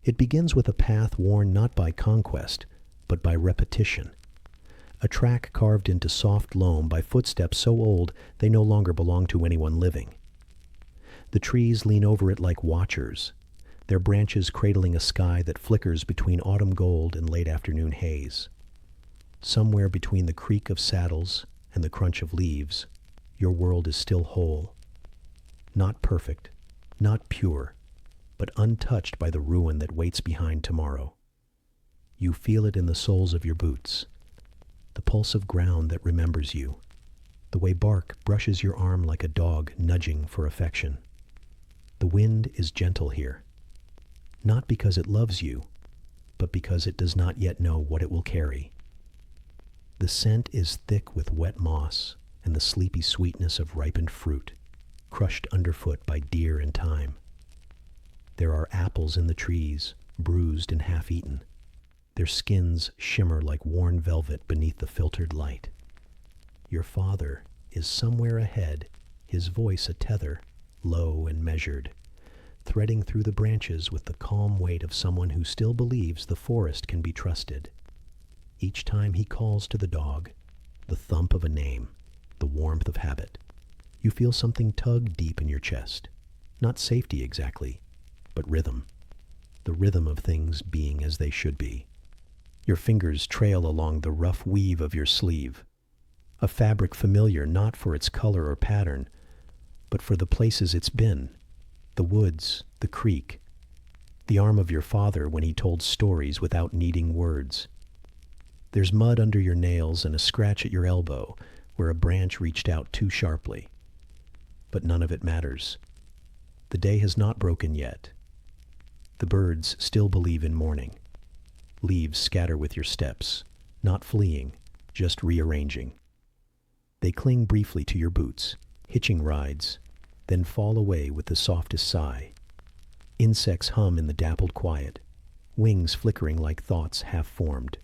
It begins with a path worn not by conquest, but by repetition. A track carved into soft loam by footsteps so old they no longer belong to anyone living. The trees lean over it like watchers, their branches cradling a sky that flickers between autumn gold and late afternoon haze. Somewhere between the creak of saddles and the crunch of leaves, your world is still whole. Not perfect, not pure, but untouched by the ruin that waits behind tomorrow. You feel it in the soles of your boots, the pulse of ground that remembers you, the way bark brushes your arm like a dog nudging for affection. The wind is gentle here, not because it loves you, but because it does not yet know what it will carry. The scent is thick with wet moss and the sleepy sweetness of ripened fruit, crushed underfoot by deer and time. There are apples in the trees, bruised and half-eaten. Their skins shimmer like worn velvet beneath the filtered light. Your father is somewhere ahead, his voice a tether, low and measured, threading through the branches with the calm weight of someone who still believes the forest can be trusted. Each time he calls to the dog, the thump of a name, the warmth of habit, you feel something tug deep in your chest. Not safety exactly, but rhythm. The rhythm of things being as they should be. Your fingers trail along the rough weave of your sleeve, a fabric familiar not for its color or pattern, but for the places it's been, the woods, the creek, the arm of your father when he told stories without needing words. There's mud under your nails and a scratch at your elbow where a branch reached out too sharply. But none of it matters. The day has not broken yet. The birds still believe in morning. Leaves scatter with your steps, not fleeing, just rearranging. They cling briefly to your boots, hitching rides, then fall away with the softest sigh. Insects hum in the dappled quiet, wings flickering like thoughts half-formed.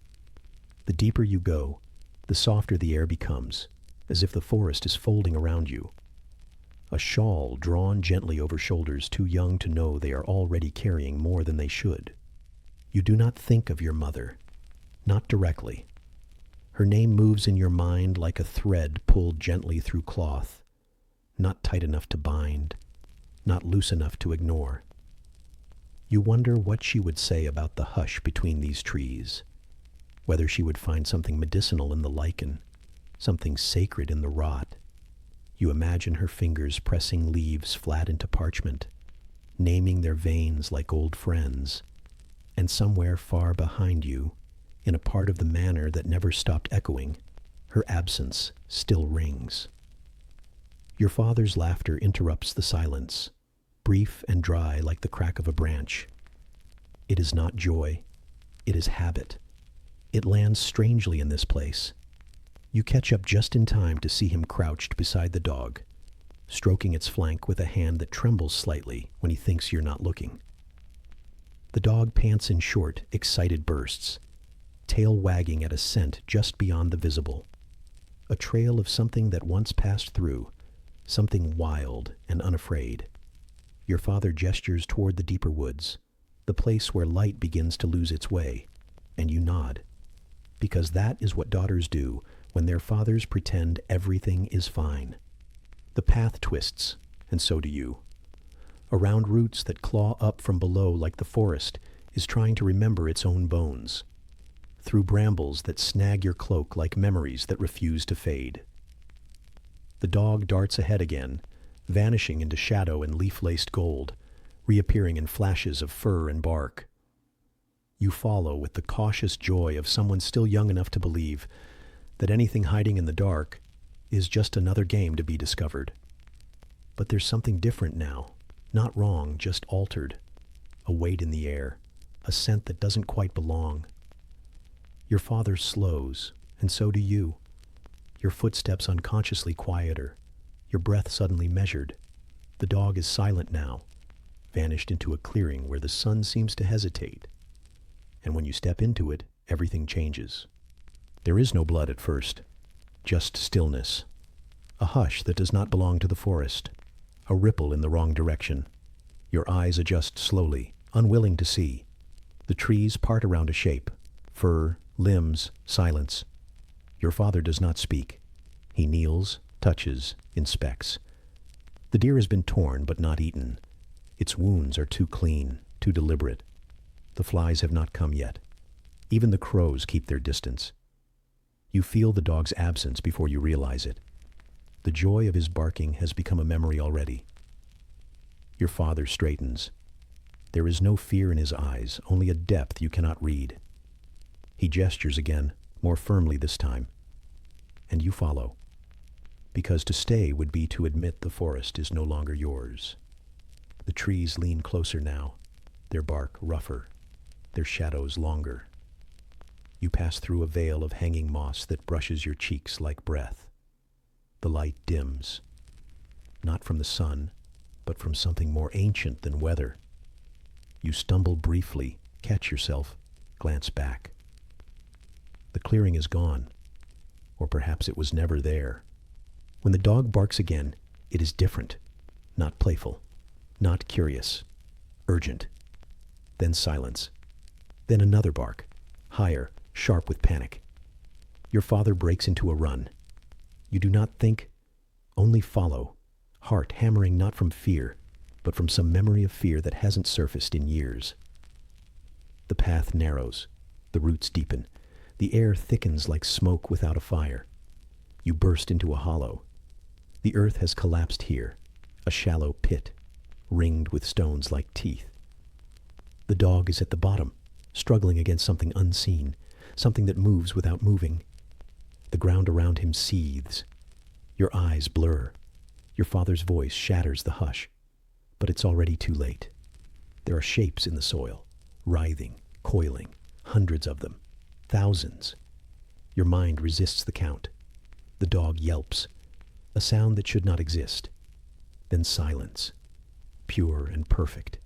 The deeper you go, the softer the air becomes, as if the forest is folding around you. A shawl drawn gently over shoulders too young to know they are already carrying more than they should. You do not think of your mother, not directly. Her name moves in your mind like a thread pulled gently through cloth, not tight enough to bind, not loose enough to ignore. You wonder what she would say about the hush between these trees, whether she would find something medicinal in the lichen, something sacred in the rot. You imagine her fingers pressing leaves flat into parchment, naming their veins like old friends, and somewhere far behind you, in a part of the manor that never stopped echoing, her absence still rings. Your father's laughter interrupts the silence, brief and dry like the crack of a branch. It is not joy, it is habit. It lands strangely in this place. You catch up just in time to see him crouched beside the dog, stroking its flank with a hand that trembles slightly when he thinks you're not looking. The dog pants in short, excited bursts, tail wagging at a scent just beyond the visible. A trail of something that once passed through, something wild and unafraid. Your father gestures toward the deeper woods, the place where light begins to lose its way, and you nod, because that is what daughters do when their fathers pretend everything is fine. The path twists, and so do you. Around roots that claw up from below like the forest is trying to remember its own bones. Through brambles that snag your cloak like memories that refuse to fade. The dog darts ahead again, vanishing into shadow and leaf-laced gold, reappearing in flashes of fur and bark. You follow with the cautious joy of someone still young enough to believe that anything hiding in the dark is just another game to be discovered. But there's something different now, not wrong, just altered. A weight in the air, a scent that doesn't quite belong. Your father slows, and so do you. Your footsteps unconsciously quieter, your breath suddenly measured. The dog is silent now, vanished into a clearing where the sun seems to hesitate. And when you step into it, everything changes. There is no blood at first, just stillness. A hush that does not belong to the forest, a ripple in the wrong direction. Your eyes adjust slowly, unwilling to see, The trees part around a shape. Fur, limbs, silence. Your father does not speak. He kneels, touches, inspects. The deer has been torn but not eaten. Its wounds are too clean, too deliberate. The flies have not come yet. Even the crows keep their distance. You feel the dog's absence before you realize it. The joy of his barking has become a memory already. Your father straightens. There is no fear in his eyes, only a depth you cannot read. He gestures again, more firmly this time. And you follow. Because to stay would be to admit the forest is no longer yours. The trees lean closer now, their bark rougher, their shadows longer. You pass through a veil of hanging moss that brushes your cheeks like breath. The light dims, not from the sun, but from something more ancient than weather. You stumble briefly, catch yourself, glance back. The clearing is gone, or perhaps it was never there. When the dog barks again, it is different, not playful, not curious, urgent. Then silence. Then another bark, higher, sharp with panic. Your father breaks into a run. You do not think, only follow, heart hammering not from fear, but from some memory of fear that hasn't surfaced in years. The path narrows, the roots deepen, the air thickens like smoke without a fire. You burst into a hollow. The earth has collapsed here, a shallow pit, ringed with stones like teeth. The dog is at the bottom, struggling against something unseen, something that moves without moving. The ground around him seethes. Your eyes blur. Your father's voice shatters the hush. But it's already too late. There are shapes in the soil, writhing, coiling, hundreds of them, thousands. Your mind resists the count. The dog yelps, a sound that should not exist. Then silence, pure and perfect.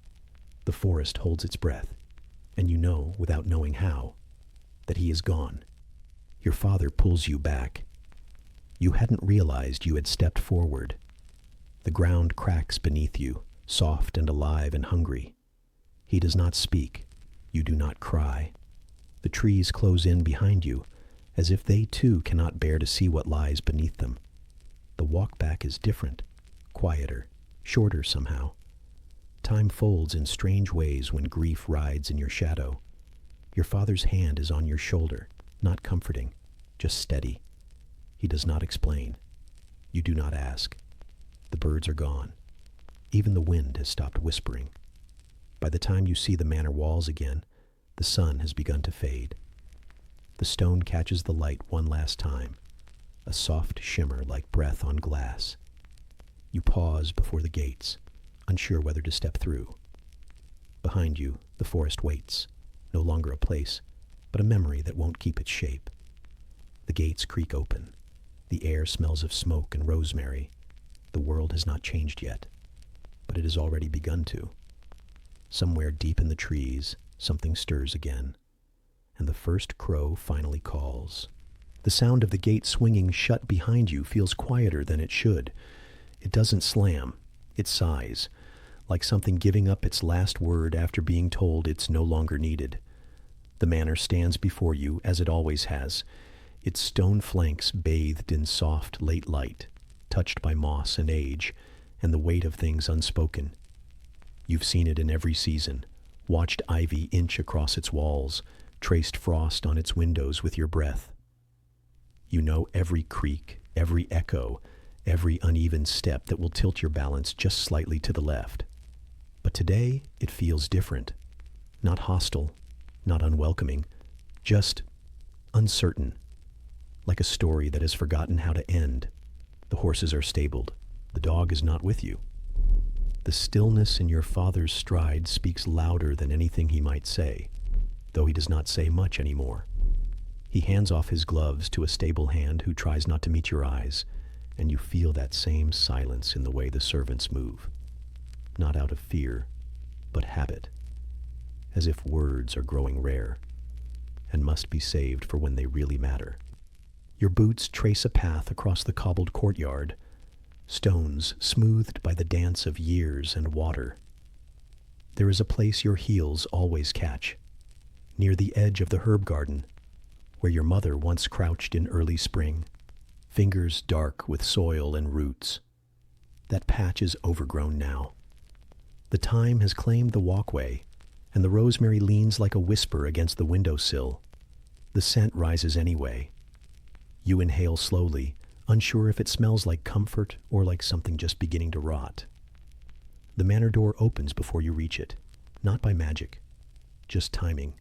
The forest holds its breath, and you know, without knowing how, that he is gone. Your father pulls you back. You hadn't realized you had stepped forward. The ground cracks beneath you, soft and alive and hungry. He does not speak. You do not cry. The trees close in behind you, as if they too cannot bear to see what lies beneath them. The walk back is different, quieter, shorter somehow. Time folds in strange ways when grief rides in your shadow. Your father's hand is on your shoulder, not comforting, just steady. He does not explain. You do not ask. The birds are gone. Even the wind has stopped whispering. By the time you see the manor walls again, the sun has begun to fade. The stone catches the light one last time, a soft shimmer like breath on glass. You pause before the gates, unsure whether to step through. Behind you, the forest waits, no longer a place, but a memory that won't keep its shape. The gates creak open. The air smells of smoke and rosemary. The world has not changed yet, but it has already begun to. Somewhere deep in the trees, something stirs again, and the first crow finally calls. The sound of the gate swinging shut behind you feels quieter than it should. It doesn't slam, it sighs, like something giving up its last word after being told it's no longer needed. The manor stands before you, as it always has, its stone flanks bathed in soft, late light, touched by moss and age, and the weight of things unspoken. You've seen it in every season, watched ivy inch across its walls, traced frost on its windows with your breath. You know every creak, every echo, every uneven step that will tilt your balance just slightly to the left. But today, it feels different. Not hostile, not unwelcoming, just uncertain, like a story that has forgotten how to end. The horses are stabled. The dog is not with you. The stillness in your father's stride speaks louder than anything he might say, though he does not say much anymore. He hands off his gloves to a stable hand who tries not to meet your eyes, and you feel that same silence in the way the servants move. Not out of fear, but habit, as if words are growing rare and must be saved for when they really matter. Your boots trace a path across the cobbled courtyard, stones smoothed by the dance of years and water. There is a place your heels always catch, near the edge of the herb garden, where your mother once crouched in early spring, fingers dark with soil and roots. That patch is overgrown now. The thyme has claimed the walkway, and the rosemary leans like a whisper against the windowsill. The scent rises anyway. You inhale slowly, unsure if it smells like comfort or like something just beginning to rot. The manor door opens before you reach it, not by magic, just timing.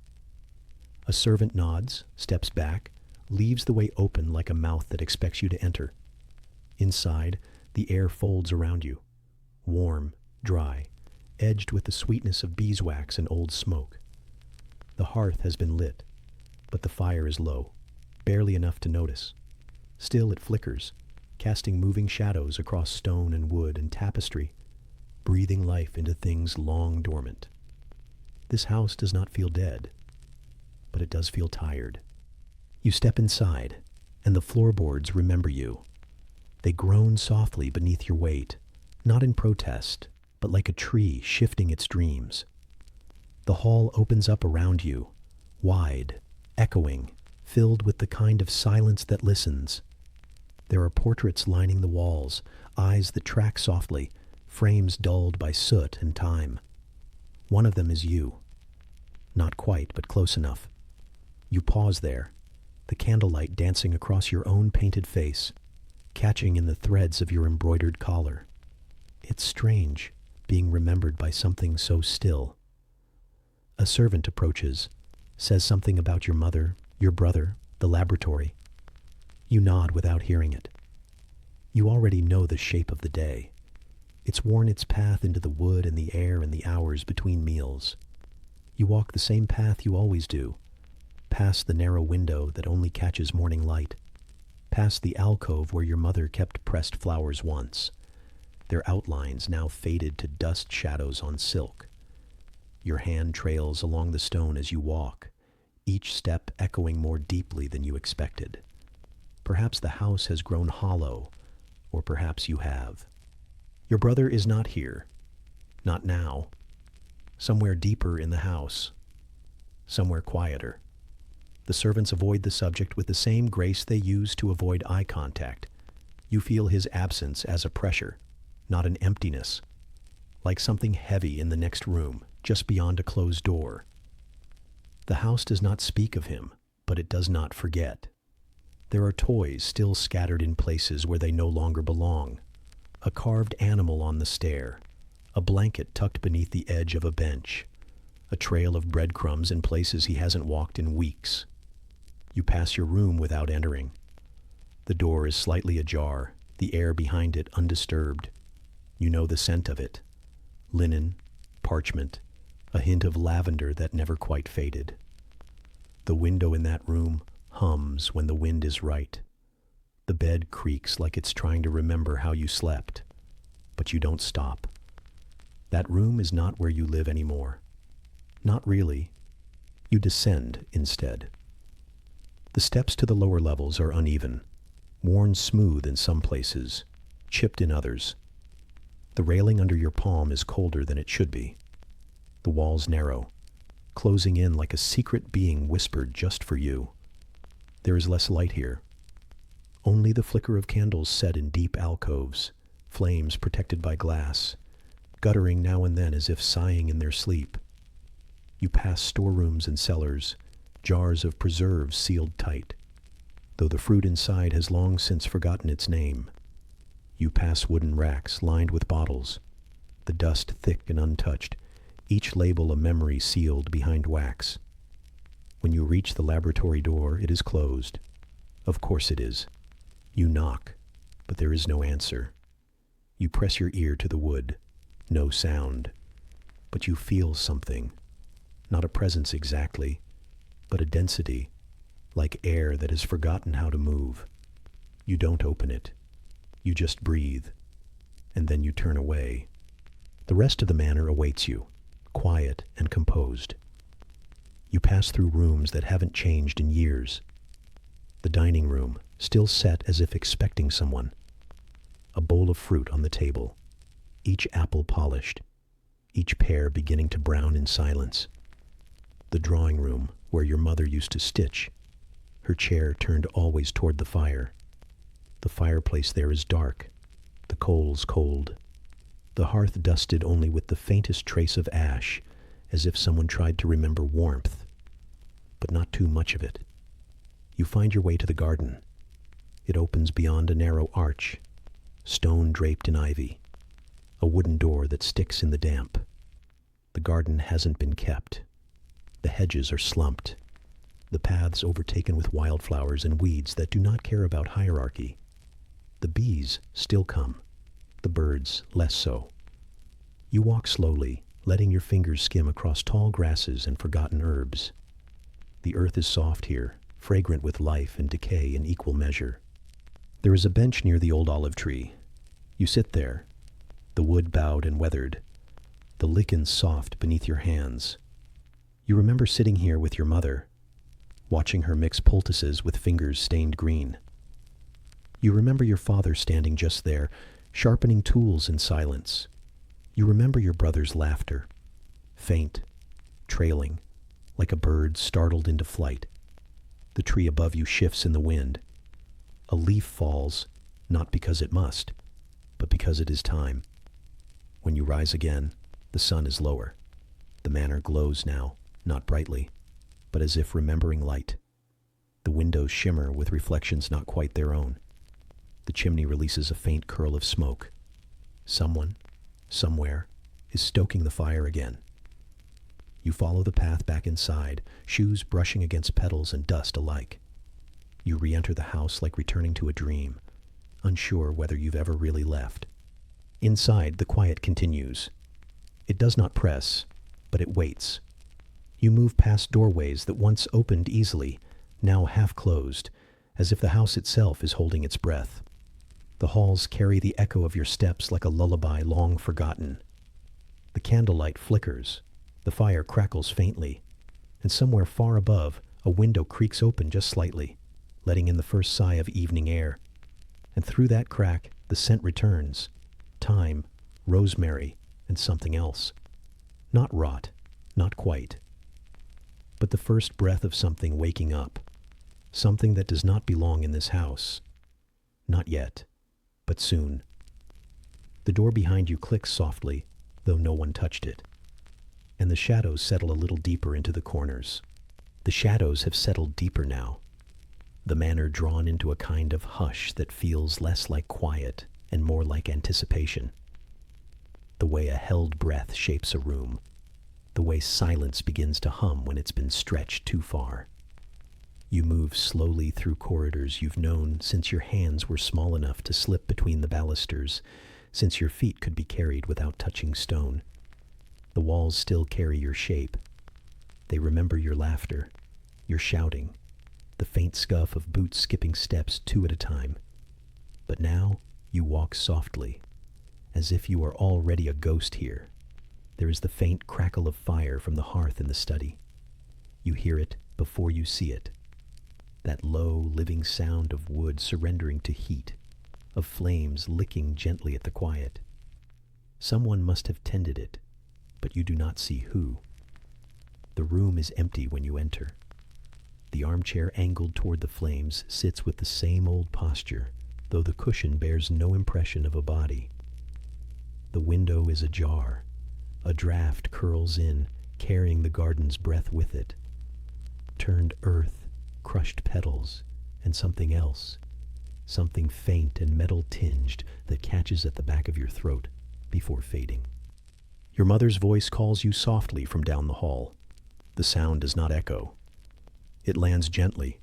A servant nods, steps back, leaves the way open like a mouth that expects you to enter. Inside, the air folds around you, warm, dry, edged with the sweetness of beeswax and old smoke. The hearth has been lit, but the fire is low, barely enough to notice. Still it flickers, casting moving shadows across stone and wood and tapestry, breathing life into things long dormant. This house does not feel dead, but it does feel tired. You step inside, and the floorboards remember you. They groan softly beneath your weight, not in protest, but like a tree shifting its dreams. The hall opens up around you, wide, echoing, filled with the kind of silence that listens. There are portraits lining the walls, eyes that track softly, frames dulled by soot and time. One of them is you. Not quite, but close enough. You pause there, the candlelight dancing across your own painted face, catching in the threads of your embroidered collar. It's strange, being remembered by something so still. A servant approaches, says something about your mother, your brother, the laboratory. You nod without hearing it. You already know the shape of the day. It's worn its path into the wood and the air and the hours between meals. You walk the same path you always do, past the narrow window that only catches morning light, past the alcove where your mother kept pressed flowers once, their outlines now faded to dust shadows on silk. Your hand trails along the stone as you walk, each step echoing more deeply than you expected. Perhaps the house has grown hollow, or perhaps you have. Your brother is not here. Not now. Somewhere deeper in the house. Somewhere quieter. The servants avoid the subject with the same grace they use to avoid eye contact. You feel his absence as a pressure, not an emptiness, like something heavy in the next room, just beyond a closed door. The house does not speak of him, but it does not forget. There are toys still scattered in places where they no longer belong. A carved animal on the stair, a blanket tucked beneath the edge of a bench, a trail of breadcrumbs in places he hasn't walked in weeks. You pass your room without entering. The door is slightly ajar, the air behind it undisturbed. You know the scent of it. Linen, parchment, a hint of lavender that never quite faded. The window in that room hums when the wind is right. The bed creaks like it's trying to remember how you slept, but you don't stop. That room is not where you live anymore. Not really. You descend instead. The steps to the lower levels are uneven, worn smooth in some places, chipped in others. The railing under your palm is colder than it should be. The walls narrow, closing in like a secret being whispered just for you. There is less light here. Only the flicker of candles set in deep alcoves, flames protected by glass, guttering now and then as if sighing in their sleep. You pass storerooms and cellars, jars of preserves sealed tight, though the fruit inside has long since forgotten its name. You pass wooden racks lined with bottles, the dust thick and untouched, each label a memory sealed behind wax. When you reach the laboratory door, it is closed. Of course it is. You knock, but there is no answer. You press your ear to the wood. No sound. But you feel something. Not a presence exactly, but a density, like air that has forgotten how to move. You don't open it. You just breathe, and then you turn away. The rest of the manor awaits you, quiet and composed. You pass through rooms that haven't changed in years. The dining room, still set as if expecting someone. A bowl of fruit on the table, each apple polished, each pear beginning to brown in silence. The drawing room where your mother used to stitch, her chair turned always toward the fire. The fireplace there is dark, the coals cold, the hearth dusted only with the faintest trace of ash, as if someone tried to remember warmth, but not too much of it. You find your way to the garden. It opens beyond a narrow arch, stone draped in ivy, a wooden door that sticks in the damp. The garden hasn't been kept. The hedges are slumped, the paths overtaken with wildflowers and weeds that do not care about hierarchy. The bees still come, the birds less so. You walk slowly, letting your fingers skim across tall grasses and forgotten herbs. The earth is soft here, fragrant with life and decay in equal measure. There is a bench near the old olive tree. You sit there, the wood bowed and weathered, the lichens soft beneath your hands. You remember sitting here with your mother, watching her mix poultices with fingers stained green. You remember your father standing just there, sharpening tools in silence. You remember your brother's laughter, faint, trailing, like a bird startled into flight. The tree above you shifts in the wind. A leaf falls, not because it must, but because it is time. When you rise again, the sun is lower. The manor glows now, not brightly, but as if remembering light. The windows shimmer with reflections not quite their own. The chimney releases a faint curl of smoke. Someone, somewhere, is stoking the fire again. You follow the path back inside, shoes brushing against petals and dust alike. You re-enter the house like returning to a dream, unsure whether you've ever really left. Inside, the quiet continues. It does not press, but it waits. You move past doorways that once opened easily, now half closed, as if the house itself is holding its breath. The halls carry the echo of your steps like a lullaby long forgotten. The candlelight flickers, the fire crackles faintly, and somewhere far above, a window creaks open just slightly, letting in the first sigh of evening air. And through that crack, the scent returns. Thyme, rosemary, and something else. Not rot, not quite. But the first breath of something waking up. Something that does not belong in this house. Not yet, but soon. The door behind you clicks softly, though no one touched it. And the shadows settle a little deeper into the corners. The shadows have settled deeper now. The manor drawn into a kind of hush that feels less like quiet and more like anticipation. The way a held breath shapes a room. The way silence begins to hum when it's been stretched too far. You move slowly through corridors you've known since your hands were small enough to slip between the balusters, since your feet could be carried without touching stone. The walls still carry your shape. They remember your laughter, your shouting, the faint scuff of boots skipping steps two at a time. But now you walk softly, as if you are already a ghost here. There is the faint crackle of fire from the hearth in the study. You hear it before you see it. That low, living sound of wood surrendering to heat, of flames licking gently at the quiet. Someone must have tended it, but you do not see who. The room is empty when you enter. The armchair angled toward the flames sits with the same old posture, though the cushion bears no impression of a body. The window is ajar. A draft curls in, carrying the garden's breath with it. Turned earth, crushed petals, and something else. Something faint and metal-tinged that catches at the back of your throat before fading. Your mother's voice calls you softly from down the hall. The sound does not echo. It lands gently,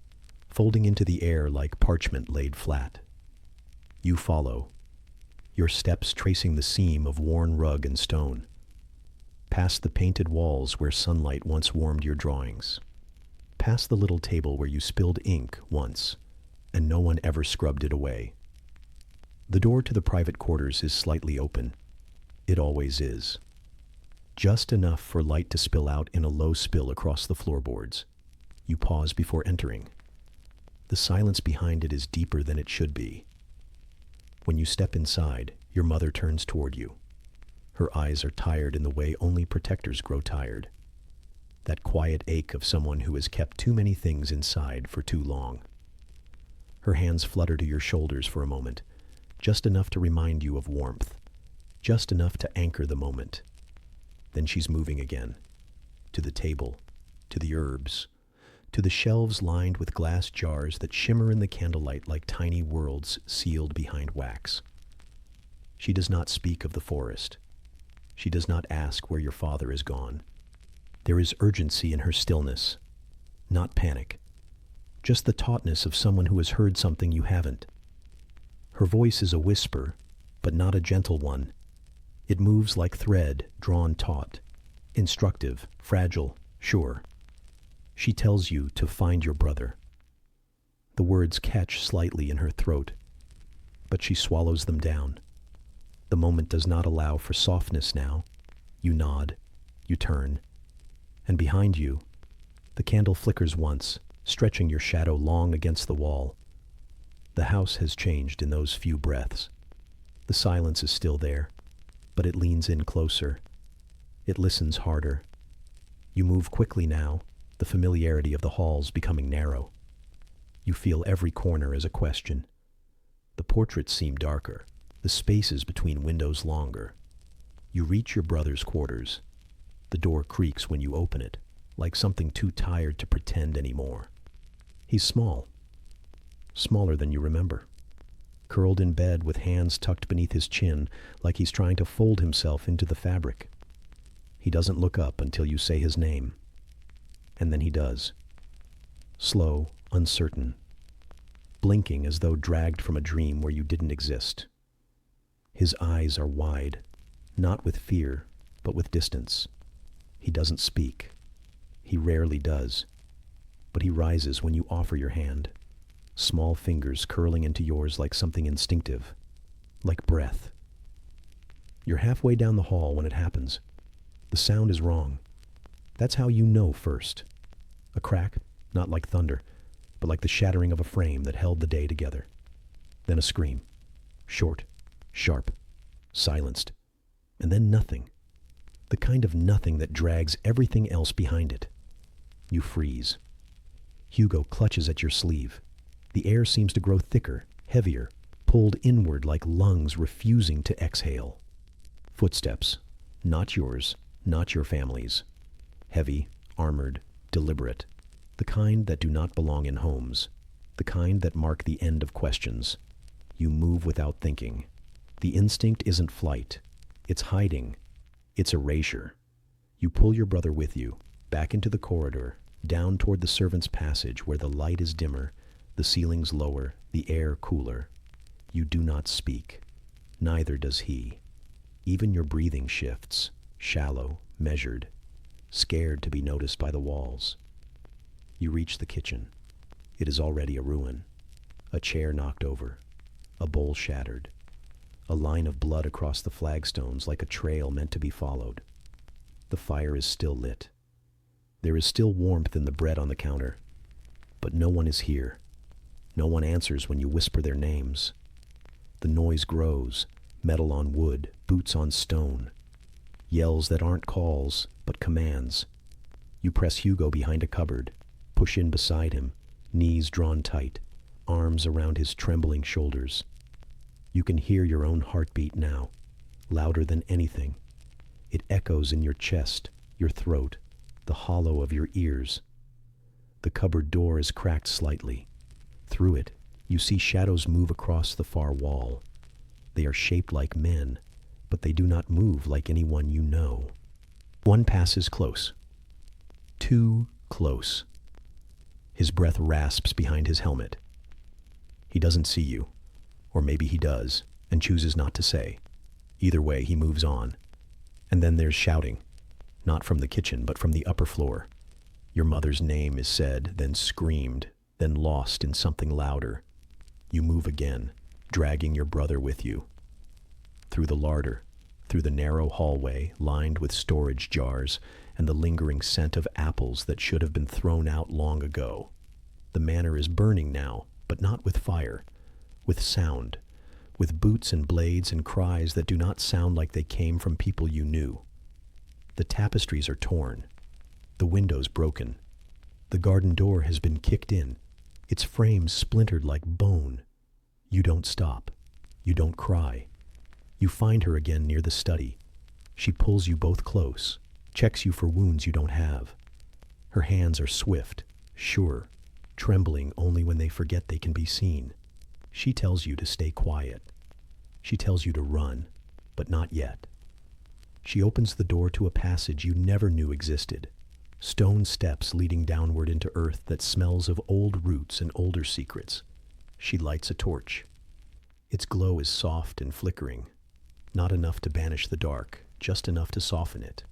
folding into the air like parchment laid flat. You follow, your steps tracing the seam of worn rug and stone. Past the painted walls where sunlight once warmed your drawings. Past the little table where you spilled ink once, and no one ever scrubbed it away. The door to the private quarters is slightly open. It always is. Just enough for light to spill out in a low spill across the floorboards. You pause before entering. The silence behind it is deeper than it should be. When you step inside, your mother turns toward you. Her eyes are tired in the way only protectors grow tired. that quiet ache of someone who has kept too many things inside for too long. Her hands flutter to your shoulders for a moment, just enough to remind you of warmth, just enough to anchor the moment. Then she's moving again, to the table, to the herbs, to the shelves lined with glass jars that shimmer in the candlelight like tiny worlds sealed behind wax. She does not speak of the forest. She does not ask where your father is gone. There is urgency in her stillness, not panic, just the tautness of someone who has heard something you haven't. Her voice is a whisper, but not a gentle one. It moves like thread drawn taut, instructive, fragile, sure. She tells you to find your brother. The words catch slightly in her throat, but she swallows them down. The moment does not allow for softness now. You nod, you turn, and behind you, the candle flickers once, stretching your shadow long against the wall. The house has changed in those few breaths. The silence is still there, but it leans in closer. It listens harder. You move quickly now, the familiarity of the halls becoming narrow. You feel every corner as a question. The portraits seem darker, the spaces between windows longer. You reach your brother's quarters. The door creaks when you open it, like something too tired to pretend anymore. He's small, smaller than you remember, curled in bed with hands tucked beneath his chin like he's trying to fold himself into the fabric. He doesn't look up until you say his name. And then he does. Slow, uncertain, blinking as though dragged from a dream where you didn't exist. His eyes are wide, not with fear, but with distance. He doesn't speak. He rarely does. But he rises when you offer your hand, small fingers curling into yours like something instinctive, like breath. You're halfway down the hall when it happens. The sound is wrong. That's how you know first. A crack, not like thunder, but like the shattering of a frame that held the day together. Then a scream. Short, sharp, silenced. And then nothing. The kind of nothing that drags everything else behind it. You freeze. Hugo clutches at your sleeve. The air seems to grow thicker, heavier, pulled inward like lungs refusing to exhale. Footsteps. Not yours, not your family's. Heavy, armored, deliberate. The kind that do not belong in homes. The kind that mark the end of questions. You move without thinking. The instinct isn't flight. It's hiding. It's erasure. You pull your brother with you, back into the corridor, down toward the servants' passage where the light is dimmer, the ceilings lower, the air cooler. You do not speak. Neither does he. Even your breathing shifts, shallow, measured, scared to be noticed by the walls. You reach the kitchen. It is already a ruin. A chair knocked over. A bowl shattered. A line of blood across the flagstones like a trail meant to be followed. The fire is still lit. There is still warmth in the bread on the counter. But no one is here. No one answers when you whisper their names. The noise grows, metal on wood, boots on stone. Yells that aren't calls, but commands. You press Hugo behind a cupboard, push in beside him, knees drawn tight, arms around his trembling shoulders. You can hear your own heartbeat now, louder than anything. It echoes in your chest, your throat, the hollow of your ears. The cupboard door is cracked slightly. Through it, you see shadows move across the far wall. They are shaped like men, but they do not move like anyone you know. One passes close. Too close. His breath rasps behind his helmet. He doesn't see you. Or maybe he does, and chooses not to say. Either way, he moves on. And then there's shouting. Not from the kitchen, but from the upper floor. Your mother's name is said, then screamed, then lost in something louder. You move again, dragging your brother with you. Through the larder, through the narrow hallway lined with storage jars, and the lingering scent of apples that should have been thrown out long ago. The manor is burning now, but not with fire. With sound, with boots and blades and cries that do not sound like they came from people you knew. The tapestries are torn. The window's broken. The garden door has been kicked in, its frame splintered like bone. You don't stop. You don't cry. You find her again near the study. She pulls you both close, checks you for wounds you don't have. Her hands are swift, sure, trembling only when they forget they can be seen. She tells you to stay quiet. She tells you to run, but not yet. She opens the door to a passage you never knew existed. Stone steps leading downward into earth that smells of old roots and older secrets. She lights a torch. Its glow is soft and flickering, not enough to banish the dark, just enough to soften it.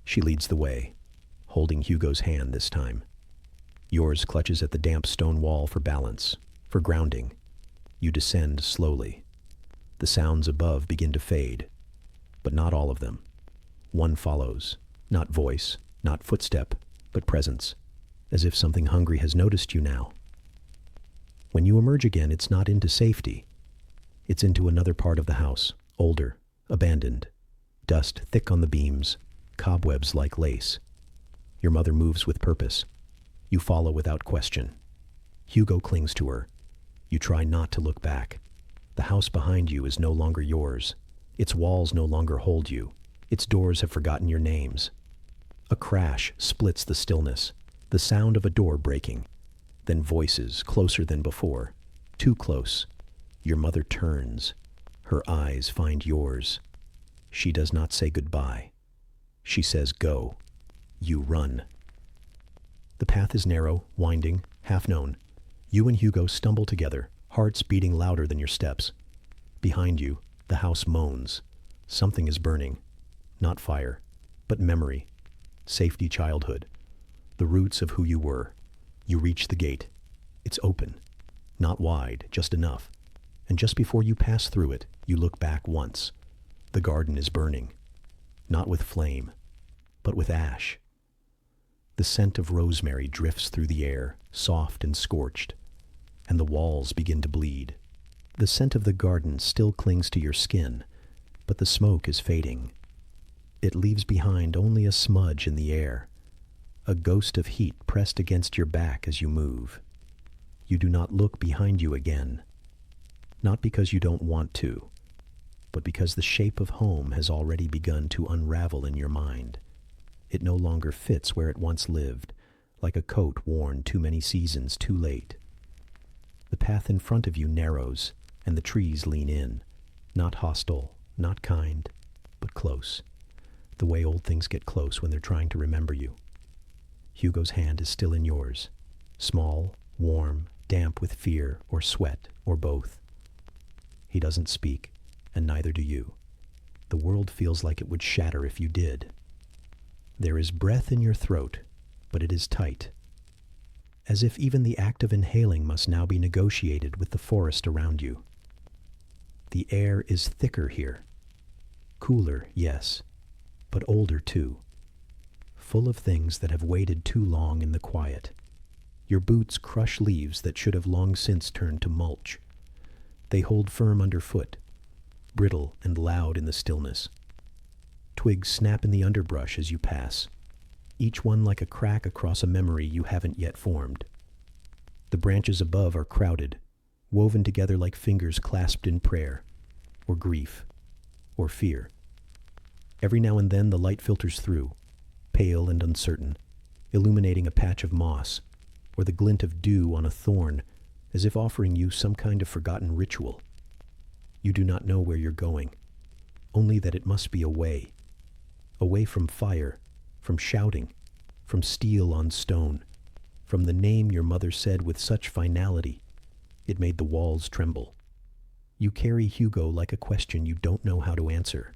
She leads the way, holding Hugo's hand this time. Yours clutches at the damp stone wall for balance, for grounding. You descend slowly. The sounds above begin to fade, but not all of them. One follows, not voice, not footstep, but presence, as if something hungry has noticed you now. When you emerge again, it's not into safety. It's into another part of the house, older, abandoned. Dust thick on the beams, cobwebs like lace. Your mother moves with purpose. You follow without question. Hugo clings to her. You try not to look back. The house behind you is no longer yours. Its walls no longer hold you. Its doors have forgotten your names. A crash splits the stillness, the sound of a door breaking. Then voices, closer than before. Too close. Your mother turns. Her eyes find yours. She does not say goodbye. She says go. You run. The path is narrow, winding, half-known. You and Hugo stumble together, hearts beating louder than your steps. Behind you, the house moans. Something is burning. Not fire, but memory. Safety childhood. The roots of who you were. You reach the gate. It's open. Not wide, just enough. And just before you pass through it, you look back once. The garden is burning. Not with flame, but with ash. The scent of rosemary drifts through the air, soft and scorched, and the walls begin to bleed. The scent of the garden still clings to your skin, but the smoke is fading. It leaves behind only a smudge in the air, a ghost of heat pressed against your back as you move. You do not look behind you again, not because you don't want to, but because the shape of home has already begun to unravel in your mind. It no longer fits where it once lived, like a coat worn too many seasons too late. The path in front of you narrows, and the trees lean in, not hostile, not kind, but close, the way old things get close when they're trying to remember you. Hugo's hand is still in yours, small, warm, damp with fear or sweat or both. He doesn't speak, and neither do you. The world feels like it would shatter if you did. There is breath in your throat, but it is tight, as if even the act of inhaling must now be negotiated with the forest around you. The air is thicker here. Cooler, yes, but older too. Full of things that have waited too long in the quiet. Your boots crush leaves that should have long since turned to mulch. They hold firm underfoot, brittle and loud in the stillness. Twigs snap in the underbrush as you pass, each one like a crack across a memory you haven't yet formed. The branches above are crowded, woven together like fingers clasped in prayer, or grief, or fear. Every now and then the light filters through, pale and uncertain, illuminating a patch of moss, or the glint of dew on a thorn, as if offering you some kind of forgotten ritual. You do not know where you're going, only that it must be away from fire, from shouting, from steel on stone, from the name your mother said with such finality, it made the walls tremble. You carry Hugo like a question you don't know how to answer,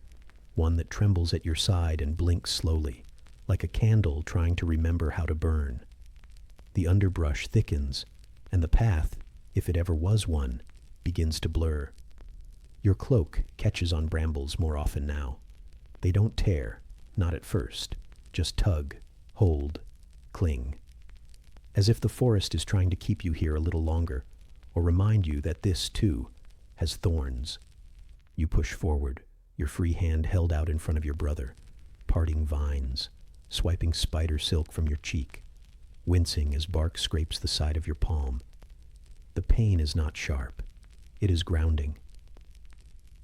one that trembles at your side and blinks slowly, like a candle trying to remember how to burn. The underbrush thickens, and the path, if it ever was one, begins to blur. Your cloak catches on brambles more often now. They don't tear, not at first, just tug, hold, cling. As if the forest is trying to keep you here a little longer, or remind you that this, too, has thorns. You push forward, your free hand held out in front of your brother, parting vines. swiping spider silk from your cheek, wincing as bark scrapes the side of your palm. The pain is not sharp. It is grounding.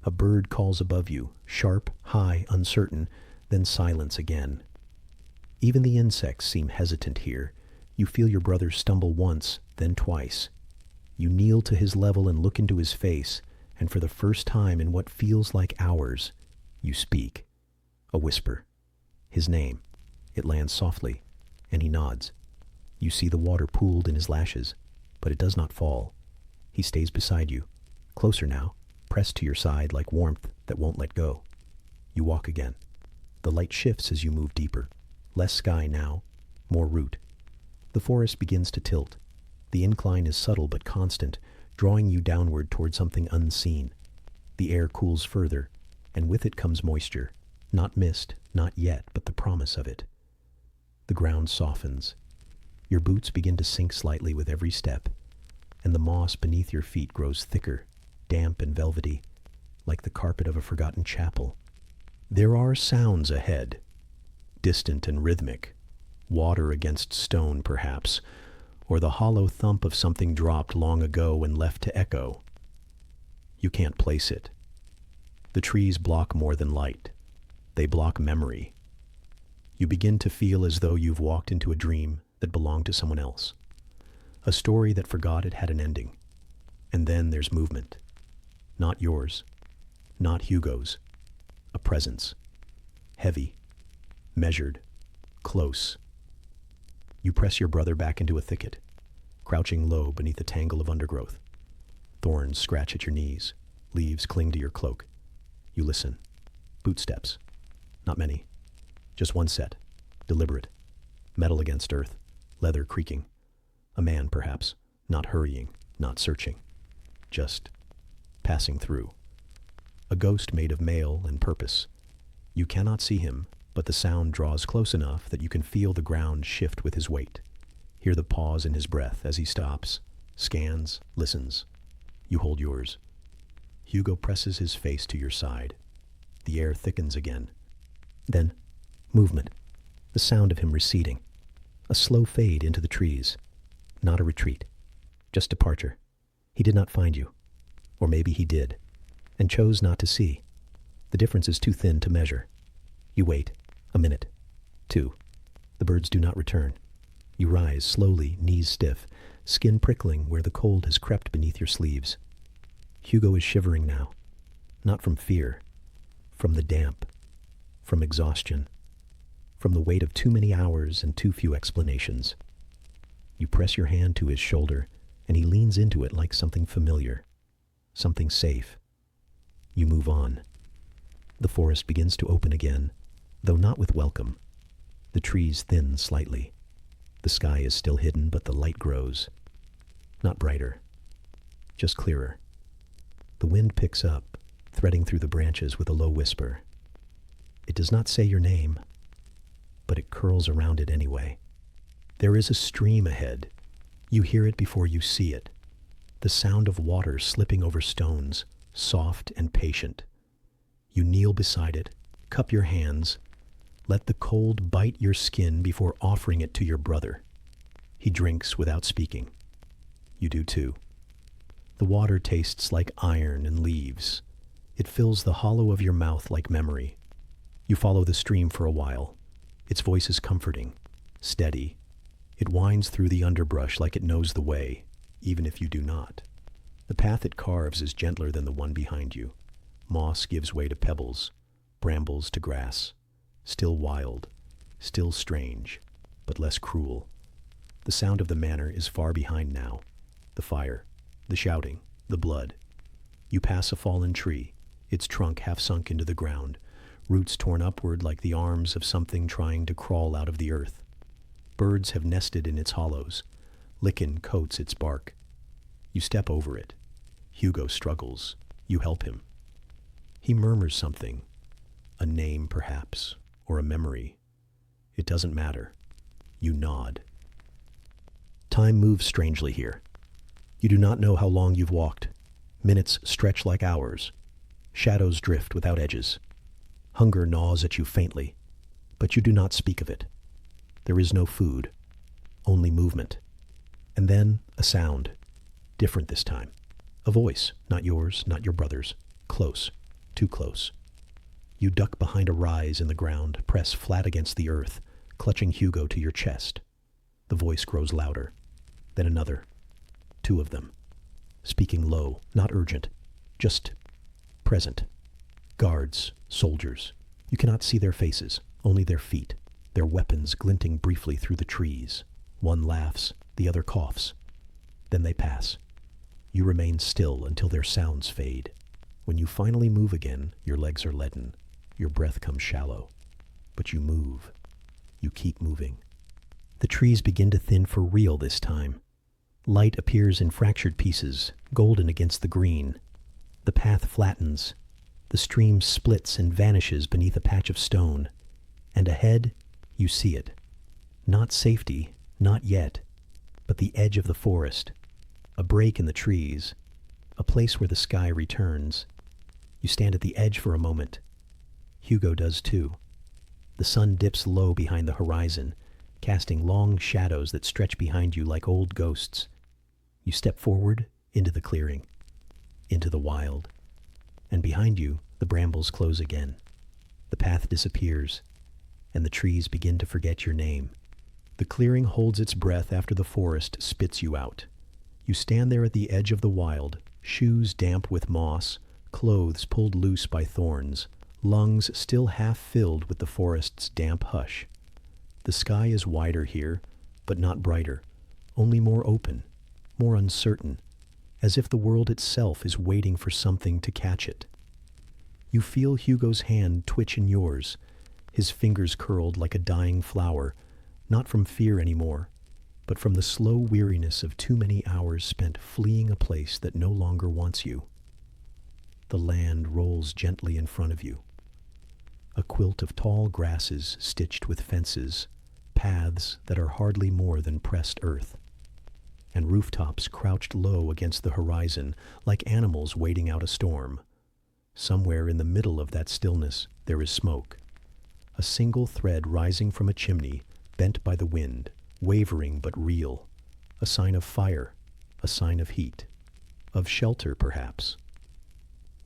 A bird calls above you, sharp, high, uncertain, then silence again. Even the insects seem hesitant here. You feel your brother stumble once, then twice. You kneel to his level and look into his face, and for the first time in what feels like hours, you speak. A whisper. His name. It lands softly, and he nods. You see the water pooled in his lashes, but it does not fall. He stays beside you, closer now, pressed to your side like warmth that won't let go. You walk again. The light shifts as you move deeper. Less sky now, more root. The forest begins to tilt. The incline is subtle but constant, drawing you downward toward something unseen. The air cools further, and with it comes moisture. Not mist, not yet, but the promise of it. The ground softens. Your boots begin to sink slightly with every step, and the moss beneath your feet grows thicker, damp and velvety, like the carpet of a forgotten chapel. There are sounds ahead, distant and rhythmic, water against stone perhaps, or the hollow thump of something dropped long ago and left to echo. You can't place it. The trees block more than light. They block memory. You begin to feel as though you've walked into a dream that belonged to someone else, a story that forgot it had an ending. And then there's movement. Not yours, not Hugo's. A presence. Heavy, measured, close. You press your brother back into a thicket, crouching low beneath a tangle of undergrowth. Thorns scratch at your knees. Leaves cling to your cloak. You listen. Bootsteps. Not many. Just one set. Deliberate. Metal against earth. Leather creaking. A man, perhaps. Not hurrying. Not searching. Just passing through. A ghost made of mail and purpose. You cannot see him, but the sound draws close enough that you can feel the ground shift with his weight. Hear the pause in his breath as he stops, scans, listens. You hold yours. Hugo presses his face to your side. The air thickens again. Then, movement. The sound of him receding. A slow fade into the trees. Not a retreat. Just departure. He did not find you. Or maybe he did, and chose not to see. The difference is too thin to measure. You wait. A minute. 2. The birds do not return. You rise slowly, knees stiff, skin prickling where the cold has crept beneath your sleeves. Hugo is shivering now. Not from fear. From the damp. From exhaustion. From the weight of too many hours and too few explanations. You press your hand to his shoulder, and he leans into it like something familiar. Something safe. You move on. The forest begins to open again, though not with welcome. The trees thin slightly. The sky is still hidden, but the light grows. Not brighter, just clearer. The wind picks up, threading through the branches with a low whisper. It does not say your name, but it curls around it anyway. There is a stream ahead. You hear it before you see it. The sound of water slipping over stones, soft and patient. You kneel beside it, cup your hands, let the cold bite your skin before offering it to your brother. He drinks without speaking. You do too. The water tastes like iron and leaves. It fills the hollow of your mouth like memory. You follow the stream for a while. Its voice is comforting, steady. It winds through the underbrush like it knows the way, even if you do not. The path it carves is gentler than the one behind you. Moss gives way to pebbles, brambles to grass. Still wild, still strange, but less cruel. The sound of the manor is far behind now. The fire, the shouting, the blood. You pass a fallen tree, its trunk half sunk into the ground, roots torn upward like the arms of something trying to crawl out of the earth. Birds have nested in its hollows. Lichen coats its bark. You step over it. Hugo struggles. You help him. He murmurs something. A name, perhaps, or a memory. It doesn't matter. You nod. Time moves strangely here. You do not know how long you've walked. Minutes stretch like hours. Shadows drift without edges. Hunger gnaws at you faintly, but you do not speak of it. There is no food, only movement. And then a sound, different this time. A voice, not yours, not your brother's. Close, too close. You duck behind a rise in the ground, press flat against the earth, clutching Hugo to your chest. The voice grows louder. Then another. Two of them. Speaking low, not urgent, just present. Guards, soldiers. You cannot see their faces, only their feet, their weapons glinting briefly through the trees. One laughs, the other coughs. Then they pass. You remain still until their sounds fade. When you finally move again, your legs are leaden. Your breath comes shallow. But you move. You keep moving. The trees begin to thin for real this time. Light appears in fractured pieces, golden against the green. The path flattens. The stream splits and vanishes beneath a patch of stone. And ahead, you see it. Not safety, not yet, but the edge of the forest. A break in the trees. A place where the sky returns. You stand at the edge for a moment. Hugo does too. The sun dips low behind the horizon, casting long shadows that stretch behind you like old ghosts. You step forward into the clearing, into the wild. And behind you, the brambles close again. The path disappears, and the trees begin to forget your name. The clearing holds its breath after the forest spits you out. You stand there at the edge of the wild, shoes damp with moss, clothes pulled loose by thorns, lungs still half filled with the forest's damp hush. The sky is wider here, but not brighter, only more open, more uncertain, as if the world itself is waiting for something to catch it. You feel Hugo's hand twitch in yours, his fingers curled like a dying flower, not from fear anymore, but from the slow weariness of too many hours spent fleeing a place that no longer wants you. The land rolls gently in front of you. A quilt of tall grasses stitched with fences, paths that are hardly more than pressed earth, and rooftops crouched low against the horizon like animals waiting out a storm. Somewhere in the middle of that stillness there is smoke, a single thread rising from a chimney, bent by the wind, wavering but real, a sign of fire, a sign of heat, of shelter perhaps.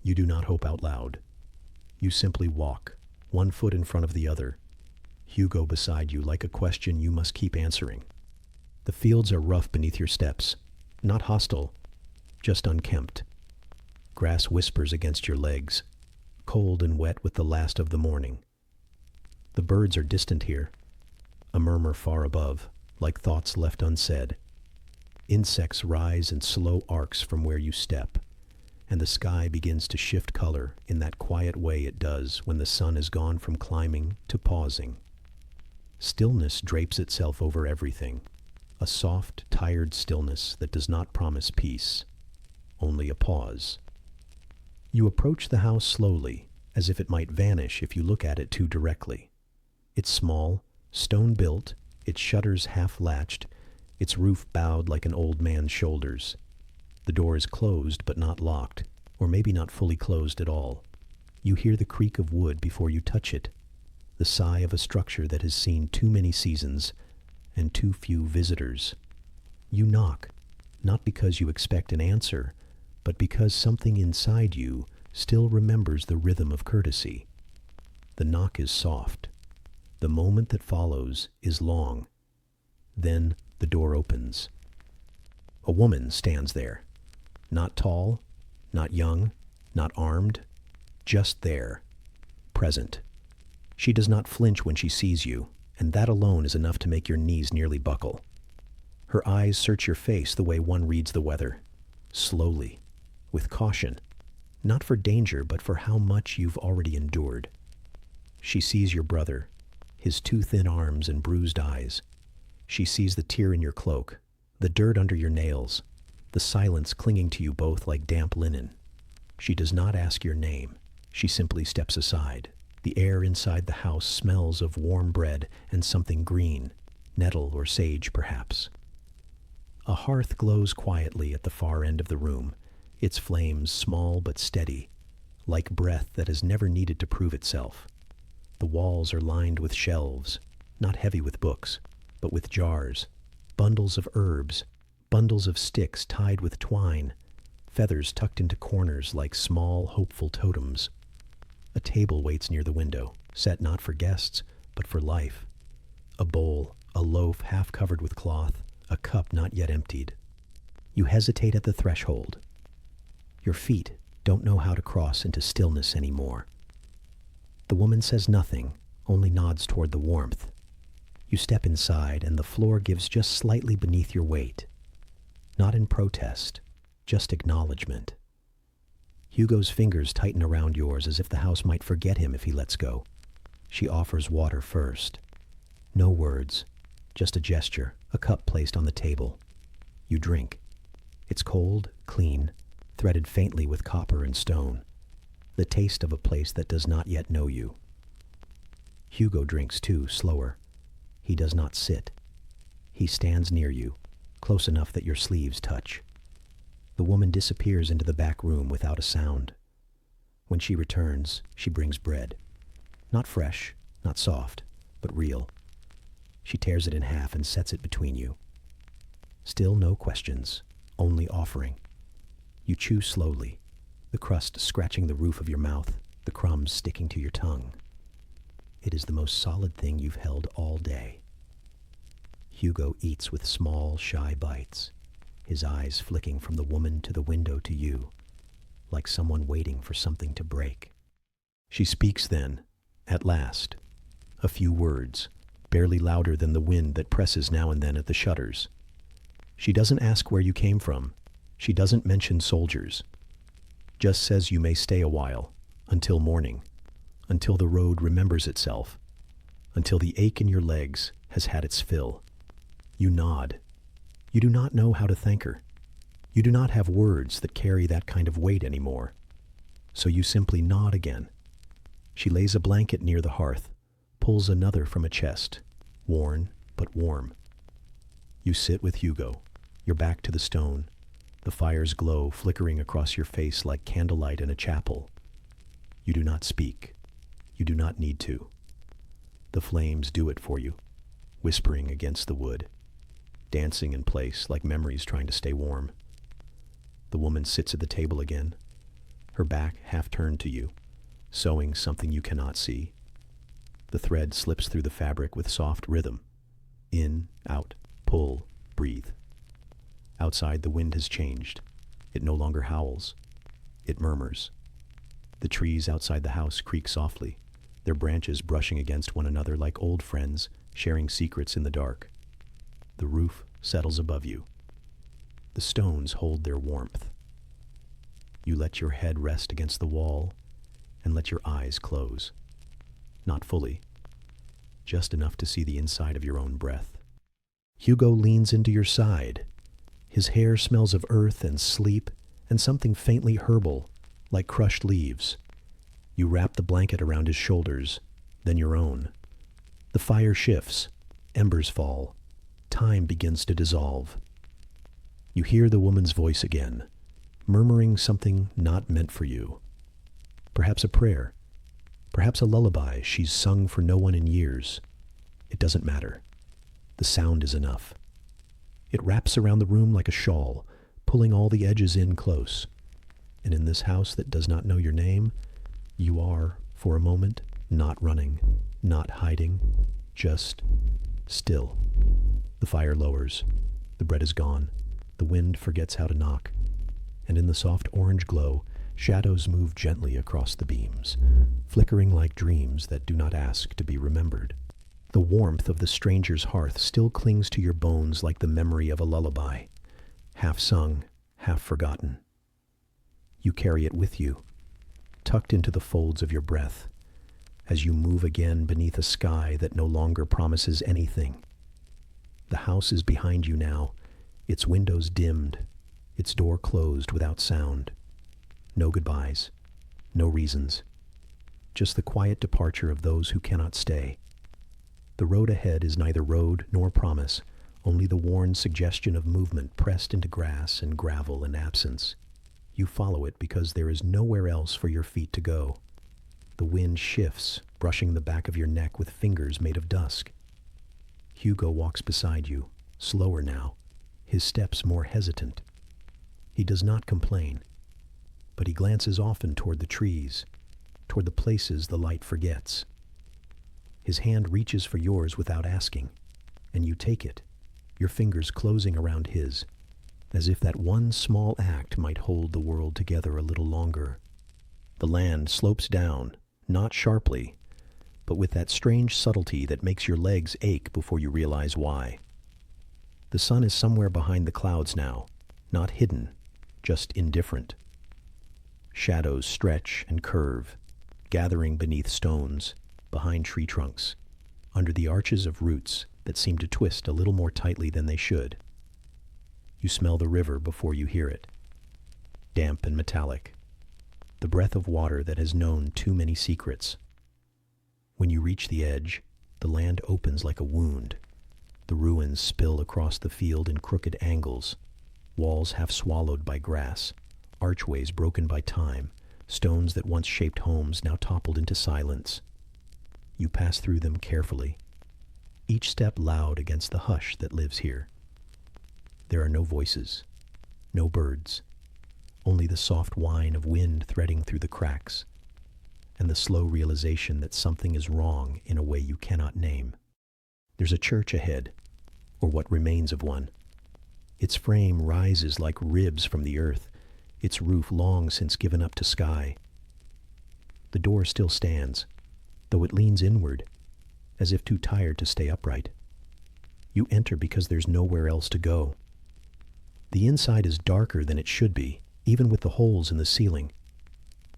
You do not hope out loud. You simply walk, one foot in front of the other, Hugo beside you like a question you must keep answering. The fields are rough beneath your steps, not hostile, just unkempt. Grass whispers against your legs, cold and wet with the last of the morning. The birds are distant here, a murmur far above, like thoughts left unsaid. Insects rise in slow arcs from where you step, and the sky begins to shift color in that quiet way it does when the sun has gone from climbing to pausing. Stillness drapes itself over everything, a soft, tired stillness that does not promise peace, only a pause. You approach the house slowly, as if it might vanish if you look at it too directly. It's small, stone-built, its shutters half-latched, its roof bowed like an old man's shoulders. The door is closed but not locked, or maybe not fully closed at all. You hear the creak of wood before you touch it, the sigh of a structure that has seen too many seasons and too few visitors. You knock, not because you expect an answer, but because something inside you still remembers the rhythm of courtesy. The knock is soft. The moment that follows is long. Then the door opens. A woman stands there. Not tall, not young, not armed, just there, present. She does not flinch when she sees you, and that alone is enough to make your knees nearly buckle. Her eyes search your face the way one reads the weather, slowly, with caution, not for danger, but for how much you've already endured. She sees your brother, his too thin arms and bruised eyes. She sees the tear in your cloak, the dirt under your nails, the silence clinging to you both like damp linen. She does not ask your name. She simply steps aside. The air inside the house smells of warm bread and something green, nettle or sage perhaps. A hearth glows quietly at the far end of the room, its flames small but steady, like breath that has never needed to prove itself. The walls are lined with shelves, not heavy with books, but with jars, bundles of herbs, bundles of sticks tied with twine, feathers tucked into corners like small, hopeful totems. A table waits near the window, set not for guests, but for life. A bowl, a loaf half covered with cloth, a cup not yet emptied. You hesitate at the threshold. Your feet don't know how to cross into stillness anymore. The woman says nothing, only nods toward the warmth. You step inside, and the floor gives just slightly beneath your weight. Not in protest, just acknowledgement. Hugo's fingers tighten around yours as if the house might forget him if he lets go. She offers water first. No words, just a gesture, a cup placed on the table. You drink. It's cold, clean, threaded faintly with copper and stone. The taste of a place that does not yet know you. Hugo drinks too, slower. He does not sit. He stands near you, close enough that your sleeves touch. The woman disappears into the back room without a sound. When she returns, she brings bread. Not fresh, not soft, but real. She tears it in half and sets it between you. Still no questions, only offering. You chew slowly, the crust scratching the roof of your mouth, the crumbs sticking to your tongue. It is the most solid thing you've held all day. Hugo eats with small, shy bites, his eyes flicking from the woman to the window to you, like someone waiting for something to break. She speaks then, at last, a few words, barely louder than the wind that presses now and then at the shutters. She doesn't ask where you came from. She doesn't mention soldiers. Just says you may stay a while, until morning, until the road remembers itself, until the ache in your legs has had its fill. You nod. You do not know how to thank her. You do not have words that carry that kind of weight anymore. So you simply nod again. She lays a blanket near the hearth, pulls another from a chest, worn but warm. You sit with Hugo, your back to the stone, the fire's glow flickering across your face like candlelight in a chapel. You do not speak. You do not need to. The flames do it for you, whispering against the wood, dancing in place like memories trying to stay warm. The woman sits at the table again, her back half turned to you, sewing something you cannot see. The thread slips through the fabric with soft rhythm. In, out, pull, breathe. Outside, the wind has changed. It no longer howls. It murmurs. The trees outside the house creak softly, their branches brushing against one another like old friends, sharing secrets in the dark. The roof settles above you. The stones hold their warmth. You let your head rest against the wall and let your eyes close. Not fully, just enough to see the inside of your own breath. Hugo leans into your side. His hair smells of earth and sleep and something faintly herbal, like crushed leaves. You wrap the blanket around his shoulders, then your own. The fire shifts, embers fall, time begins to dissolve. You hear the woman's voice again, murmuring something not meant for you. Perhaps a prayer, perhaps a lullaby she's sung for no one in years. It doesn't matter. The sound is enough. It wraps around the room like a shawl, pulling all the edges in close. And in this house that does not know your name, you are, for a moment, not running, not hiding, just still. The fire lowers. The bread is gone. The wind forgets how to knock. And in the soft orange glow, shadows move gently across the beams, flickering like dreams that do not ask to be remembered. The warmth of the stranger's hearth still clings to your bones like the memory of a lullaby, half sung, half forgotten. You carry it with you, tucked into the folds of your breath, as you move again beneath a sky that no longer promises anything. The house is behind you now, its windows dimmed, its door closed without sound. No goodbyes, no reasons, just the quiet departure of those who cannot stay. The road ahead is neither road nor promise, only the worn suggestion of movement pressed into grass and gravel and absence. You follow it because there is nowhere else for your feet to go. The wind shifts, brushing the back of your neck with fingers made of dusk. Hugo walks beside you, slower now, his steps more hesitant. He does not complain, but he glances often toward the trees, toward the places the light forgets. His hand reaches for yours without asking, and you take it, your fingers closing around his, as if that one small act might hold the world together a little longer. The land slopes down, not sharply, but with that strange subtlety that makes your legs ache before you realize why. The sun is somewhere behind the clouds now, not hidden, just indifferent. Shadows stretch and curve, gathering beneath stones, behind tree trunks, under the arches of roots that seem to twist a little more tightly than they should. You smell the river before you hear it, damp and metallic, the breath of water that has known too many secrets. When you reach the edge, the land opens like a wound. The ruins spill across the field in crooked angles, walls half swallowed by grass, archways broken by time, stones that once shaped homes now toppled into silence. You pass through them carefully, each step loud against the hush that lives here. There are no voices, no birds, only the soft whine of wind threading through the cracks, and the slow realization that something is wrong in a way you cannot name. There's a church ahead, or what remains of one. Its frame rises like ribs from the earth, its roof long since given up to sky. The door still stands, though it leans inward, as if too tired to stay upright. You enter because there's nowhere else to go. The inside is darker than it should be, even with the holes in the ceiling.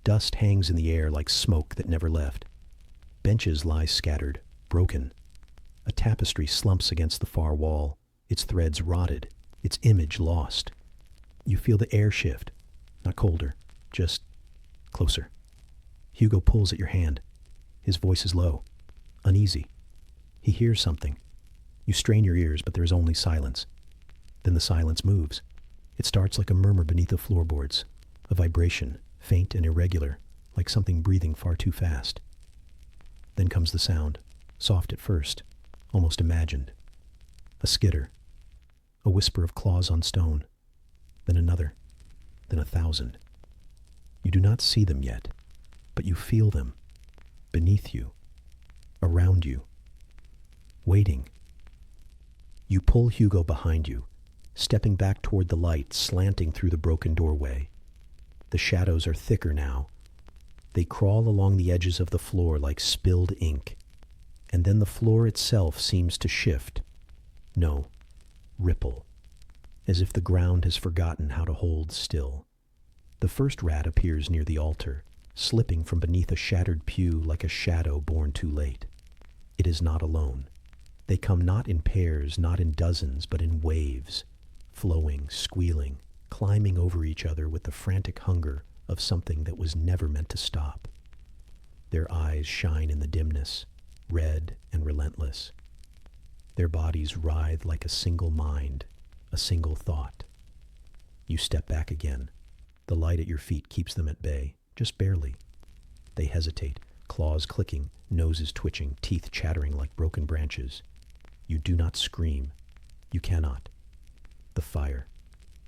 Dust hangs in the air like smoke that never left. Benches lie scattered, broken. A tapestry slumps against the far wall, its threads rotted, its image lost. You feel the air shift, not colder, just closer. Hugo pulls at your hand. His voice is low, uneasy. He hears something. You strain your ears, but there is only silence. Then the silence moves. It starts like a murmur beneath the floorboards, a vibration, faint and irregular, like something breathing far too fast. Then comes the sound, soft at first, almost imagined. A skitter, a whisper of claws on stone, then another, then 1,000. You do not see them yet, but you feel them, beneath you, around you, waiting. You pull Hugo behind you, stepping back toward the light slanting through the broken doorway. The shadows are thicker now. They crawl along the edges of the floor like spilled ink, and then the floor itself seems to shift. No, ripple, as if the ground has forgotten how to hold still. The first rat appears near the altar, slipping from beneath a shattered pew like a shadow born too late. It is not alone. They come not in pairs, not in dozens, but in waves, flowing, squealing, climbing over each other with the frantic hunger of something that was never meant to stop. Their eyes shine in the dimness, red and relentless. Their bodies writhe like a single mind, a single thought. You step back again. The light at your feet keeps them at bay, just barely. They hesitate, claws clicking, noses twitching, teeth chattering like broken branches. You do not scream. You cannot. The fire.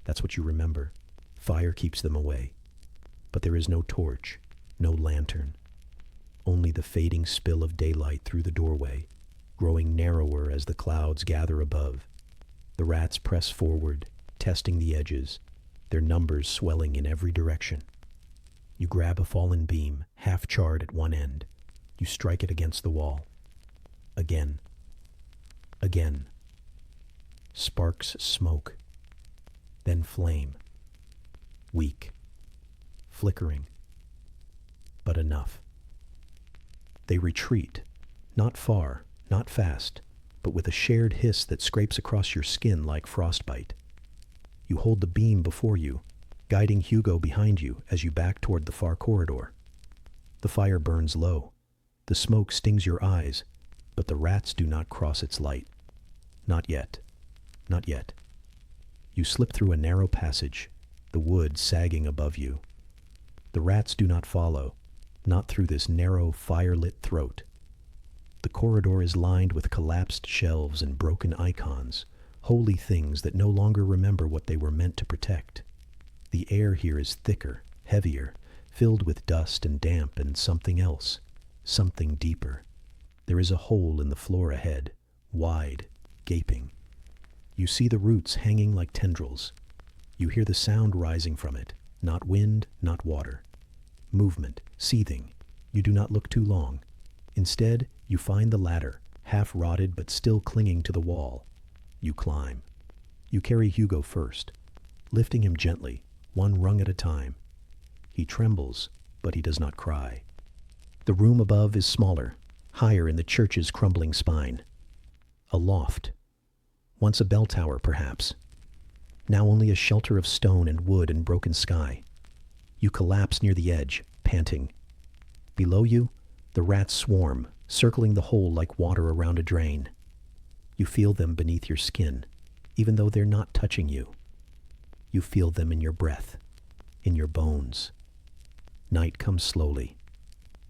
That's what you remember. Fire keeps them away. But there is no torch, no lantern. Only the fading spill of daylight through the doorway, growing narrower as the clouds gather above. The rats press forward, testing the edges, their numbers swelling in every direction. You grab a fallen beam, half charred at one end. You strike it against the wall. Again. Again. Sparks smoke. Then flame. Weak. Flickering. But enough. They retreat, not far, not fast, but with a shared hiss that scrapes across your skin like frostbite. You hold the beam before you, guiding Hugo behind you as you back toward the far corridor. The fire burns low. The smoke stings your eyes, but the rats do not cross its light. Not yet. Not yet. You slip through a narrow passage, the wood sagging above you. The rats do not follow, not through this narrow, fire-lit throat. The corridor is lined with collapsed shelves and broken icons, holy things that no longer remember what they were meant to protect. The air here is thicker, heavier, filled with dust and damp and something else, something deeper. There is a hole in the floor ahead, wide, gaping. You see the roots hanging like tendrils. You hear the sound rising from it, not wind, not water. Movement, seething. You do not look too long. Instead, you find the ladder, half rotted but still clinging to the wall. You climb. You carry Hugo first, lifting him gently, one rung at a time. He trembles, but he does not cry. The room above is smaller, higher in the church's crumbling spine. A loft. Once a bell tower, perhaps. Now only a shelter of stone and wood and broken sky. You collapse near the edge, panting. Below you, the rats swarm, circling the hole like water around a drain. You feel them beneath your skin, even though they're not touching you. You feel them in your breath, in your bones. Night comes slowly.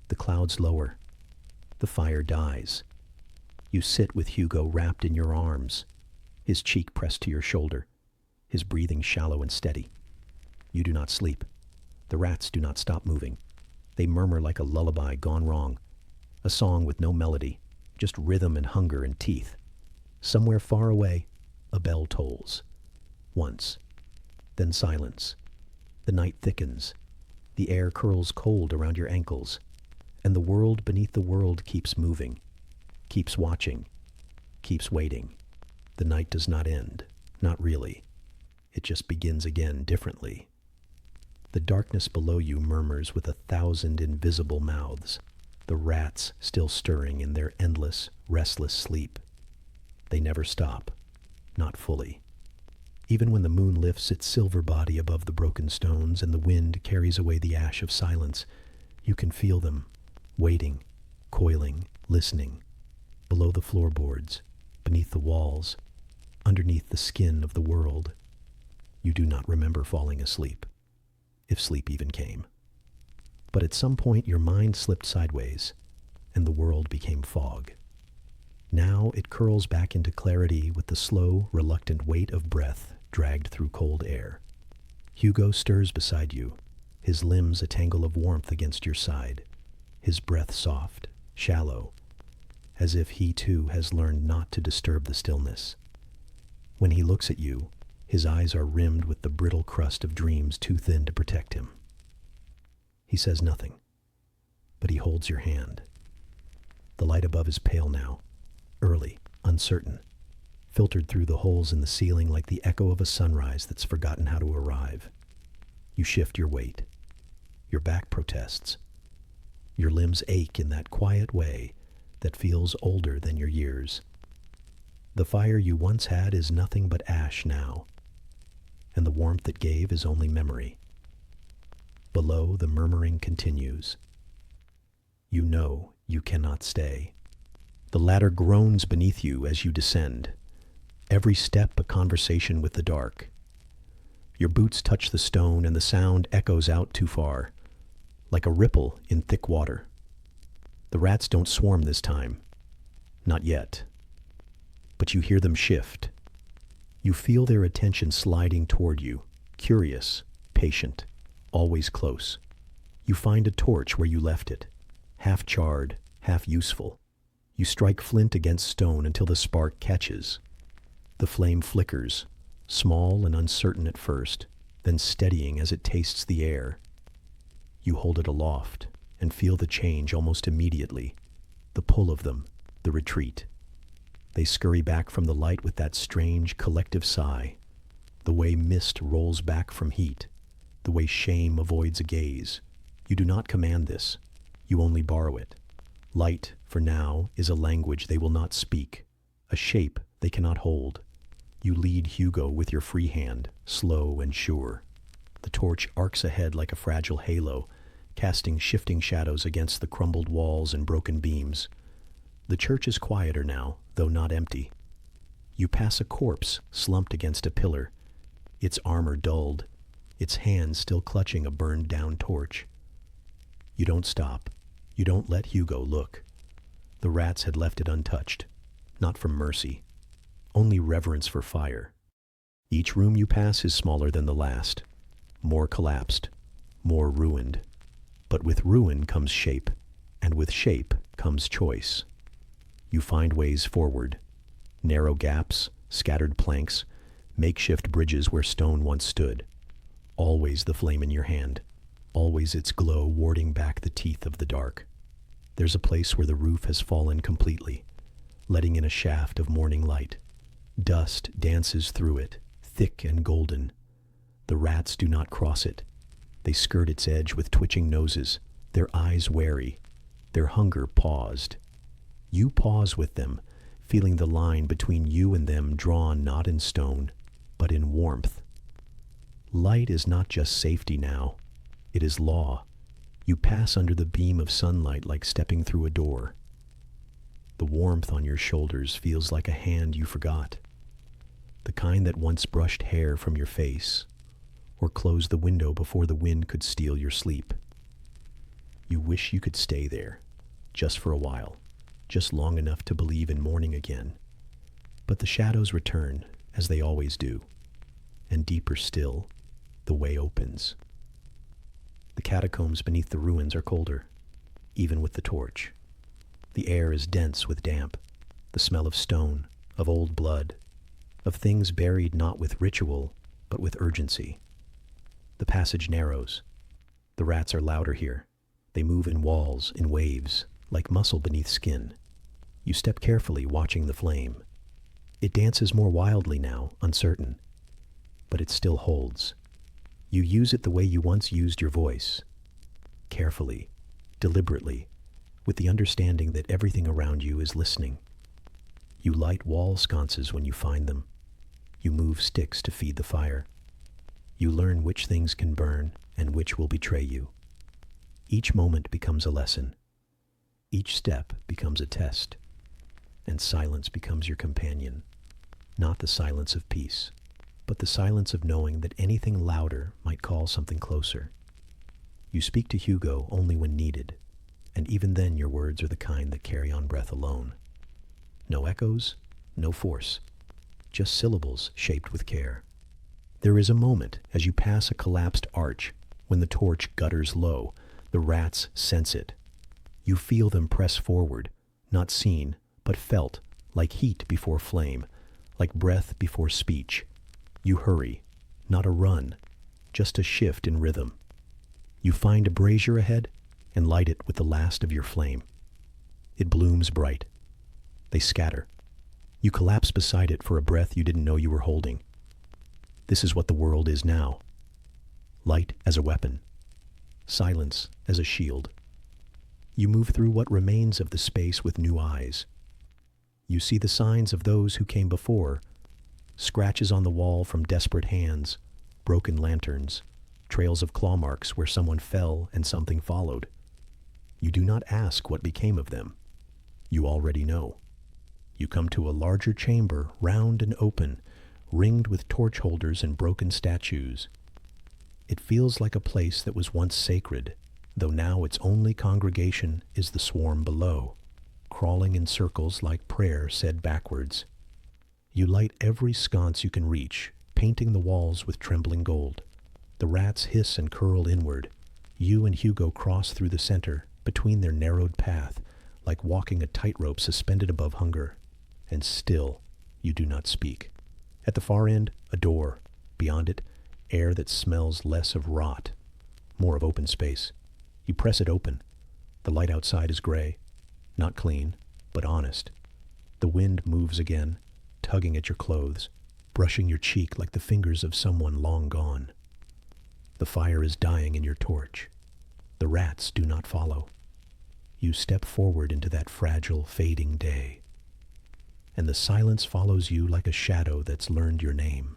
The clouds lower. The fire dies. You sit with Hugo wrapped in your arms, his cheek pressed to your shoulder, his breathing shallow and steady. You do not sleep. The rats do not stop moving. They murmur like a lullaby gone wrong, a song with no melody, just rhythm and hunger and teeth. Somewhere far away, a bell tolls. Once. Then silence. The night thickens. The air curls cold around your ankles, and the world beneath the world keeps moving, keeps watching, keeps waiting. The night does not end, not really. It just begins again differently. The darkness below you murmurs with 1,000 invisible mouths, the rats still stirring in their endless, restless sleep. They never stop, not fully. Even when the moon lifts its silver body above the broken stones and the wind carries away the ash of silence, you can feel them, waiting, coiling, listening, below the floorboards, beneath the walls, underneath the skin of the world. You do not remember falling asleep, if sleep even came. But at some point your mind slipped sideways, and the world became fog. Now it curls back into clarity with the slow, reluctant weight of breath dragged through cold air. Hugo stirs beside you, his limbs a tangle of warmth against your side, his breath soft, shallow, as if he too has learned not to disturb the stillness. When he looks at you, his eyes are rimmed with the brittle crust of dreams too thin to protect him. He says nothing, but he holds your hand. The light above is pale now, early, uncertain, filtered through the holes in the ceiling like the echo of a sunrise that's forgotten how to arrive. You shift your weight. Your back protests. Your limbs ache in that quiet way that feels older than your years. The fire you once had is nothing but ash now, and the warmth it gave is only memory. Below, the murmuring continues. You know you cannot stay. The ladder groans beneath you as you descend. Every step a conversation with the dark. Your boots touch the stone and the sound echoes out too far, like a ripple in thick water. The rats don't swarm this time. Not yet. But you hear them shift. You feel their attention sliding toward you, curious, patient, always close. You find a torch where you left it, half charred, half useful. You strike flint against stone until the spark catches. The flame flickers, small and uncertain at first, then steadying as it tastes the air. You hold it aloft and feel the change almost immediately, the pull of them, the retreat. They scurry back from the light with that strange collective sigh, the way mist rolls back from heat, the way shame avoids a gaze. You do not command this, you only borrow it. Light, for now, is a language they will not speak, a shape they cannot hold. You lead Hugo with your free hand, slow and sure. The torch arcs ahead like a fragile halo, casting shifting shadows against the crumbled walls and broken beams. The church is quieter now, though not empty. You pass a corpse slumped against a pillar, its armor dulled, its hand still clutching a burned-down torch. You don't stop. You don't let Hugo look. The The rats had left it untouched, not from mercy, only reverence for fire. Each room you pass is smaller than the last, more collapsed, more ruined. But with ruin comes shape, and with shape comes choice. You find ways forward, narrow gaps, scattered planks, makeshift bridges where stone once stood. Always the flame in your hand, always its glow warding back the teeth of the dark. There's a place where the roof has fallen completely, letting in a shaft of morning light. Dust dances through it, thick and golden. The rats do not cross it. They skirt its edge with twitching noses, their eyes wary, their hunger paused. You pause with them, feeling the line between you and them drawn not in stone, but in warmth. Light is not just safety now, it is law. You pass under the beam of sunlight like stepping through a door. The warmth on your shoulders feels like a hand you forgot, the kind that once brushed hair from your face, or closed the window before the wind could steal your sleep. You wish you could stay there, just for a while, just long enough to believe in morning again. But the shadows return, as they always do, and deeper still, the way opens. The catacombs beneath the ruins are colder, even with the torch. The air is dense with damp, the smell of stone, of old blood, of things buried not with ritual, but with urgency. The passage narrows. The rats are louder here. They move in walls, in waves, like muscle beneath skin. You step carefully, watching the flame. It dances more wildly now, uncertain, but it still holds. You use it the way you once used your voice, carefully, deliberately, with the understanding that everything around you is listening. You light wall sconces when you find them. You move sticks to feed the fire. You learn which things can burn and which will betray you. Each moment becomes a lesson. Each step becomes a test. And silence becomes your companion. Not the silence of peace, but the silence of knowing that anything louder might call something closer. You speak to Hugo only when needed, and even then your words are the kind that carry on breath alone. No echoes, no force, just syllables shaped with care. There is a moment as you pass a collapsed arch when the torch gutters low. The rats sense it. You feel them press forward, not seen, but felt, like heat before flame, like breath before speech. You hurry, not a run, just a shift in rhythm. You find a brazier ahead and light it with the last of your flame. It blooms bright. They scatter. You collapse beside it for a breath you didn't know you were holding. This is what the world is now. Light as a weapon. Silence as a shield. You move through what remains of the space with new eyes. You see the signs of those who came before, scratches on the wall from desperate hands, broken lanterns, trails of claw marks where someone fell and something followed. You do not ask what became of them. You already know. You come to a larger chamber, round and open, ringed with torch holders and broken statues. It feels like a place that was once sacred, though now its only congregation is the swarm below, crawling in circles like prayer said backwards. You light every sconce you can reach, painting the walls with trembling gold. The rats hiss and curl inward. You and Hugo cross through the center, between their narrowed path, like walking a tightrope suspended above hunger. And still, you do not speak. At the far end, a door. Beyond it, air that smells less of rot, more of open space. You press it open. The light outside is gray, not clean, but honest. The wind moves again, tugging at your clothes, brushing your cheek like the fingers of someone long gone. The fire is dying in your torch. The rats do not follow. You step forward into that fragile, fading day. And the silence follows you like a shadow that's learned your name.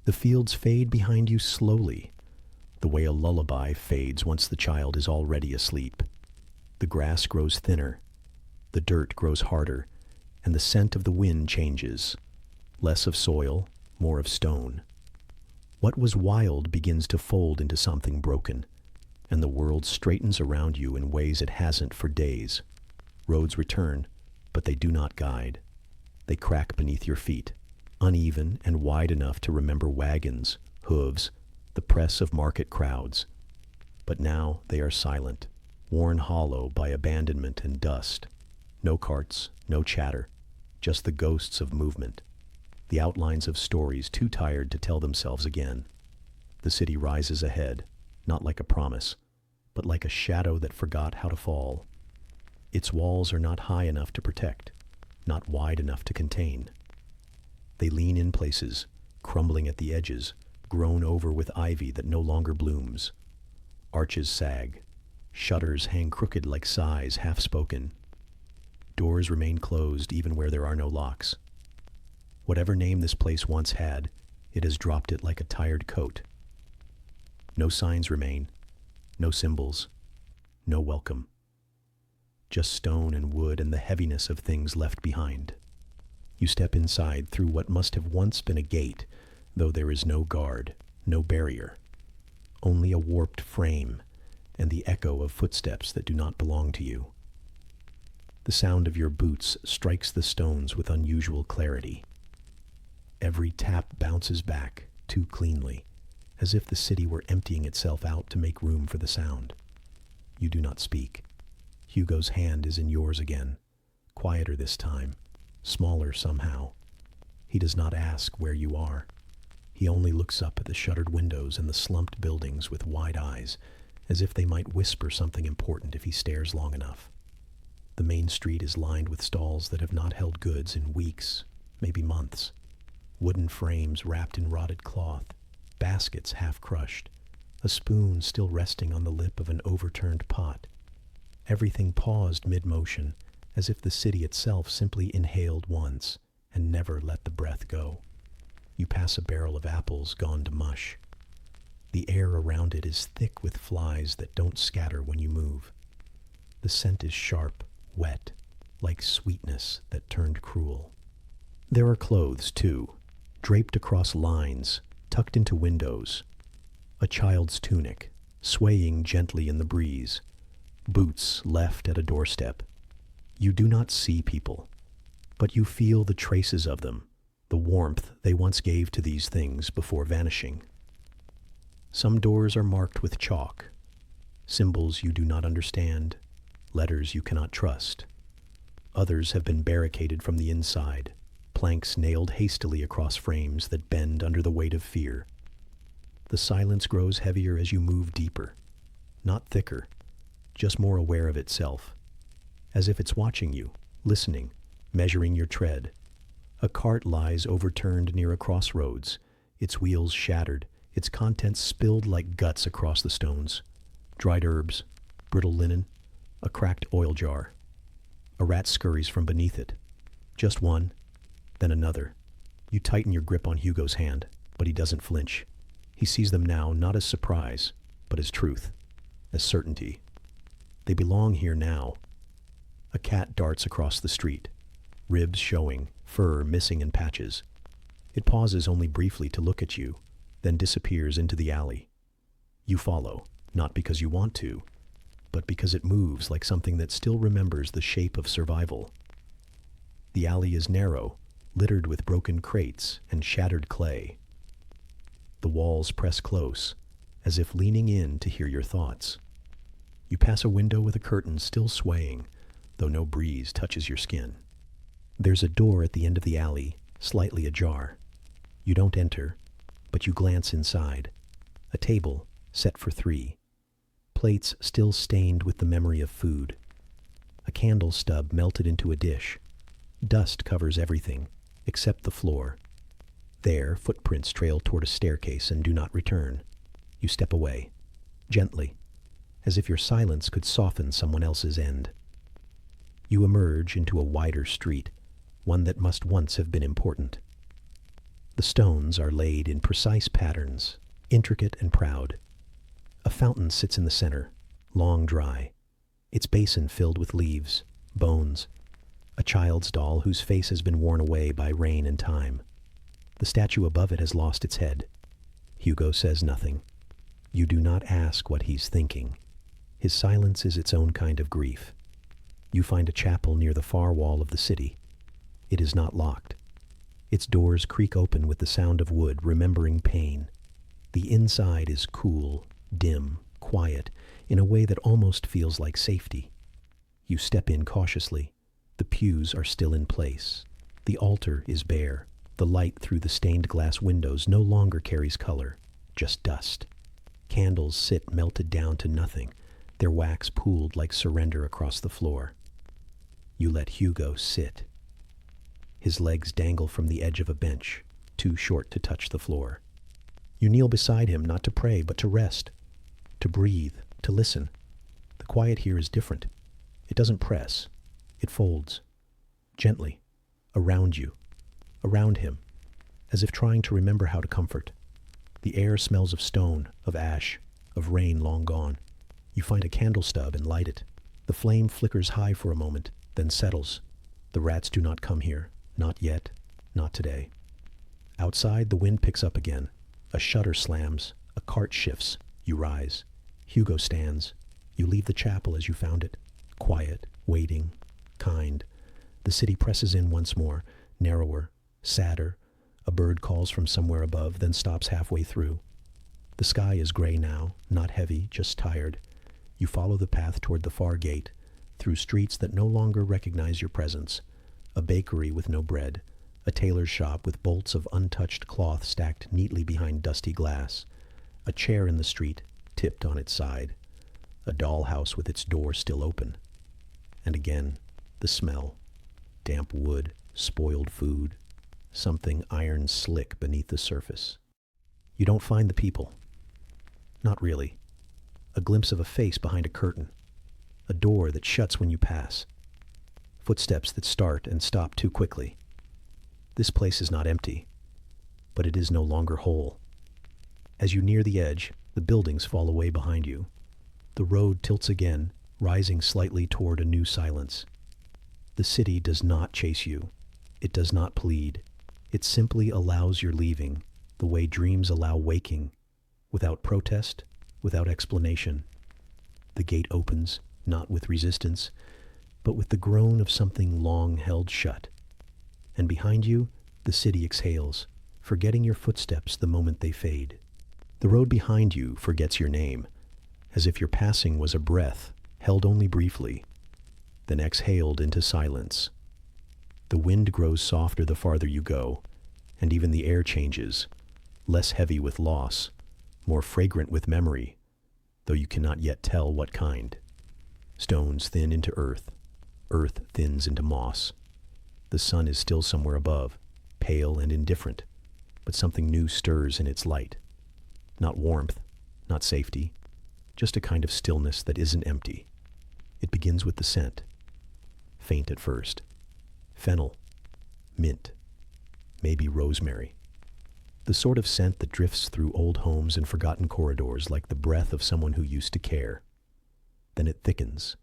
The fields fade behind you slowly, the way a lullaby fades once the child is already asleep. The grass grows thinner, the dirt grows harder, and the scent of the wind changes. Less of soil, more of stone. What was wild begins to fold into something broken, and the world straightens around you in ways it hasn't for days. Roads return, but they do not guide. They crack beneath your feet, uneven and wide enough to remember wagons, hooves, the press of market crowds. But now they are silent, worn hollow by abandonment and dust. No carts, no chatter, just the ghosts of movement, the outlines of stories too tired to tell themselves again. The city rises ahead, not like a promise, but like a shadow that forgot how to fall. Its walls are not high enough to protect, not wide enough to contain. They lean in places, crumbling at the edges, grown over with ivy that no longer blooms. Arches sag. Shutters hang crooked like sighs half spoken. Doors remain closed even where there are no locks. Whatever name this place once had, it has dropped it like a tired coat. No signs remain, no symbols, no welcome. Just stone and wood and the heaviness of things left behind. You step inside through what must have once been a gate, though there is no guard, no barrier. Only a warped frame and the echo of footsteps that do not belong to you. The sound of your boots strikes the stones with unusual clarity. Every tap bounces back, too cleanly, as if the city were emptying itself out to make room for the sound. You do not speak. Hugo's hand is in yours again, quieter this time, smaller somehow. He does not ask where you are. He only looks up at the shuttered windows and the slumped buildings with wide eyes, as if they might whisper something important if he stares long enough. The main street is lined with stalls that have not held goods in weeks, maybe months. Wooden frames wrapped in rotted cloth, baskets half crushed, a spoon still resting on the lip of an overturned pot. Everything paused mid-motion, as if the city itself simply inhaled once and never let the breath go. You pass a barrel of apples gone to mush. The air around it is thick with flies that don't scatter when you move. The scent is sharp, wet, like sweetness that turned cruel. There are clothes, too, draped across lines, tucked into windows. A child's tunic, swaying gently in the breeze. Boots left at a doorstep. You do not see people, but you feel the traces of them, the warmth they once gave to these things before vanishing. Some doors are marked with chalk, symbols you do not understand, letters you cannot trust. Others have been barricaded from the inside, planks nailed hastily across frames that bend under the weight of fear. The silence grows heavier as you move deeper, not thicker, just more aware of itself, as if it's watching you, listening, measuring your tread. A cart lies overturned near a crossroads, its wheels shattered, its contents spilled like guts across the stones. Dried herbs, brittle linen, a cracked oil jar. A rat scurries from beneath it. Just one, then another. You tighten your grip on Hugo's hand, but he doesn't flinch. He sees them now not as surprise, but as truth, as certainty. They belong here now. A cat darts across the street, ribs showing, fur missing in patches. It pauses only briefly to look at you, then disappears into the alley. You follow, not because you want to, but because it moves like something that still remembers the shape of survival. The alley is narrow, littered with broken crates and shattered clay. The walls press close, as if leaning in to hear your thoughts. You pass a window with a curtain still swaying, though no breeze touches your skin. There's a door at the end of the alley, slightly ajar. You don't enter, but you glance inside. A table, set for 3. Plates still stained with the memory of food. A candle stub melted into a dish. Dust covers everything, except the floor. There, footprints trail toward a staircase and do not return. You step away, gently, as if your silence could soften someone else's end. You emerge into a wider street, one that must once have been important. The stones are laid in precise patterns, intricate and proud. A fountain sits in the center, long dry, its basin filled with leaves, bones. A child's doll whose face has been worn away by rain and time. The statue above it has lost its head. Hugo says nothing. You do not ask what he's thinking. His silence is its own kind of grief. You find a chapel near the far wall of the city. It is not locked. Its doors creak open with the sound of wood, remembering pain. The inside is cool, dim, quiet, in a way that almost feels like safety. You step in cautiously. The pews are still in place. The altar is bare. The light through the stained glass windows no longer carries color, just dust. Candles sit melted down to nothing, their wax pooled like surrender across the floor. You let Hugo sit. His legs dangle from the edge of a bench, too short to touch the floor. You kneel beside him, not to pray, but to rest, to breathe, to listen. The quiet here is different. It doesn't press. It folds, gently, around you, around him, as if trying to remember how to comfort. The air smells of stone, of ash, of rain long gone. You find a candle stub and light it. The flame flickers high for a moment, then settles. The rats do not come here. Not yet. Not today. Outside, the wind picks up again. A shutter slams. A cart shifts. You rise. Hugo stands. You leave the chapel as you found it. Quiet, waiting, kind. The city presses in once more, narrower, sadder. A bird calls from somewhere above, then stops halfway through. The sky is gray now, not heavy, just tired. You follow the path toward the far gate, through streets that no longer recognize your presence. A bakery with no bread, a tailor's shop with bolts of untouched cloth stacked neatly behind dusty glass, a chair in the street, tipped on its side, a dollhouse with its door still open. And again, the smell, damp wood, spoiled food, something iron slick beneath the surface. You don't find the people. Not really. A glimpse of a face behind a curtain, a door that shuts when you pass, footsteps that start and stop too quickly. This place is not empty, but it is no longer whole. As you near the edge, the buildings fall away behind you. The road tilts again, rising slightly toward a new silence. The city does not chase you. It does not plead. It simply allows your leaving, the way dreams allow waking, without protest, without explanation. The gate opens, not with resistance, but with the groan of something long held shut. And behind you, the city exhales, forgetting your footsteps the moment they fade. The road behind you forgets your name, as if your passing was a breath, held only briefly, then exhaled into silence. The wind grows softer the farther you go, and even the air changes, less heavy with loss, more fragrant with memory, though you cannot yet tell what kind. Stones thin into earth. Earth thins into moss. The sun is still somewhere above, pale and indifferent, but something new stirs in its light. Not warmth, not safety, just a kind of stillness that isn't empty. It begins with the scent. Faint at first. Fennel, mint, maybe rosemary. The sort of scent that drifts through old homes and forgotten corridors like the breath of someone who used to care. Then it thickens,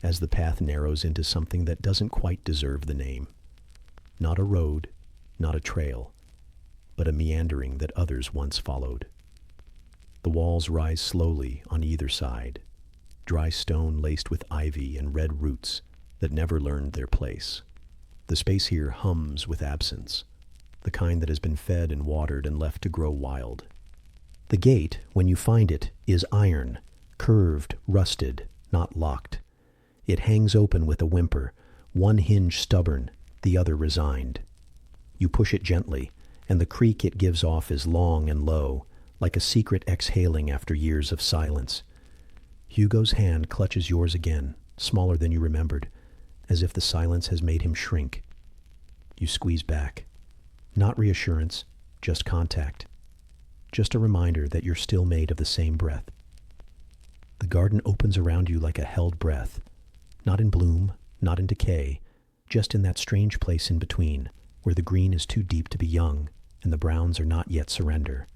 as the path narrows into something that doesn't quite deserve the name. Not a road, not a trail, but a meandering that others once followed. The walls rise slowly on either side, dry stone laced with ivy and red roots that never learned their place. The space here hums with absence, the kind that has been fed and watered and left to grow wild. The gate, when you find it, is iron, curved, rusted, not locked. It hangs open with a whimper, one hinge stubborn, the other resigned. You push it gently, and the creak it gives off is long and low, like a secret exhaling after years of silence. Hugo's hand clutches yours again, smaller than you remembered, as if the silence has made him shrink. You squeeze back. Not reassurance, just contact. Just a reminder that you're still made of the same breath. The garden opens around you like a held breath, not in bloom, not in decay, just in that strange place in between, where the green is too deep to be young, and the browns are not yet surrender.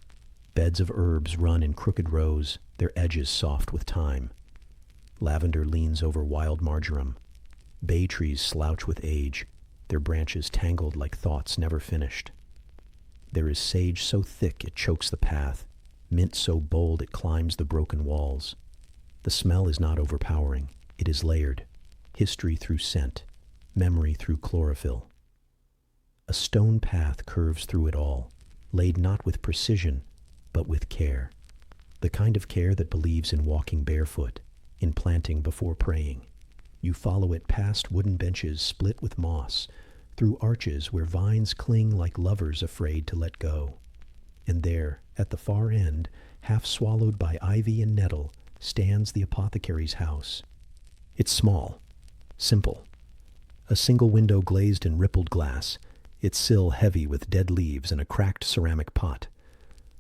Beds of herbs run in crooked rows, their edges soft with time. Lavender leans over wild marjoram. Bay trees slouch with age, their branches tangled like thoughts never finished. There is sage so thick it chokes the path, mint so bold it climbs the broken walls. The smell is not overpowering, it is layered. history through scent, memory through chlorophyll. A stone path curves through it all, laid not with precision, but with care. The kind of care that believes in walking barefoot, in planting before praying. You follow it past wooden benches split with moss, through arches where vines cling like lovers afraid to let go. And there, at the far end, half swallowed by ivy and nettle, stands the apothecary's house. It's small, simple. A single window glazed in rippled glass, its sill heavy with dead leaves and a cracked ceramic pot.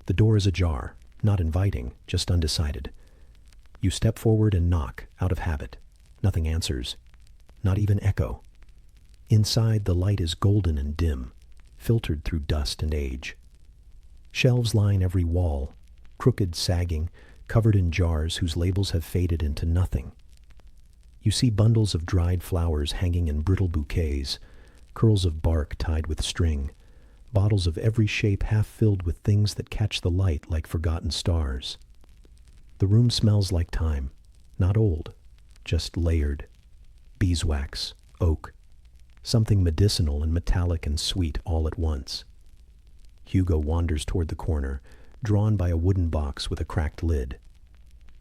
The door is ajar, not inviting, just undecided. You step forward and knock, out of habit. Nothing answers, not even echo. Inside, the light is golden and dim, filtered through dust and age. Shelves line every wall, crooked, sagging, covered in jars whose labels have faded into nothing. You see bundles of dried flowers hanging in brittle bouquets, curls of bark tied with string, bottles of every shape half filled with things that catch the light like forgotten stars. The room smells like time, not old, just layered. Beeswax, oak, something medicinal and metallic and sweet all at once. Hugo wanders toward the corner, drawn by a wooden box with a cracked lid.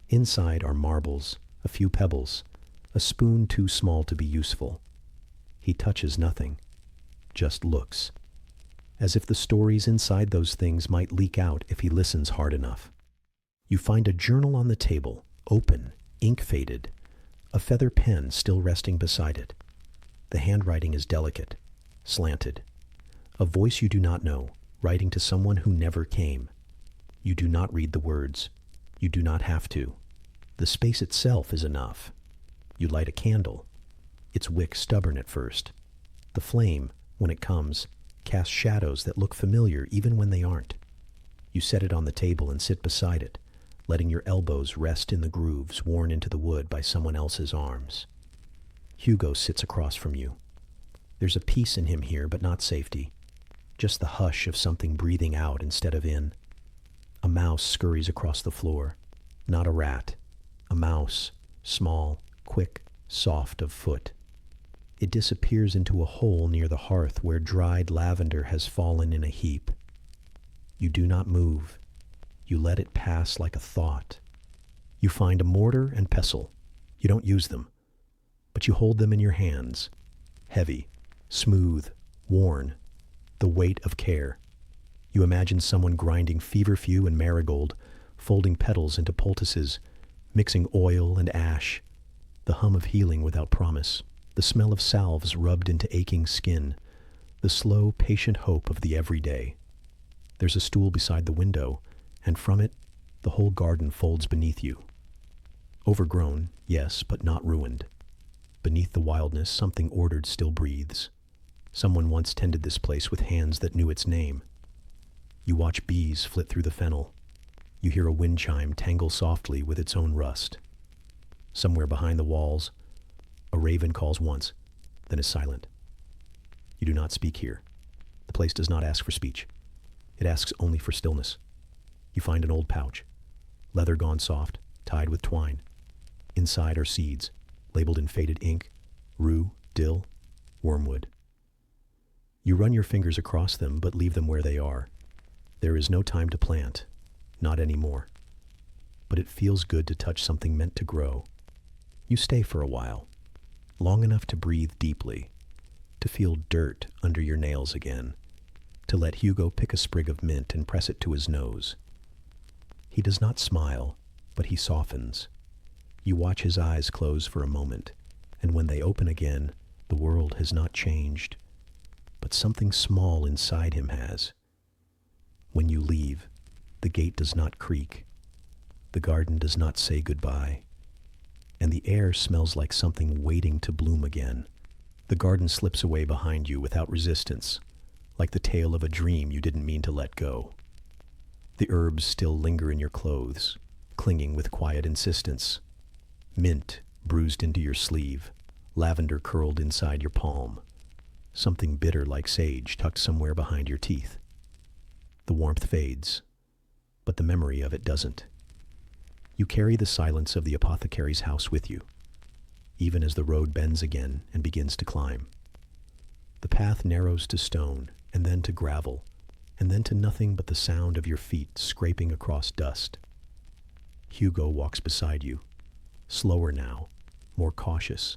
Inside are marbles, a few pebbles, a spoon too small to be useful. He touches nothing, just looks, as if the stories inside those things might leak out if he listens hard enough. You find a journal on the table, open, ink faded, a feather pen still resting beside it. The handwriting is delicate, slanted. A voice you do not know, writing to someone who never came. You do not read the words. You do not have to. The space itself is enough. You light a candle. Its wick stubborn at first. The flame, when it comes, casts shadows that look familiar even when they aren't. You set it on the table and sit beside it, letting your elbows rest in the grooves worn into the wood by someone else's arms. Hugo sits across from you. There's a peace in him here, but not safety. Just the hush of something breathing out instead of in. A mouse scurries across the floor. Not a rat. A mouse, small, quick, soft of foot. It disappears into a hole near the hearth where dried lavender has fallen in a heap. You do not move. You let it pass like a thought. You find a mortar and pestle. You don't use them, but you hold them in your hands. Heavy, smooth, worn, the weight of care. You imagine someone grinding feverfew and marigold, folding petals into poultices, mixing oil and ash, the hum of healing without promise, the smell of salves rubbed into aching skin, the slow, patient hope of the everyday. There's a stool beside the window, and from it, the whole garden folds beneath you. Overgrown, yes, but not ruined. Beneath the wildness, something ordered still breathes. Someone once tended this place with hands that knew its name. You watch bees flit through the fennel. You hear a wind chime tangle softly with its own rust. Somewhere behind the walls, a raven calls once, then is silent. You do not speak here. The place does not ask for speech. It asks only for stillness. You find an old pouch, leather gone soft, tied with twine. Inside are seeds, labeled in faded ink, rue, dill, wormwood. You run your fingers across them, but leave them where they are. There is no time to plant, not anymore. But it feels good to touch something meant to grow. You stay for a while, long enough to breathe deeply, to feel dirt under your nails again, to let Hugo pick a sprig of mint and press it to his nose. He does not smile, but he softens. You watch his eyes close for a moment, and when they open again, the world has not changed, but something small inside him has. When you leave, the gate does not creak, the garden does not say goodbye, and the air smells like something waiting to bloom again. The garden slips away behind you without resistance, like the tale of a dream you didn't mean to let go. The herbs still linger in your clothes, clinging with quiet insistence. Mint bruised into your sleeve, lavender curled inside your palm, something bitter like sage tucked somewhere behind your teeth. The warmth fades, but the memory of it doesn't. You carry the silence of the apothecary's house with you. even as the road bends again and begins to climb. The path narrows to stone, and then to gravel, and then to nothing but the sound of your feet scraping across dust. Hugo walks beside you, slower now, more cautious.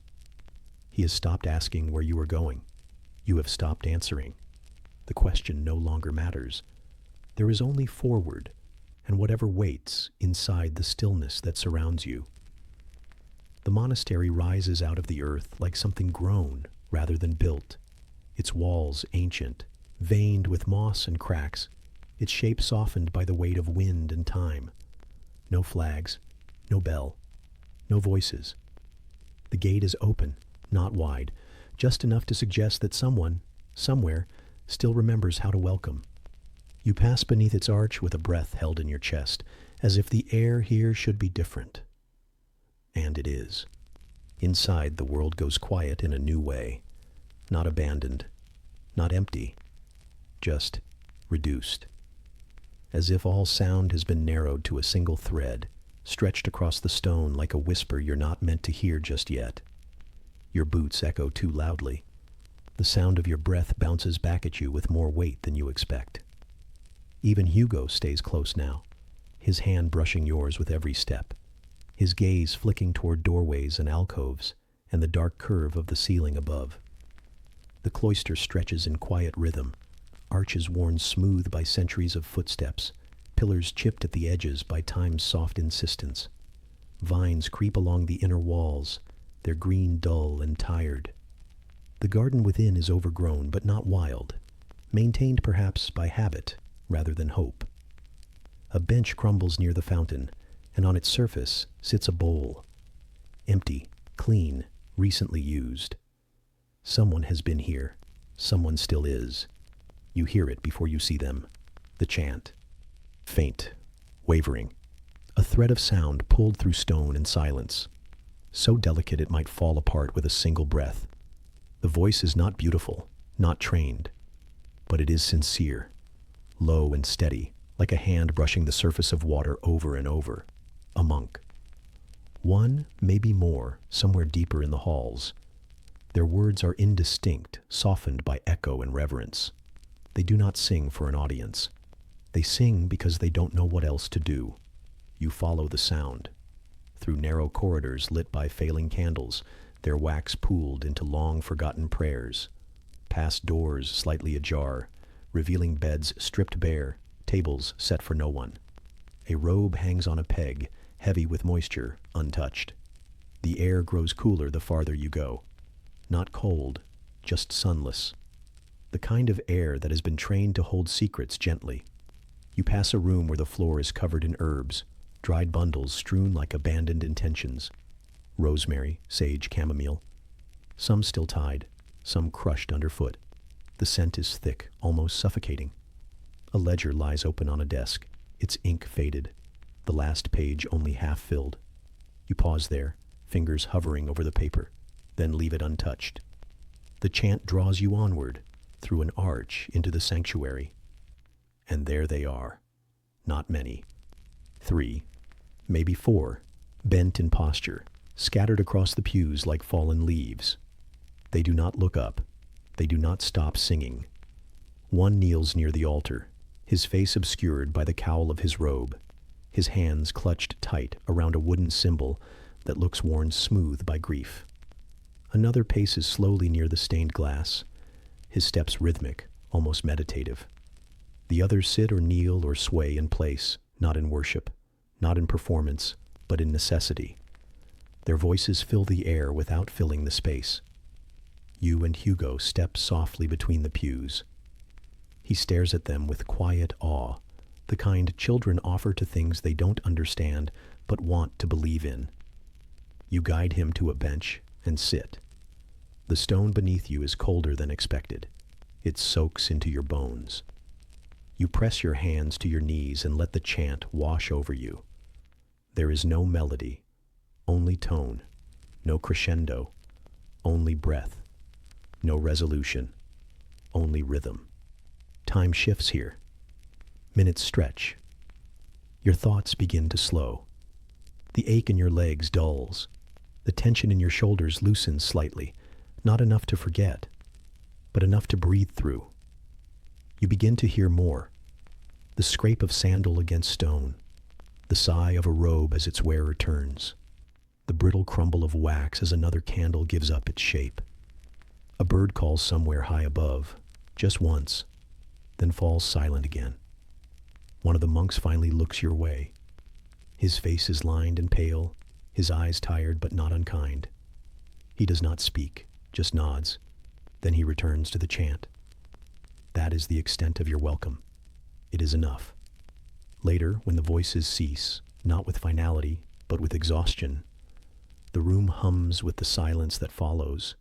He has stopped asking where you are going. You have stopped answering. The question no longer matters. There is only forward, and whatever waits inside the stillness that surrounds you. The monastery rises out of the earth like something grown rather than built, its walls ancient, veined with moss and cracks, its shape softened by the weight of wind and time. No flags, no bell, no voices. The gate is open, not wide, just enough to suggest that someone, somewhere, still remembers how to welcome. You pass beneath its arch with a breath held in your chest, as if the air here should be different. And it is. Inside, the world goes quiet in a new way. Not abandoned, not empty, just reduced. As if all sound has been narrowed to a single thread, stretched across the stone like a whisper you're not meant to hear just yet. Your boots echo too loudly. The sound of your breath bounces back at you with more weight than you expect. Even Hugo stays close now, his hand brushing yours with every step, his gaze flicking toward doorways and alcoves and the dark curve of the ceiling above. The cloister stretches in quiet rhythm, arches worn smooth by centuries of footsteps, pillars chipped at the edges by time's soft insistence. Vines creep along the inner walls, their green dull and tired. The garden within is overgrown but not wild, maintained perhaps by habit rather than hope. A bench crumbles near the fountain, and on its surface sits a bowl. Empty, clean, recently used. Someone has been here. Someone still is. You hear it before you see them. The chant. Faint, wavering. A thread of sound pulled through stone and silence. So delicate it might fall apart with a single breath. The voice is not beautiful, not trained, but it is sincere, low and steady, like a hand brushing the surface of water over and over. A monk. One, maybe more, somewhere deeper in the halls. Their words are indistinct, softened by echo and reverence. They do not sing for an audience. They sing because they don't know what else to do. You follow the sound. Through narrow corridors lit by failing candles, their wax pooled into long-forgotten prayers. Past doors slightly ajar, revealing beds stripped bare, tables set for no one. A robe hangs on a peg, heavy with moisture, untouched. The air grows cooler the farther you go. Not cold, just sunless. The kind of air that has been trained to hold secrets gently. You pass a room where the floor is covered in herbs, dried bundles strewn like abandoned intentions. Rosemary, sage, chamomile. Some still tied, some crushed underfoot. The scent is thick, almost suffocating. A ledger lies open on a desk, its ink faded, the last page only half filled. You pause there, fingers hovering over the paper, then leave it untouched. The chant draws you onward, through an arch into the sanctuary. And there they are. Not many. 3, maybe 4, bent in posture, scattered across the pews like fallen leaves. They do not look up. They do not stop singing. One kneels near the altar, his face obscured by the cowl of his robe, his hands clutched tight around a wooden symbol that looks worn smooth by grief. Another paces slowly near the stained glass, his steps rhythmic, almost meditative. The others sit or kneel or sway in place, not in worship, not in performance, but in necessity. Their voices fill the air without filling the space. You and Hugo step softly between the pews. He stares at them with quiet awe, the kind children offer to things they don't understand but want to believe in. You guide him to a bench and sit. The stone beneath you is colder than expected. It soaks into your bones. You press your hands to your knees and let the chant wash over you. There is no melody, only tone, no crescendo, only breath, no resolution, only rhythm. Time shifts here. Minutes stretch. Your thoughts begin to slow. The ache in your legs dulls. The tension in your shoulders loosens slightly, not enough to forget, but enough to breathe through. You begin to hear more. The scrape of sandal against stone, the sigh of a robe as its wearer turns, the brittle crumble of wax as another candle gives up its shape. A bird calls somewhere high above, just once, then falls silent again. One of the monks finally looks your way. His face is lined and pale, his eyes tired but not unkind. He does not speak, just nods. Then he returns to the chant. That is the extent of your welcome. It is enough. Later, when the voices cease, not with finality, but with exhaustion, the room hums with the silence that follows,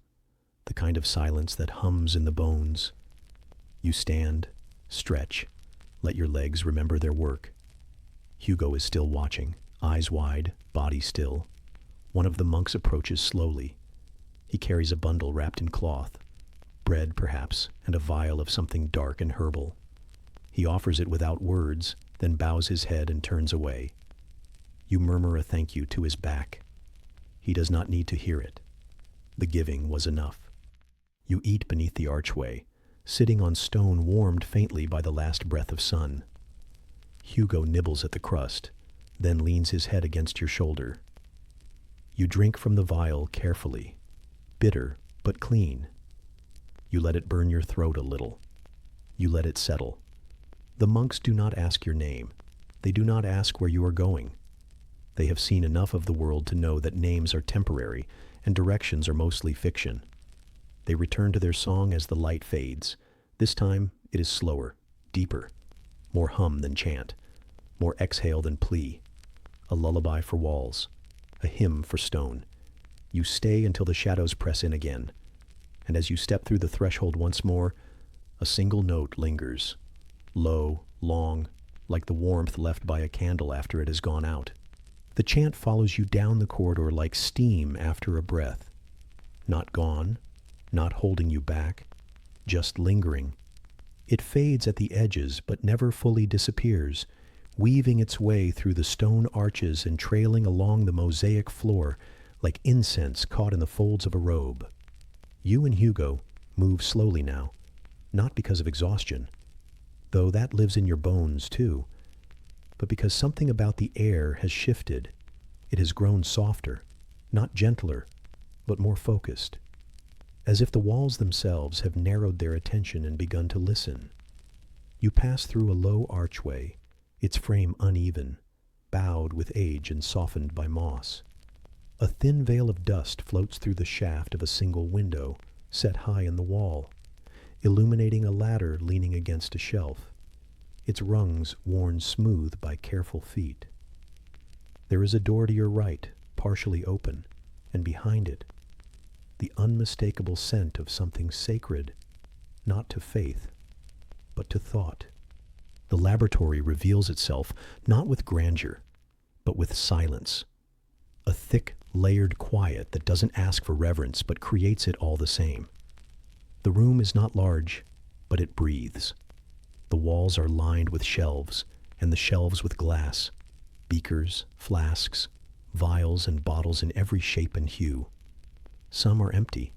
the kind of silence that hums in the bones. You stand, stretch, let your legs remember their work. Hugo is still watching, eyes wide, body still. One of the monks approaches slowly. He carries a bundle wrapped in cloth, bread perhaps, and a vial of something dark and herbal. He offers it without words, then bows his head and turns away. You murmur a thank you to his back. He does not need to hear it. The giving was enough. You eat beneath the archway, sitting on stone warmed faintly by the last breath of sun. Hugo nibbles at the crust, then leans his head against your shoulder. You drink from the vial carefully, bitter but clean. You let it burn your throat a little. You let it settle. The monks do not ask your name. They do not ask where you are going. They have seen enough of the world to know that names are temporary and directions are mostly fiction. They return to their song as the light fades. This time it is slower, deeper, more hum than chant, more exhale than plea. A lullaby for walls, a hymn for stone. You stay until the shadows press in again, and as you step through the threshold once more, a single note lingers, low, long, like the warmth left by a candle after it has gone out. The chant follows you down the corridor like steam after a breath, not gone, not holding you back, just lingering. It fades at the edges but never fully disappears, weaving its way through the stone arches and trailing along the mosaic floor like incense caught in the folds of a robe. You and Hugo move slowly now, not because of exhaustion, though that lives in your bones too, but because something about the air has shifted. It has grown softer, not gentler, but more focused, as if the walls themselves have narrowed their attention and begun to listen. You pass through a low archway, its frame uneven, bowed with age and softened by moss. A thin veil of dust floats through the shaft of a single window, set high in the wall, illuminating a ladder leaning against a shelf, its rungs worn smooth by careful feet. There is a door to your right, partially open, and behind it, the unmistakable scent of something sacred, not to faith, but to thought. The laboratory reveals itself not with grandeur, but with silence, a thick, layered quiet that doesn't ask for reverence but creates it all the same. The room is not large, but it breathes. The walls are lined with shelves, and the shelves with glass, beakers, flasks, vials, and bottles in every shape and hue. Some are empty,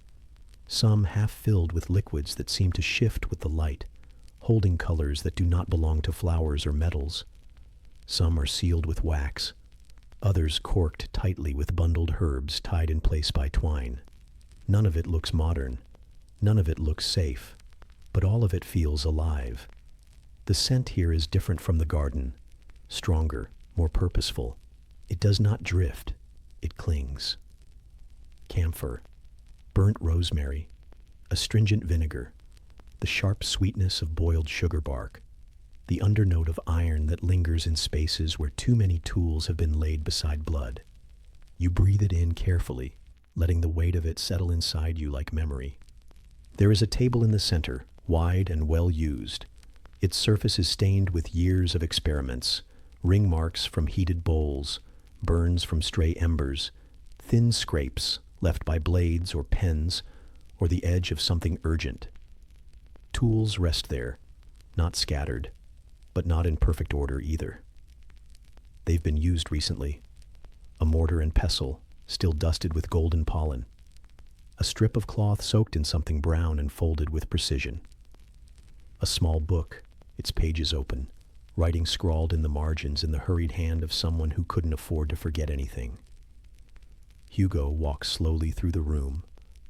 some half filled with liquids that seem to shift with the light, holding colors that do not belong to flowers or metals. Some are sealed with wax, others corked tightly with bundled herbs tied in place by twine. None of it looks modern, none of it looks safe, but all of it feels alive. The scent here is different from the garden, stronger, more purposeful. It does not drift, it clings. Camphor, burnt rosemary, astringent vinegar, the sharp sweetness of boiled sugar bark, the undernote of iron that lingers in spaces where too many tools have been laid beside blood. You breathe it in carefully, letting the weight of it settle inside you like memory. There is a table in the center, wide and well used. Its surface is stained with years of experiments, ring marks from heated bowls, burns from stray embers, thin scrapes left by blades or pens, or the edge of something urgent. Tools rest there, not scattered, but not in perfect order either. They've been used recently. A mortar and pestle, still dusted with golden pollen. A strip of cloth soaked in something brown and folded with precision. A small book, its pages open, writing scrawled in the margins in the hurried hand of someone who couldn't afford to forget anything. Hugo walks slowly through the room,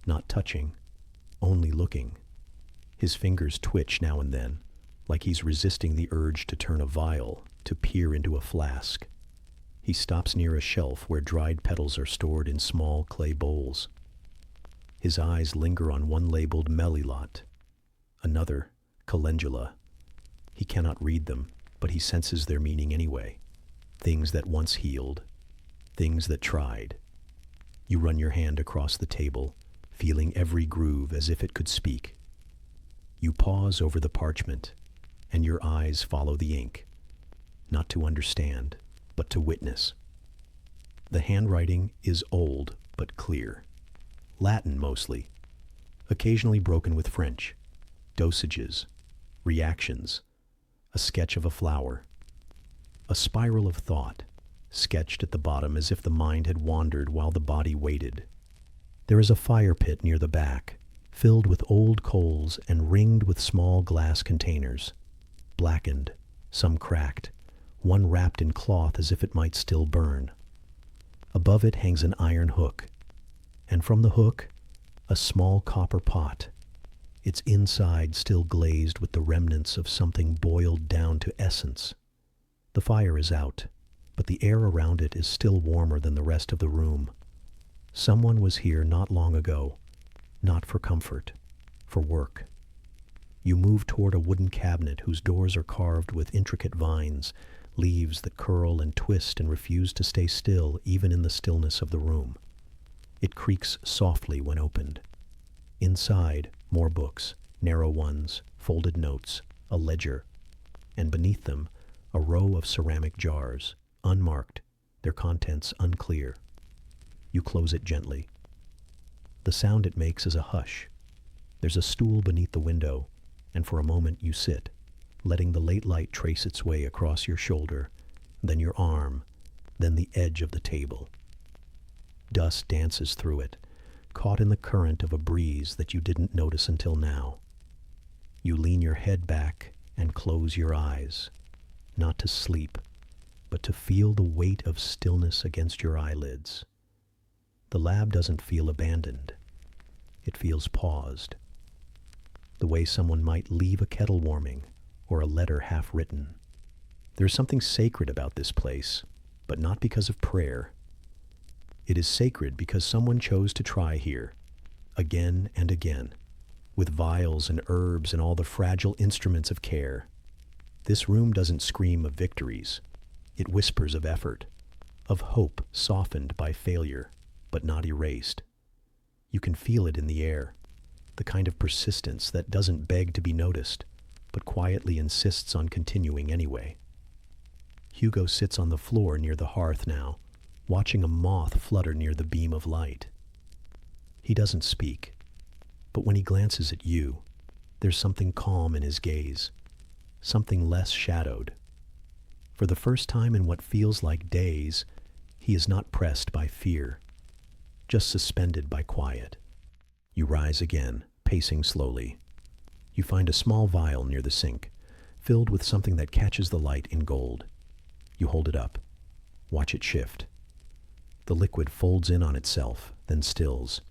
not touching, only looking. His fingers twitch now and then, like he's resisting the urge to turn a vial, to peer into a flask. He stops near a shelf where dried petals are stored in small clay bowls. His eyes linger on one labeled melilot, another calendula. He cannot read them, but he senses their meaning anyway. Things that once healed, things that tried. You run your hand across the table, feeling every groove as if it could speak. You pause over the parchment, and your eyes follow the ink, not to understand, but to witness. The handwriting is old but clear. Latin mostly, occasionally broken with French. Dosages, reactions, a sketch of a flower. A spiral of thought, sketched at the bottom as if the mind had wandered while the body waited. There is a fire pit near the back, filled with old coals and ringed with small glass containers. Blackened, some cracked, one wrapped in cloth as if it might still burn. Above it hangs an iron hook, and from the hook, a small copper pot, its inside still glazed with the remnants of something boiled down to essence. The fire is out, but the air around it is still warmer than the rest of the room. Someone was here not long ago, not for comfort, for work. You move toward a wooden cabinet whose doors are carved with intricate vines, leaves that curl and twist and refuse to stay still even in the stillness of the room. It creaks softly when opened. Inside, more books, narrow ones, folded notes, a ledger, and beneath them, a row of ceramic jars, unmarked, their contents unclear. You close it gently. The sound it makes is a hush. There's a stool beneath the window, and for a moment you sit, letting the late light trace its way across your shoulder, then your arm, then the edge of the table. Dust dances through it, caught in the current of a breeze that you didn't notice until now. You lean your head back and close your eyes, not to sleep, but to feel the weight of stillness against your eyelids. The lab doesn't feel abandoned. It feels paused, the way someone might leave a kettle warming or a letter half written. There's something sacred about this place, but not because of prayer. It is sacred because someone chose to try here, again and again, with vials and herbs and all the fragile instruments of care. This room doesn't scream of victories. It whispers of effort, of hope softened by failure, but not erased. You can feel it in the air, the kind of persistence that doesn't beg to be noticed, but quietly insists on continuing anyway. Hugo sits on the floor near the hearth now, watching a moth flutter near the beam of light. He doesn't speak, but when he glances at you, there's something calm in his gaze, something less shadowed. For the first time in what feels like days, he is not pressed by fear, just suspended by quiet. You rise again, pacing slowly. You find a small vial near the sink, filled with something that catches the light in gold. You hold it up, watch it shift. The liquid folds in on itself, then stills.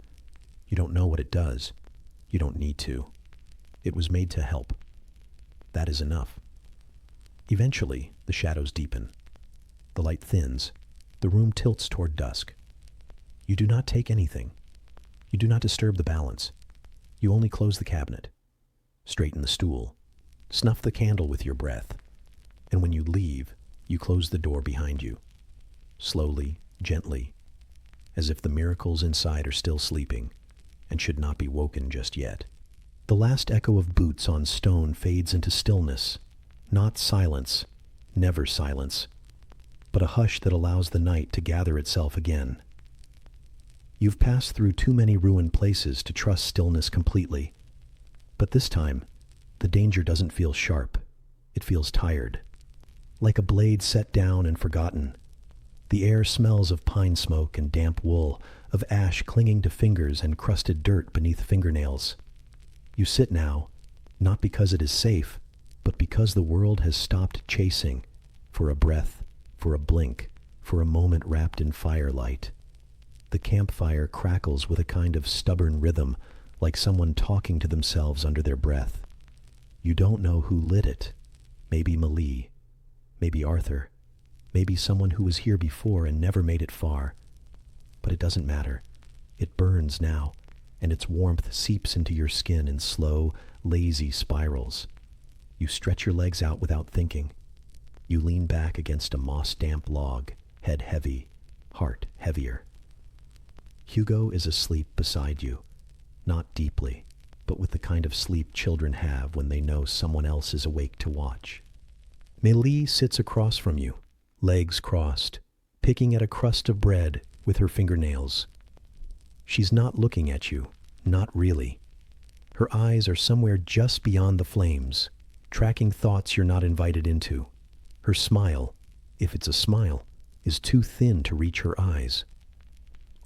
You don't know what it does. You don't need to. It was made to help. That is enough. Eventually, the shadows deepen. The light thins. The room tilts toward dusk. You do not take anything. You do not disturb the balance. You only close the cabinet, straighten the stool, snuff the candle with your breath, and when you leave, you close the door behind you. Slowly, gently, as if the miracles inside are still sleeping and should not be woken just yet. The last echo of boots on stone fades into stillness, not silence, never silence, but a hush that allows the night to gather itself again. You've passed through too many ruined places to trust stillness completely, but this time, the danger doesn't feel sharp. It feels tired, like a blade set down and forgotten. The air smells of pine smoke and damp wool, of ash clinging to fingers and crusted dirt beneath fingernails. You sit now, not because it is safe, but because the world has stopped chasing, for a breath, for a blink, for a moment wrapped in firelight. The campfire crackles with a kind of stubborn rhythm, like someone talking to themselves under their breath. You don't know who lit it. Maybe Malie, maybe Arthur, maybe someone who was here before and never made it far. But it doesn't matter. It burns now, and its warmth seeps into your skin in slow, lazy spirals. You stretch your legs out without thinking. You lean back against a moss-damp log, head heavy, heart heavier. Hugo is asleep beside you, not deeply, but with the kind of sleep children have when they know someone else is awake to watch. Malie sits across from you, legs crossed, picking at a crust of bread with her fingernails. She's not looking at you, not really. Her eyes are somewhere just beyond the flames, tracking thoughts you're not invited into. Her smile, if it's a smile, is too thin to reach her eyes.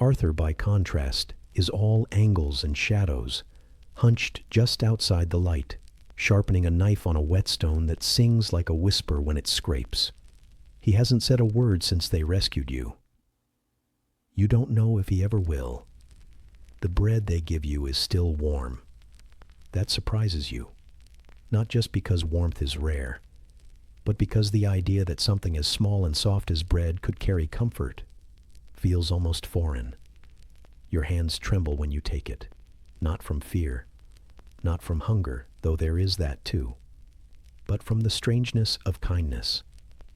Arthur, by contrast, is all angles and shadows, hunched just outside the light, sharpening a knife on a whetstone that sings like a whisper when it scrapes. He hasn't said a word since they rescued you. You don't know if he ever will. The bread they give you is still warm. That surprises you, not just because warmth is rare, but because the idea that something as small and soft as bread could carry comfort feels almost foreign. Your hands tremble when you take it, not from fear, not from hunger, though there is that too, but from the strangeness of kindness,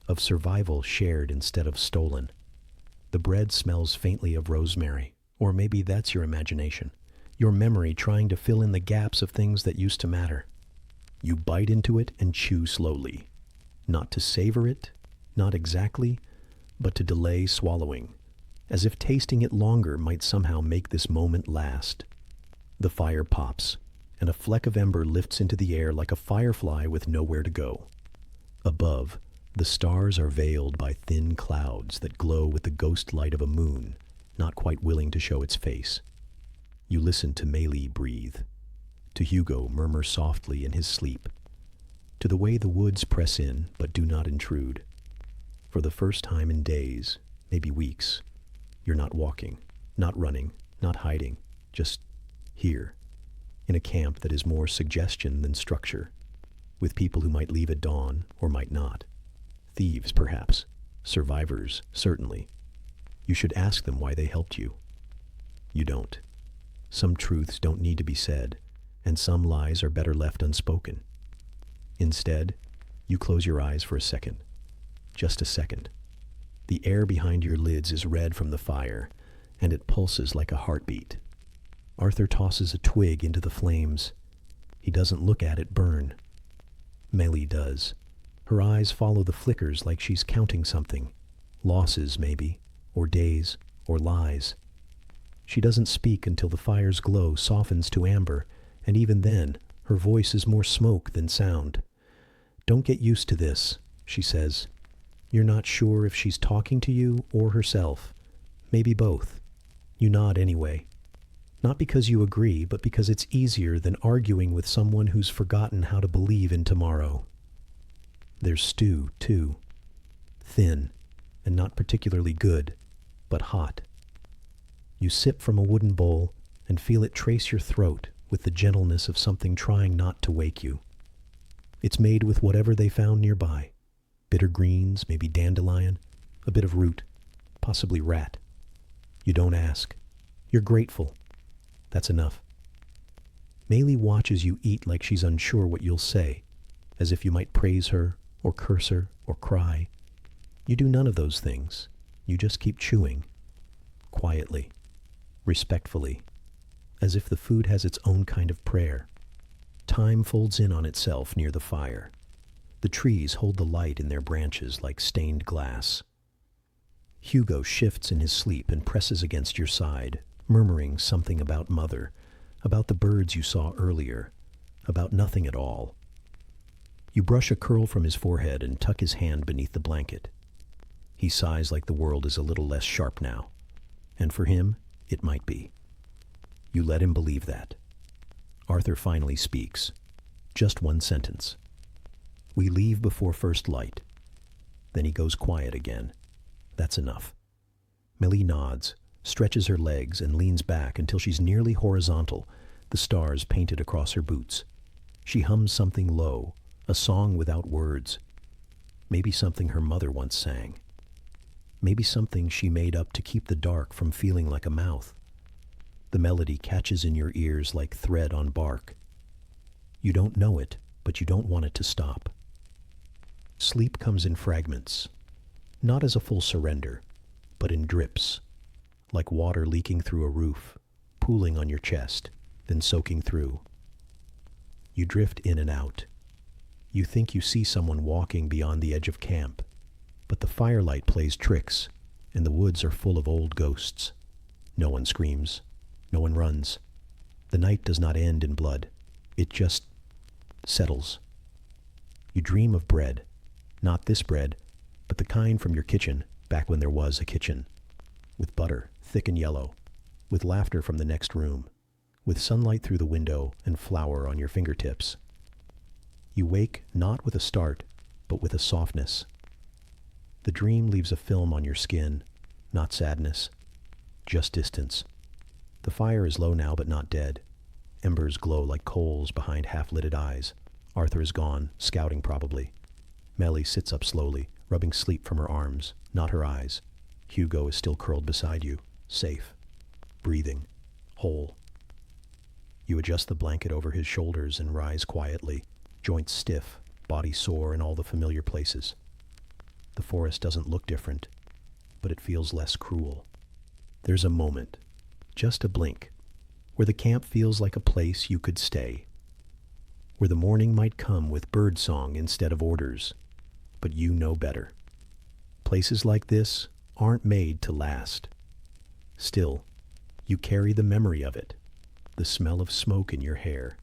of survival shared instead of stolen. The bread smells faintly of rosemary, or maybe that's your imagination, your memory trying to fill in the gaps of things that used to matter. You bite into it and chew slowly, not to savor it, not exactly, but to delay swallowing, as if tasting it longer might somehow make this moment last. The fire pops, and a fleck of ember lifts into the air like a firefly with nowhere to go. Above, the stars are veiled by thin clouds that glow with the ghost light of a moon, not quite willing to show its face. You listen to Malie breathe, to Hugo murmur softly in his sleep, to the way the woods press in but do not intrude. For the first time in days, maybe weeks, you're not walking, not running, not hiding, just here, in a camp that is more suggestion than structure, with people who might leave at dawn or might not. Thieves, perhaps. Survivors, certainly. You should ask them why they helped you. You don't. Some truths don't need to be said, and some lies are better left unspoken. Instead, you close your eyes for a second. Just a second. The air behind your lids is red from the fire, and it pulses like a heartbeat. Arthur tosses a twig into the flames. He doesn't look at it burn. Malie does. Her eyes follow the flickers like she's counting something. Losses, maybe, or days, or lies. She doesn't speak until the fire's glow softens to amber, and even then, her voice is more smoke than sound. "Don't get used to this," she says. You're not sure if she's talking to you or herself. Maybe both. You nod anyway. Not because you agree, but because it's easier than arguing with someone who's forgotten how to believe in tomorrow. There's stew, too. Thin, and not particularly good, but hot. You sip from a wooden bowl and feel it trace your throat with the gentleness of something trying not to wake you. It's made with whatever they found nearby. Bitter greens, maybe dandelion, a bit of root, possibly rat. You don't ask. You're grateful. That's enough. Malie watches you eat like she's unsure what you'll say, as if you might praise her, or curse her, or cry. You do none of those things. You just keep chewing. Quietly. Respectfully. As if the food has its own kind of prayer. Time folds in on itself near the fire. The trees hold the light in their branches like stained glass. Hugo shifts in his sleep and presses against your side, murmuring something about Mother, about the birds you saw earlier, about nothing at all. You brush a curl from his forehead and tuck his hand beneath the blanket. He sighs like the world is a little less sharp now. And for him, it might be. You let him believe that. Arthur finally speaks. Just one sentence. We leave before first light. Then he goes quiet again. That's enough. Millie nods, stretches her legs, and leans back until she's nearly horizontal, the stars painted across her boots. She hums something low, a song without words. Maybe something her mother once sang. Maybe something she made up to keep the dark from feeling like a mouth. The melody catches in your ears like thread on bark. You don't know it, but you don't want it to stop. Sleep comes in fragments, not as a full surrender, but in drips, like water leaking through a roof, pooling on your chest, then soaking through. You drift in and out. You think you see someone walking beyond the edge of camp, but the firelight plays tricks, and the woods are full of old ghosts. No one screams. No one runs. The night does not end in blood. It just settles. You dream of bread. Not this bread, but the kind from your kitchen, back when there was a kitchen. With butter, thick and yellow. With laughter from the next room. With sunlight through the window and flour on your fingertips. You wake not with a start, but with a softness. The dream leaves a film on your skin, not sadness, just distance. The fire is low now, but not dead. Embers glow like coals behind half-lidded eyes. Arthur is gone, scouting probably. Mellie sits up slowly, rubbing sleep from her arms, not her eyes. Hugo is still curled beside you, safe, breathing, whole. You adjust the blanket over his shoulders and rise quietly, joints stiff, body sore in all the familiar places. The forest doesn't look different, but it feels less cruel. There's a moment, just a blink, where the camp feels like a place you could stay, where the morning might come with birdsong instead of orders, but you know better. Places like this aren't made to last. Still, you carry the memory of it, the smell of smoke in your hair,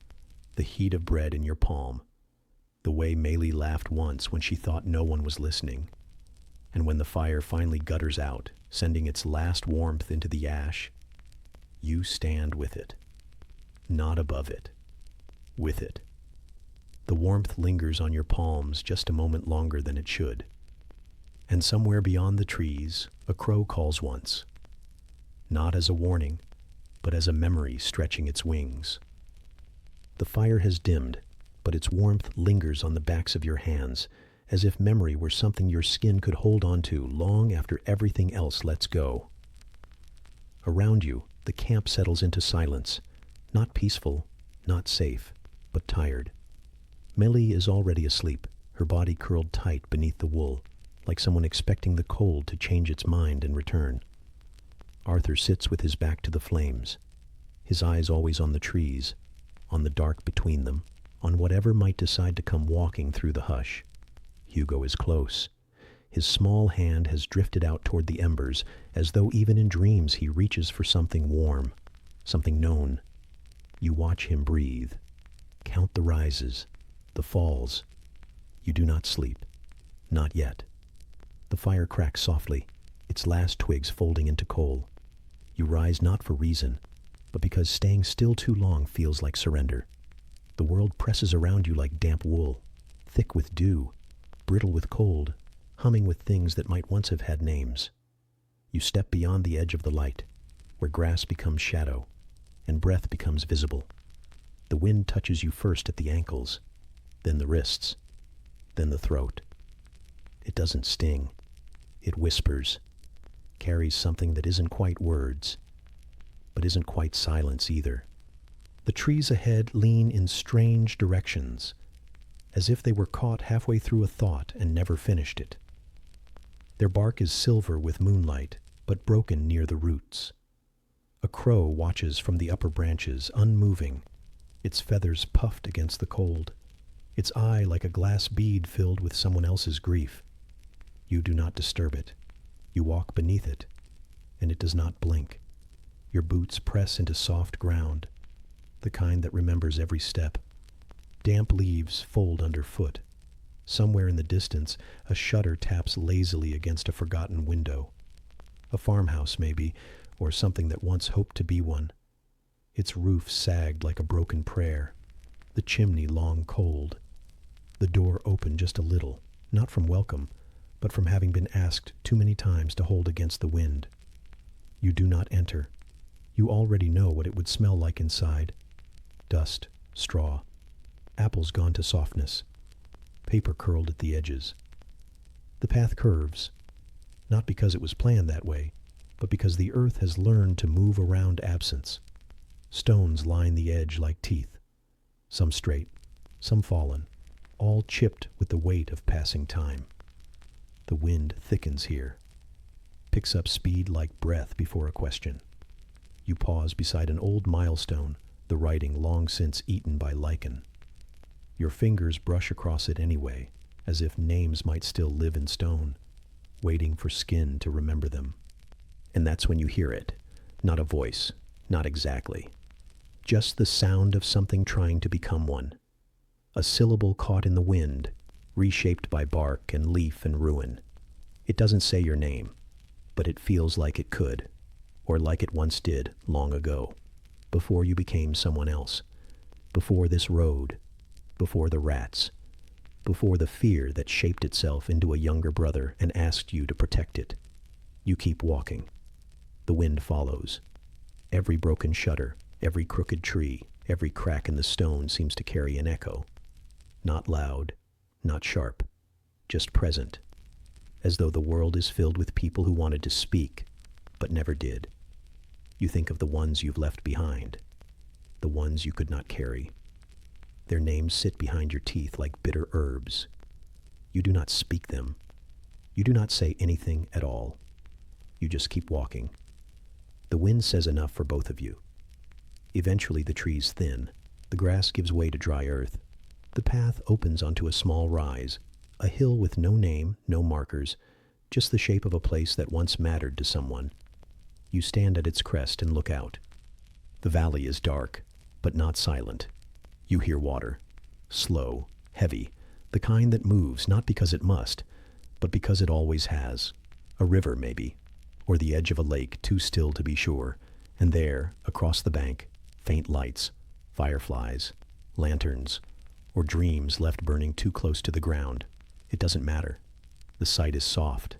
the heat of bread in your palm, the way Maylie laughed once when she thought no one was listening, and when the fire finally gutters out, sending its last warmth into the ash, you stand with it, not above it, with it. The warmth lingers on your palms just a moment longer than it should. And somewhere beyond the trees, a crow calls once, not as a warning, but as a memory stretching its wings. The fire has dimmed, but its warmth lingers on the backs of your hands, as if memory were something your skin could hold on to long after everything else lets go. Around you, the camp settles into silence, not peaceful, not safe, but tired. Millie is already asleep, her body curled tight beneath the wool, like someone expecting the cold to change its mind and return. Arthur sits with his back to the flames, his eyes always on the trees, on the dark between them, on whatever might decide to come walking through the hush. Hugo is close. His small hand has drifted out toward the embers, as though even in dreams he reaches for something warm, something known. You watch him breathe, count the rises, the falls. You do not sleep. Not yet. The fire cracks softly, its last twigs folding into coal. You rise not for reason, but because staying still too long feels like surrender. The world presses around you like damp wool, thick with dew, brittle with cold, humming with things that might once have had names. You step beyond the edge of the light, where grass becomes shadow, and breath becomes visible. The wind touches you first at the ankles, then the wrists, then the throat. It doesn't sting. It whispers, carries something that isn't quite words, but isn't quite silence either. The trees ahead lean in strange directions, as if they were caught halfway through a thought and never finished it. Their bark is silver with moonlight, but broken near the roots. A crow watches from the upper branches, unmoving, its feathers puffed against the cold, its eye like a glass bead filled with someone else's grief. You do not disturb it. You walk beneath it, and it does not blink. Your boots press into soft ground, the kind that remembers every step. Damp leaves fold underfoot. Somewhere in the distance, a shutter taps lazily against a forgotten window. A farmhouse, maybe, or something that once hoped to be one. Its roof sagged like a broken prayer, the chimney long cold. The door open just a little, not from welcome, but from having been asked too many times to hold against the wind. You do not enter. You already know what it would smell like inside. Dust, straw, apples gone to softness, paper curled at the edges. The path curves, not because it was planned that way, but because the earth has learned to move around absence. Stones line the edge like teeth, some straight, some fallen, all chipped with the weight of passing time. The wind thickens here, picks up speed like breath before a question. You pause beside an old milestone, the writing long since eaten by lichen. Your fingers brush across it anyway, as if names might still live in stone, waiting for skin to remember them. And that's when you hear it. Not a voice, not exactly. Just the sound of something trying to become one. A syllable caught in the wind, reshaped by bark and leaf and ruin. It doesn't say your name, but it feels like it could, or like it once did long ago, before you became someone else, before this road, before the rats, before the fear that shaped itself into a younger brother and asked you to protect it. You keep walking. The wind follows. Every broken shutter, every crooked tree, every crack in the stone seems to carry an echo. Not loud, not sharp, just present, as though the world is filled with people who wanted to speak, but never did. You think of the ones you've left behind, the ones you could not carry. Their names sit behind your teeth like bitter herbs. You do not speak them. You do not say anything at all. You just keep walking. The wind says enough for both of you. Eventually the trees thin. The grass gives way to dry earth. The path opens onto a small rise, a hill with no name, no markers, just the shape of a place that once mattered to someone. You stand at its crest and look out. The valley is dark, but not silent. You hear water, slow, heavy, the kind that moves not because it must, but because it always has. A river, maybe, or the edge of a lake too still to be sure, and there, across the bank, faint lights, fireflies, lanterns, or dreams left burning too close to the ground. It doesn't matter. The sight is soft,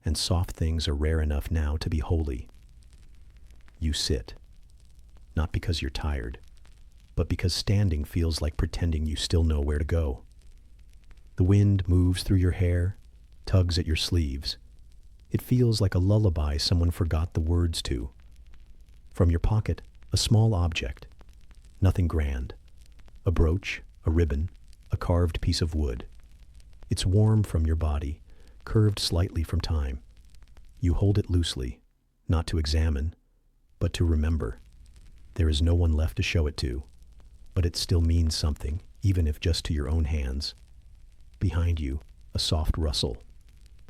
and soft things are rare enough now to be holy. You sit, not because you're tired, but because standing feels like pretending you still know where to go. The wind moves through your hair, tugs at your sleeves. It feels like a lullaby someone forgot the words to. From your pocket, a small object, nothing grand, a brooch, a ribbon, a carved piece of wood. It's warm from your body, curved slightly from time. You hold it loosely, not to examine, but to remember. There is no one left to show it to, but it still means something, even if just to your own hands. Behind you, a soft rustle.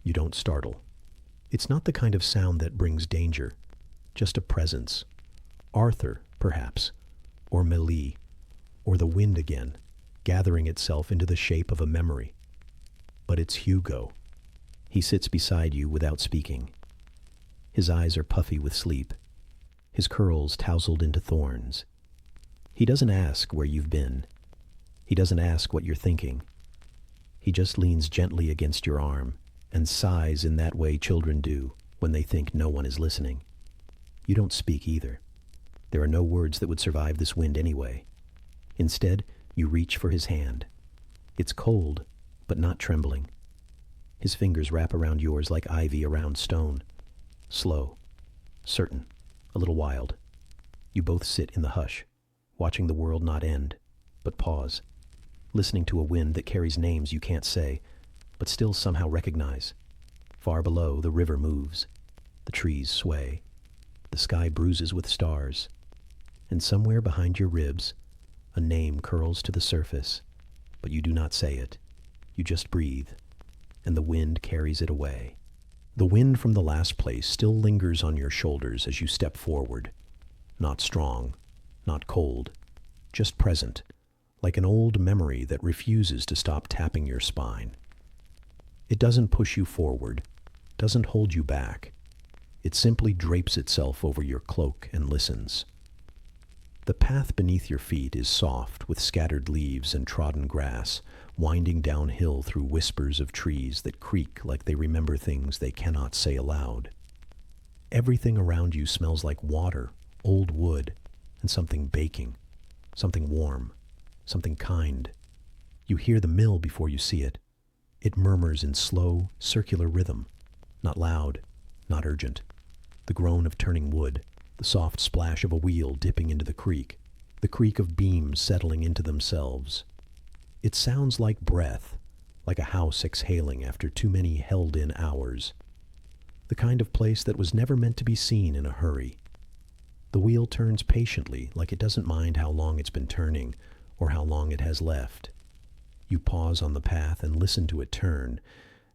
You don't startle. It's not the kind of sound that brings danger, just a presence. Arthur, perhaps, or Melie, or the wind again, gathering itself into the shape of a memory. But it's Hugo. He sits beside you without speaking. His eyes are puffy with sleep, his curls tousled into thorns. He doesn't ask where you've been. He doesn't ask what you're thinking. He just leans gently against your arm and sighs in that way children do when they think no one is listening. You don't speak either. There are no words that would survive this wind anyway. Instead, you reach for his hand. It's cold, but not trembling. His fingers wrap around yours like ivy around stone. Slow, certain, a little wild. You both sit in the hush, watching the world not end, but pause, listening to a wind that carries names you can't say, but still somehow recognize. Far below, the river moves. The trees sway. The sky bruises with stars. And somewhere behind your ribs, a name curls to the surface, but you do not say it. You just breathe, and the wind carries it away. The wind from the last place still lingers on your shoulders as you step forward. Not strong, not cold, just present, like an old memory that refuses to stop tapping your spine. It doesn't push you forward, doesn't hold you back. It simply drapes itself over your cloak and listens. The path beneath your feet is soft with scattered leaves and trodden grass, winding downhill through whispers of trees that creak like they remember things they cannot say aloud. Everything around you smells like water, old wood, and something baking, something warm, something kind. You hear the mill before you see it. It murmurs in slow, circular rhythm, not loud, not urgent. The groan of turning wood, the soft splash of a wheel dipping into the creek of beams settling into themselves. It sounds like breath, like a house exhaling after too many held-in hours. The kind of place that was never meant to be seen in a hurry. The wheel turns patiently, like it doesn't mind how long it's been turning or how long it has left. You pause on the path and listen to it turn,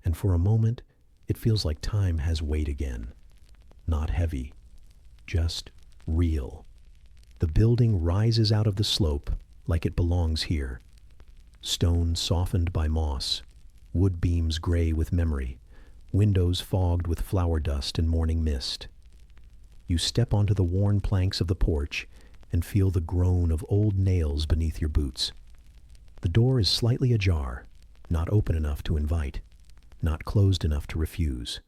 and for a moment, it feels like time has weight again. Not heavy, just real. The building rises out of the slope like it belongs here. Stone softened by moss, wood beams gray with memory, windows fogged with flower dust and morning mist. You step onto the worn planks of the porch and feel the groan of old nails beneath your boots. The door is slightly ajar, not open enough to invite, not closed enough to refuse.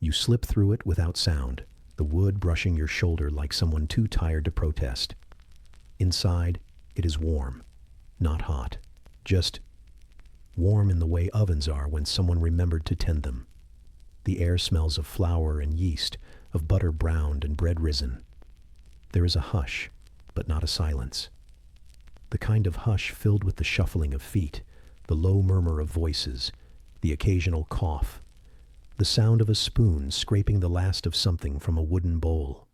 You slip through it without sound, the wood brushing your shoulder like someone too tired to protest. Inside, it is warm, not hot, just warm in the way ovens are when someone remembered to tend them. The air smells of flour and yeast, of butter browned and bread risen. There is a hush, but not a silence. The kind of hush filled with the shuffling of feet, the low murmur of voices, the occasional cough, the sound of a spoon scraping the last of something from a wooden bowl.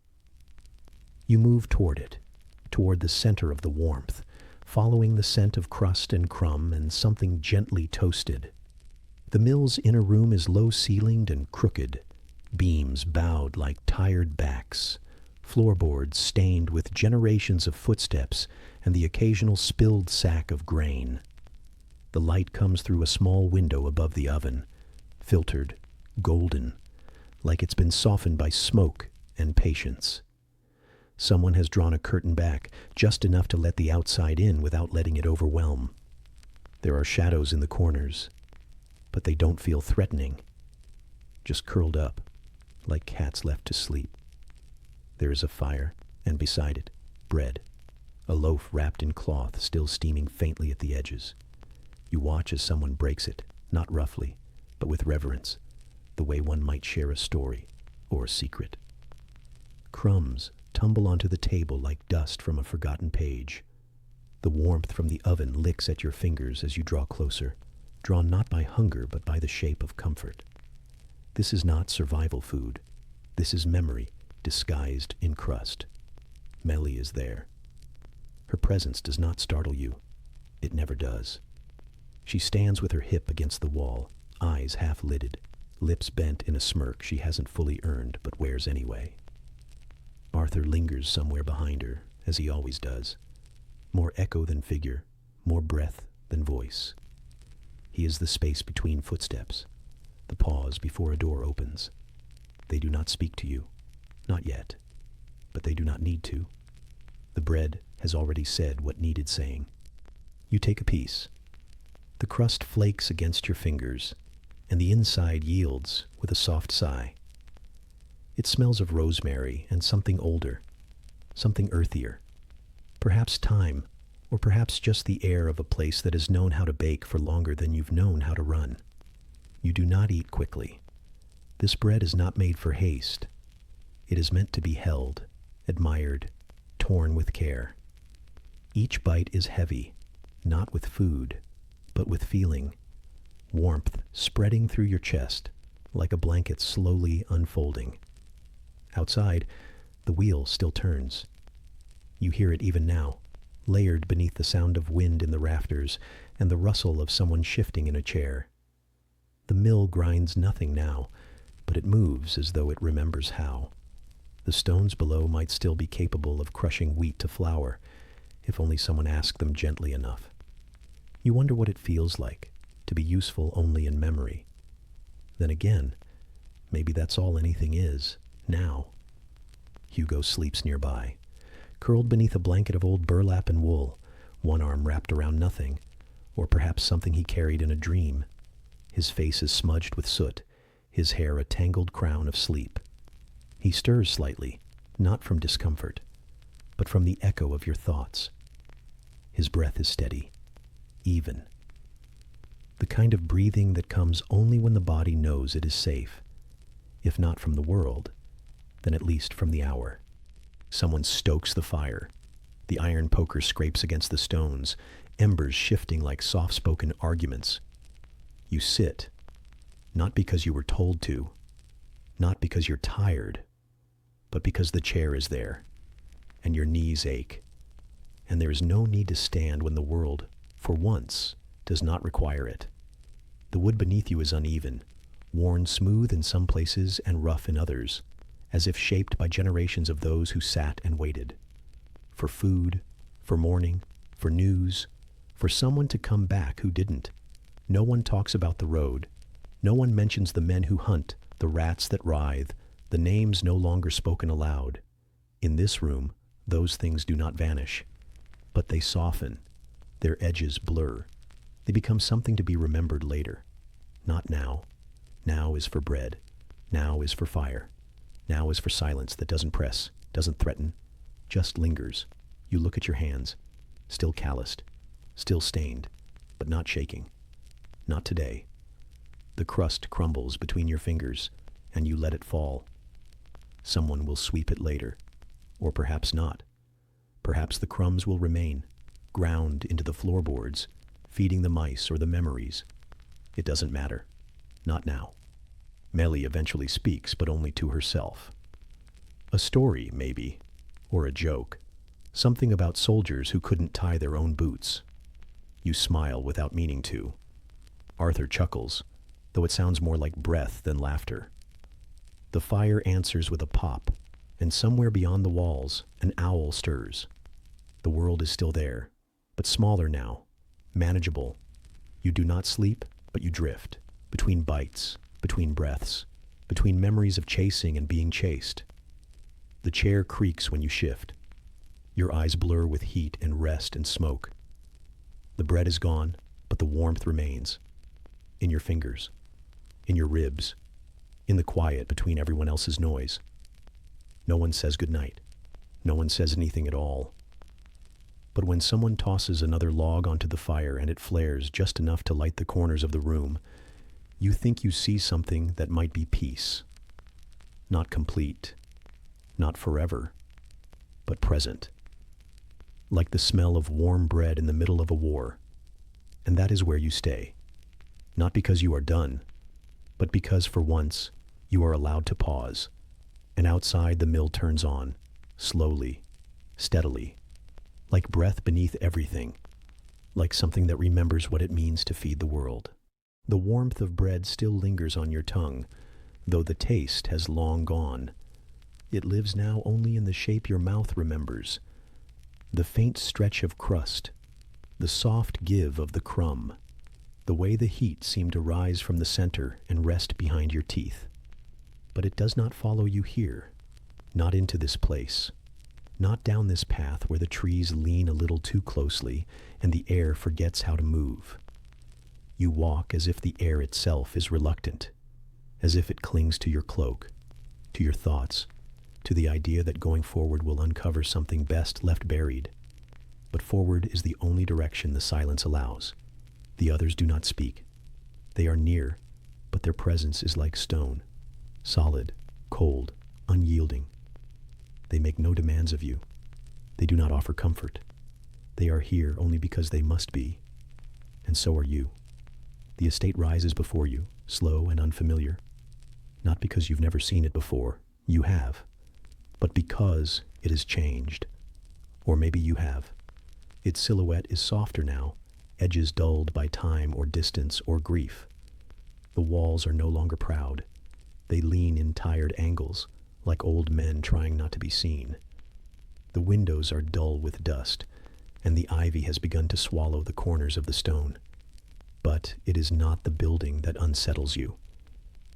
You move toward it, toward the center of the warmth, following the scent of crust and crumb and something gently toasted. The mill's inner room is low-ceilinged and crooked, beams bowed like tired backs, floorboards stained with generations of footsteps and the occasional spilled sack of grain. The light comes through a small window above the oven, filtered, golden, like it's been softened by smoke and patience. Someone has drawn a curtain back, just enough to let the outside in without letting it overwhelm. There are shadows in the corners, but they don't feel threatening, just curled up, like cats left to sleep. There is a fire, and beside it, bread, a loaf wrapped in cloth still steaming faintly at the edges. You watch as someone breaks it, not roughly, but with reverence, the way one might share a story or a secret. Crumbs tumble onto the table like dust from a forgotten page. The warmth from the oven licks at your fingers as you draw closer, drawn not by hunger but by the shape of comfort. This is not survival food. This is memory disguised in crust. Melly is there. Her presence does not startle you. It never does. She stands with her hip against the wall, eyes half-lidded, lips bent in a smirk she hasn't fully earned but wears anyway. Arthur lingers somewhere behind her, as he always does. More echo than figure, more breath than voice. He is the space between footsteps, the pause before a door opens. They do not speak to you, not yet, but they do not need to. The bread has already said what needed saying. You take a piece. The crust flakes against your fingers, and the inside yields with a soft sigh. It smells of rosemary and something older, something earthier. Perhaps time, or perhaps just the air of a place that has known how to bake for longer than you've known how to run. You do not eat quickly. This bread is not made for haste. It is meant to be held, admired, torn with care. Each bite is heavy, not with food, but with feeling, warmth spreading through your chest, like a blanket slowly unfolding. Outside, the wheel still turns. You hear it even now, layered beneath the sound of wind in the rafters and the rustle of someone shifting in a chair. The mill grinds nothing now, but it moves as though it remembers how. The stones below might still be capable of crushing wheat to flour, if only someone asked them gently enough. You wonder what it feels like to be useful only in memory. Then again, maybe that's all anything is, now. Hugo sleeps nearby, curled beneath a blanket of old burlap and wool, one arm wrapped around nothing, or perhaps something he carried in a dream. His face is smudged with soot, his hair a tangled crown of sleep. He stirs slightly, not from discomfort, but from the echo of your thoughts. His breath is steady, even. The kind of breathing that comes only when the body knows it is safe, if not from the world, then at least from the hour. Someone stokes the fire. The iron poker scrapes against the stones, embers shifting like soft-spoken arguments. You sit, not because you were told to, not because you're tired, but because the chair is there, and your knees ache, and there is no need to stand when the world, for once, does not require it. The wood beneath you is uneven, worn smooth in some places and rough in others, as if shaped by generations of those who sat and waited. For food, for morning, for news, for someone to come back who didn't. No one talks about the road. No one mentions the men who hunt, the rats that writhe, the names no longer spoken aloud. In this room, those things do not vanish, but they soften. Their edges blur. They become something to be remembered later. Not now. Now is for bread. Now is for fire. Now is for silence that doesn't press, doesn't threaten, just lingers. You look at your hands, still calloused, still stained, but not shaking. Not today. The crust crumbles between your fingers, and you let it fall. Someone will sweep it later, or perhaps not. Perhaps the crumbs will remain, ground into the floorboards, feeding the mice or the memories. It doesn't matter. Not now. Melly eventually speaks, but only to herself. A story, maybe, or a joke. Something about soldiers who couldn't tie their own boots. You smile without meaning to. Arthur chuckles, though it sounds more like breath than laughter. The fire answers with a pop, and somewhere beyond the walls, an owl stirs. The world is still there, but smaller now, manageable. You do not sleep, but you drift, between bites, between breaths, between memories of chasing and being chased. The chair creaks when you shift. Your eyes blur with heat and rest and smoke. The bread is gone, but the warmth remains. In your fingers, in your ribs, in the quiet between everyone else's noise. No one says goodnight. No one says anything at all. But when someone tosses another log onto the fire and it flares just enough to light the corners of the room, you think you see something that might be peace. Not complete, not forever, but present. Like the smell of warm bread in the middle of a war. And that is where you stay. Not because you are done, but because for once you are allowed to pause. And outside the mill turns on, slowly, steadily, like breath beneath everything, like something that remembers what it means to feed the world. The warmth of bread still lingers on your tongue, though the taste has long gone. It lives now only in the shape your mouth remembers, the faint stretch of crust, the soft give of the crumb, the way the heat seemed to rise from the center and rest behind your teeth. But it does not follow you here, not into this place, not down this path where the trees lean a little too closely and the air forgets how to move. You walk as if the air itself is reluctant, as if it clings to your cloak, to your thoughts, to the idea that going forward will uncover something best left buried. But forward is the only direction the silence allows. The others do not speak. They are near, but their presence is like stone, solid, cold, unyielding. They make no demands of you. They do not offer comfort. They are here only because they must be, and so are you. The estate rises before you, slow and unfamiliar. Not because you've never seen it before, you have, but because it has changed. Or maybe you have. Its silhouette is softer now, edges dulled by time or distance or grief. The walls are no longer proud. They lean in tired angles, like old men trying not to be seen. The windows are dull with dust, and the ivy has begun to swallow the corners of the stone. But it is not the building that unsettles you.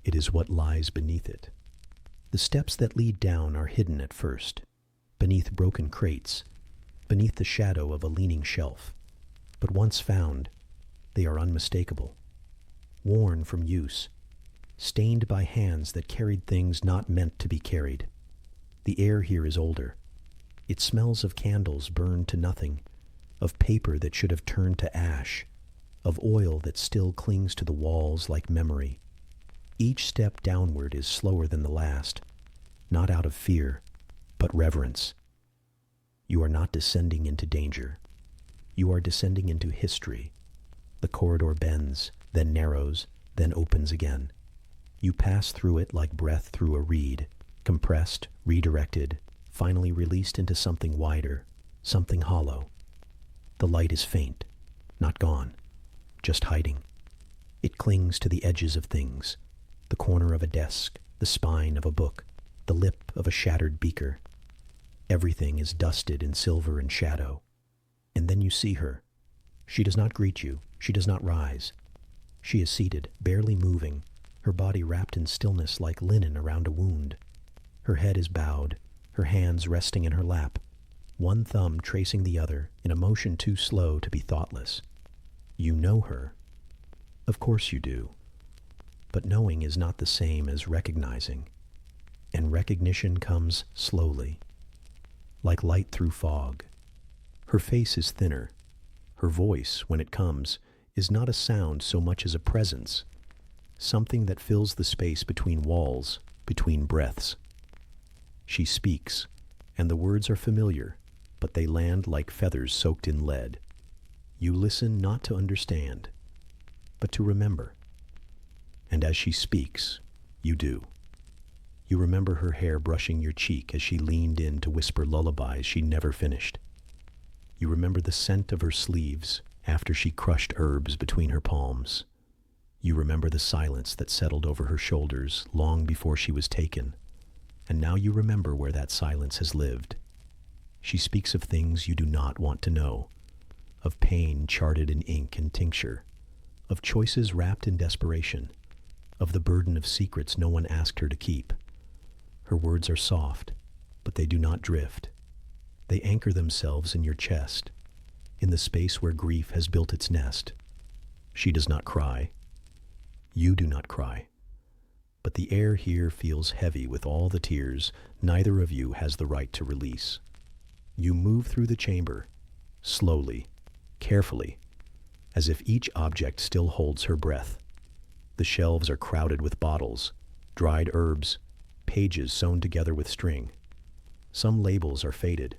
It is what lies beneath it. The steps that lead down are hidden at first, beneath broken crates, beneath the shadow of a leaning shelf. But once found, they are unmistakable. Worn from use, stained by hands that carried things not meant to be carried. The air here is older. It smells of candles burned to nothing, of paper that should have turned to ash, of oil that still clings to the walls like memory. Each step downward is slower than the last, not out of fear, but reverence. You are not descending into danger. You are descending into history. The corridor bends, then narrows, then opens again. You pass through it like breath through a reed, compressed, redirected, finally released into something wider, something hollow. The light is faint, not gone, just hiding. It clings to the edges of things, the corner of a desk, the spine of a book, the lip of a shattered beaker. Everything is dusted in silver and shadow. And then you see her. She does not greet you. She does not rise. She is seated, barely moving, her body wrapped in stillness like linen around a wound. Her head is bowed, her hands resting in her lap, one thumb tracing the other in a motion too slow to be thoughtless. You know her. Of course you do. But knowing is not the same as recognizing. And recognition comes slowly, like light through fog. Her face is thinner. Her voice, when it comes, is not a sound so much as a presence, something that fills the space between walls, between breaths. She speaks, and the words are familiar, but they land like feathers soaked in lead. You listen not to understand, but to remember. And as she speaks, you do. You remember her hair brushing your cheek as she leaned in to whisper lullabies she never finished. You remember the scent of her sleeves after she crushed herbs between her palms. You remember the silence that settled over her shoulders long before she was taken. And now you remember where that silence has lived. She speaks of things you do not want to know, of pain charted in ink and tincture, of choices wrapped in desperation, of the burden of secrets no one asked her to keep. Her words are soft, but they do not drift. They anchor themselves in your chest, in the space where grief has built its nest. She does not cry. You do not cry. But the air here feels heavy with all the tears neither of you has the right to release. You move through the chamber, slowly, carefully, as if each object still holds her breath. The shelves are crowded with bottles, dried herbs, pages sewn together with string. Some labels are faded.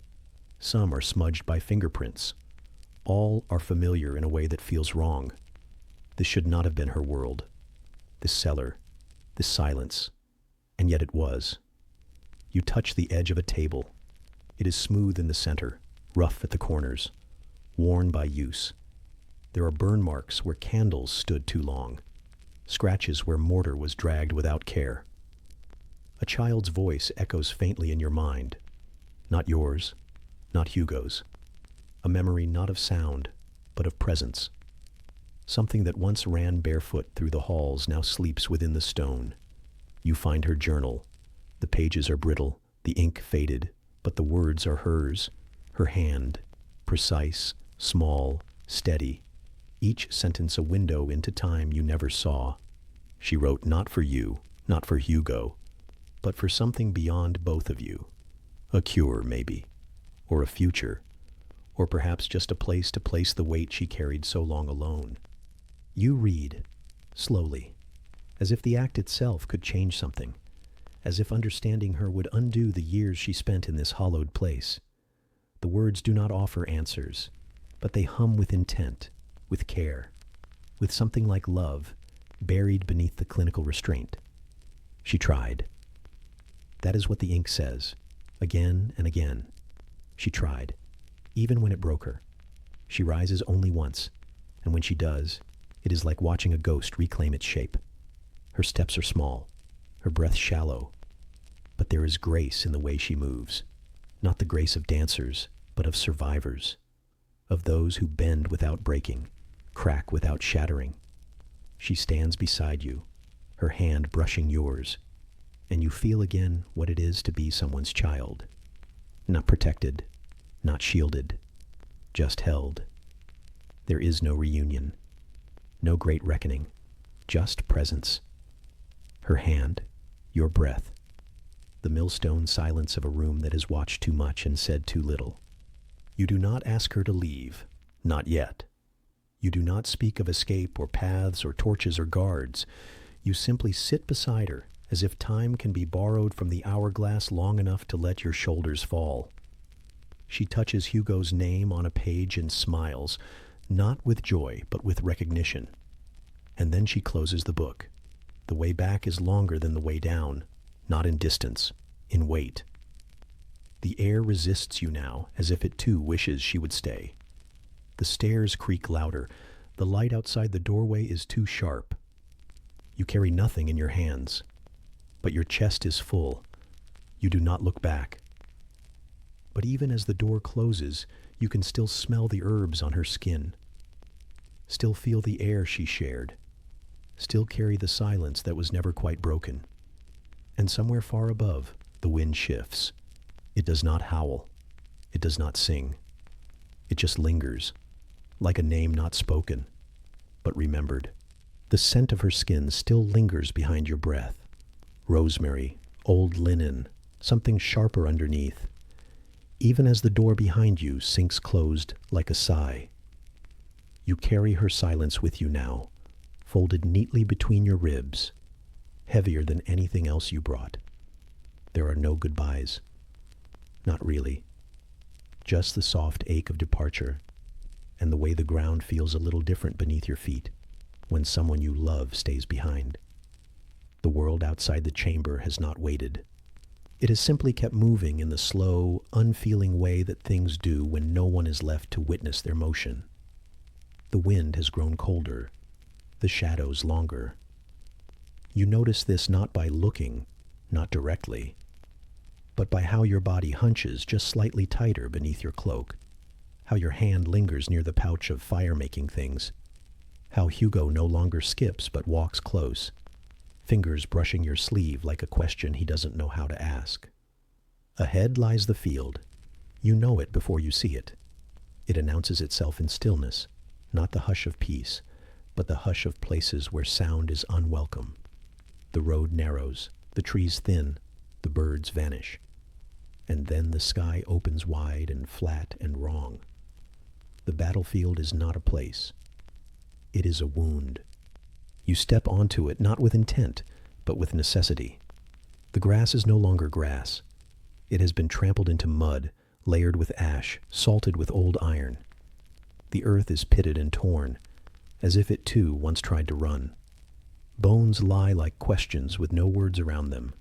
Some are smudged by fingerprints. All are familiar in a way that feels wrong. This should not have been her world. This cellar, this silence, and yet it was. You touch the edge of a table. It is smooth in the center, rough at the corners, worn by use. There are burn marks where candles stood too long, scratches where mortar was dragged without care. A child's voice echoes faintly in your mind, not yours, not Hugo's. A memory not of sound, but of presence. Something that once ran barefoot through the halls now sleeps within the stone. You find her journal. The pages are brittle, the ink faded, but the words are hers, her hand, precise, small, steady. Each sentence a window into time you never saw. She wrote not for you, not for Hugo, but for something beyond both of you. A cure, maybe, or a future, or perhaps just a place to place the weight she carried so long alone. You read, slowly, as if the act itself could change something, as if understanding her would undo the years she spent in this hollowed place. The words do not offer answers, but they hum with intent, with care, with something like love buried beneath the clinical restraint. She tried. That is what the ink says, again and again. She tried, even when it broke her. She rises only once, and when she does, it is like watching a ghost reclaim its shape. Her steps are small, her breath shallow, but there is grace in the way she moves, not the grace of dancers, but of survivors, of those who bend without breaking, crack without shattering. She stands beside you, her hand brushing yours, and you feel again what it is to be someone's child. Not protected, not shielded, just held. There is no reunion, no great reckoning, just presence. Her hand, your breath, the millstone silence of a room that has watched too much and said too little. You do not ask her to leave, not yet. You do not speak of escape or paths or torches or guards. You simply sit beside her as if time can be borrowed from the hourglass long enough to let your shoulders fall. She touches Hugo's name on a page and smiles, not with joy, but with recognition. And then she closes the book. The way back is longer than the way down, not in distance, in weight. The air resists you now, as if it too wishes she would stay. The stairs creak louder. The light outside the doorway is too sharp. You carry nothing in your hands, but your chest is full. You do not look back. But even as the door closes, you can still smell the herbs on her skin, still feel the air she shared, still carry the silence that was never quite broken. And somewhere far above, the wind shifts. It does not howl. It does not sing. It just lingers, like a name not spoken, but remembered. The scent of her skin still lingers behind your breath. Rosemary, old linen, something sharper underneath. Even as the door behind you sinks closed like a sigh. You carry her silence with you now, folded neatly between your ribs, heavier than anything else you brought. There are no goodbyes. Not really. Just the soft ache of departure, and the way the ground feels a little different beneath your feet when someone you love stays behind. The world outside the chamber has not waited. It has simply kept moving in the slow, unfeeling way that things do when no one is left to witness their motion. The wind has grown colder, the shadows longer. You notice this not by looking, not directly, but by how your body hunches just slightly tighter beneath your cloak, how your hand lingers near the pouch of fire-making things, how Hugo no longer skips but walks close, fingers brushing your sleeve like a question he doesn't know how to ask. Ahead lies the field. You know it before you see it. It announces itself in stillness, not the hush of peace, but the hush of places where sound is unwelcome. The road narrows, the trees thin, the birds vanish. And then the sky opens wide and flat and wrong. The battlefield is not a place. It is a wound. You step onto it not with intent, but with necessity. The grass is no longer grass. It has been trampled into mud, layered with ash, salted with old iron. The earth is pitted and torn, as if it too once tried to run. Bones lie like questions with no words around them,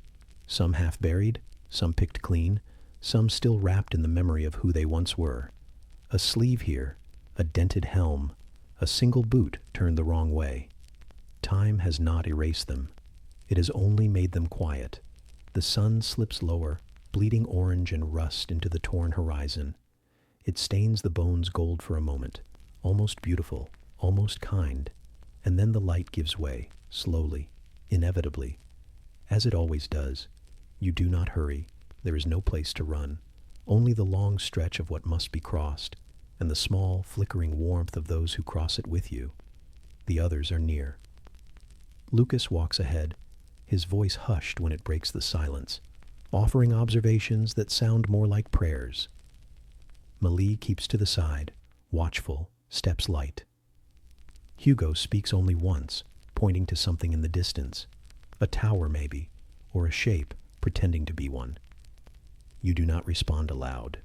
some half buried, some picked clean, some still wrapped in the memory of who they once were. A sleeve here, a dented helm, a single boot turned the wrong way. Time has not erased them. It has only made them quiet. The sun slips lower, bleeding orange and rust into the torn horizon. It stains the bones gold for a moment, almost beautiful, almost kind, and then the light gives way, slowly, inevitably, as it always does. You do not hurry. There is no place to run, only the long stretch of what must be crossed, and the small, flickering warmth of those who cross it with you. The others are near. Lucas walks ahead, his voice hushed when it breaks the silence, offering observations that sound more like prayers. Malie keeps to the side, watchful, steps light. Hugo speaks only once, pointing to something in the distance, a tower maybe, or a shape pretending to be one. You do not respond aloud.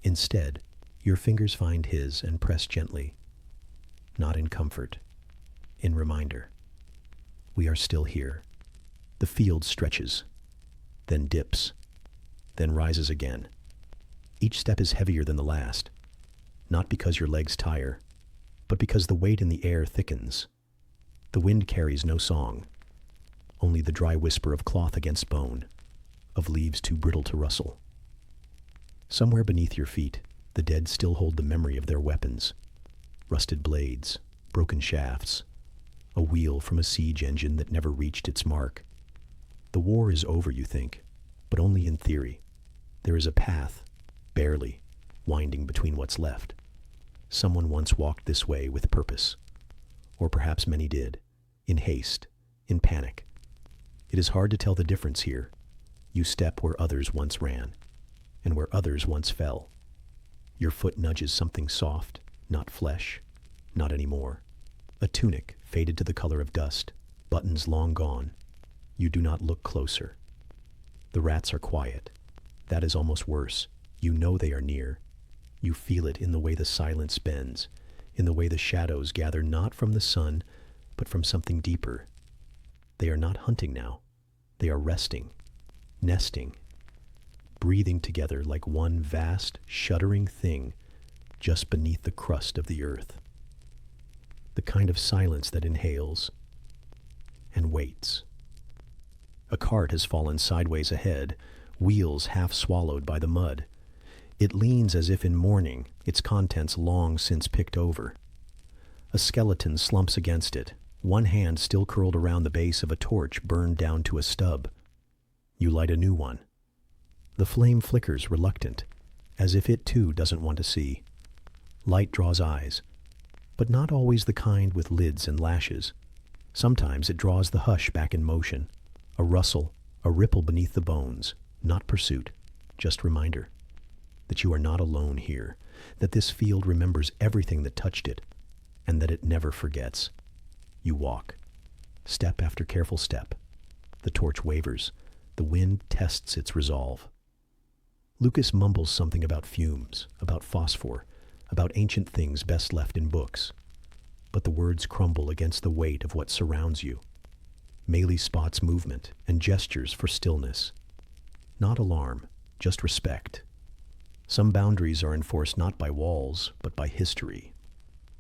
Instead, your fingers find his and press gently, not in comfort, in reminder. We are still here. The field stretches, then dips, then rises again. Each step is heavier than the last, not because your legs tire, but because the weight in the air thickens. The wind carries no song, only the dry whisper of cloth against bone, of leaves too brittle to rustle. Somewhere beneath your feet, The dead still hold the memory of their weapons. Rusted blades, broken shafts, a wheel from a siege engine that never reached its mark. The war is over, you think, but only in theory. There is a path, barely, winding between what's left. Someone once walked this way with purpose. Or perhaps many did, in haste, in panic. It is hard to tell the difference here. You step where others once ran, and where others once fell. Your foot nudges something soft, not flesh, not anymore. A tunic faded to the color of dust, buttons long gone. You do not look closer. The rats are quiet. That is almost worse. You know they are near. You feel it in the way the silence bends, in the way the shadows gather not from the sun, but from something deeper. They are not hunting now. They are resting, nesting, breathing together like one vast, shuddering thing just beneath the crust of the earth. The kind of silence that inhales and waits. A cart has fallen sideways ahead, wheels half swallowed by the mud. It leans as if in mourning, its contents long since picked over. A skeleton slumps against it, one hand still curled around the base of a torch burned down to a stub. You light a new one. The flame flickers reluctant, as if it too doesn't want to see. Light draws eyes, but not always the kind with lids and lashes. Sometimes it draws the hush back in motion, a rustle, a ripple beneath the bones, not pursuit, just reminder that you are not alone here, that this field remembers everything that touched it, and that it never forgets. You walk, step after careful step. The torch wavers. The wind tests its resolve. Lucas mumbles something about fumes, about phosphor, about ancient things best left in books. But the words crumble against the weight of what surrounds you. Melee spots movement and gestures for stillness. Not alarm, just respect. Some boundaries are enforced not by walls, but by history.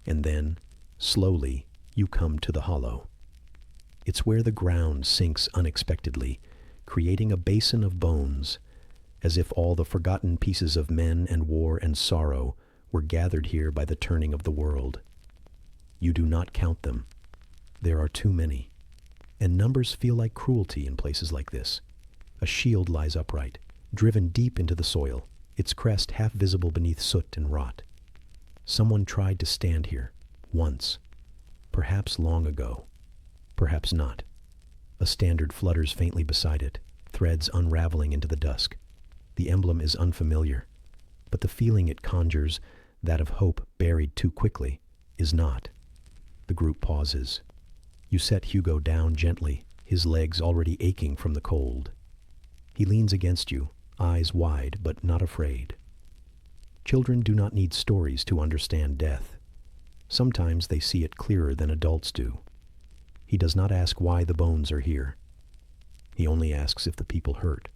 And then, slowly, you come to the hollow. It's where the ground sinks unexpectedly, creating a basin of bones, as if all the forgotten pieces of men and war and sorrow were gathered here by the turning of the world. You do not count them. There are too many. And numbers feel like cruelty in places like this. A shield lies upright, driven deep into the soil, its crest half visible beneath soot and rot. Someone tried to stand here, once. Perhaps long ago. Perhaps not. A standard flutters faintly beside it, threads unraveling into the dusk. The emblem is unfamiliar, but the feeling it conjures, that of hope buried too quickly, is not. The group pauses. You set Hugo down gently, his legs already aching from the cold. He leans against you, eyes wide but not afraid. Children do not need stories to understand death. Sometimes they see it clearer than adults do. He does not ask why the bones are here. He only asks if the people hurt.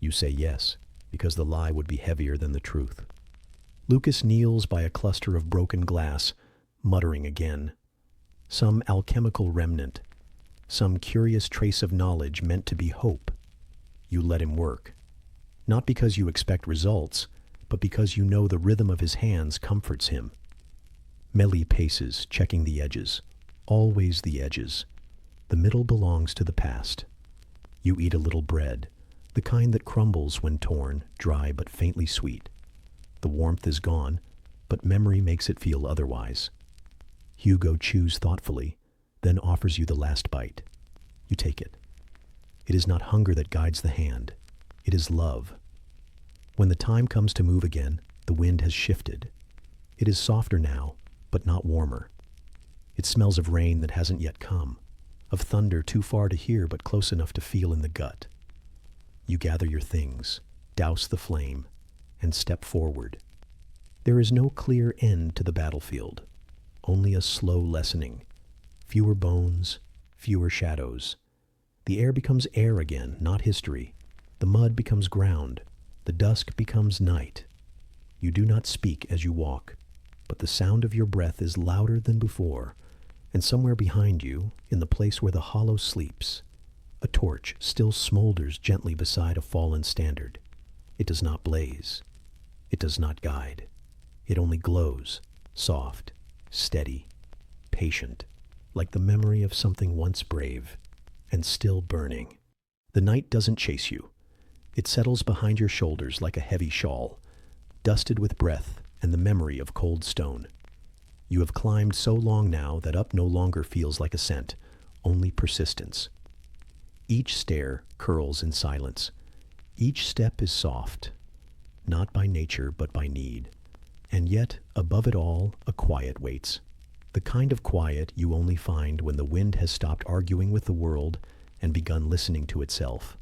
You say yes, because the lie would be heavier than the truth. Lucas kneels by a cluster of broken glass, muttering again. Some alchemical remnant, some curious trace of knowledge meant to be hope. You let him work. Not because you expect results, but because you know the rhythm of his hands comforts him. Melee paces, checking the edges. Always the edges. The middle belongs to the past. You eat a little bread, the kind that crumbles when torn, dry but faintly sweet. The warmth is gone, but memory makes it feel otherwise. Hugo chews thoughtfully, then offers you the last bite. You take it. It is not hunger that guides the hand. It is love. When the time comes to move again, the wind has shifted. It is softer now, but not warmer. It smells of rain that hasn't yet come, of thunder too far to hear but close enough to feel in the gut. You gather your things, douse the flame, and step forward. There is no clear end to the battlefield, only a slow lessening. Fewer bones, fewer shadows. The air becomes air again, not history. The mud becomes ground. The dusk becomes night. You do not speak as you walk, but the sound of your breath is louder than before, and somewhere behind you, in the place where the hollow sleeps, a torch still smolders gently beside a fallen standard. It does not blaze. It does not guide. It only glows, soft, steady, patient, like the memory of something once brave and still burning. The night doesn't chase you. It settles behind your shoulders like a heavy shawl, dusted with breath and the memory of cold stone. You have climbed so long now that up no longer feels like ascent, only persistence. Each stair curls in silence. Each step is soft, not by nature but by need. And yet, above it all, a quiet waits. The kind of quiet you only find when the wind has stopped arguing with the world and begun listening to itself.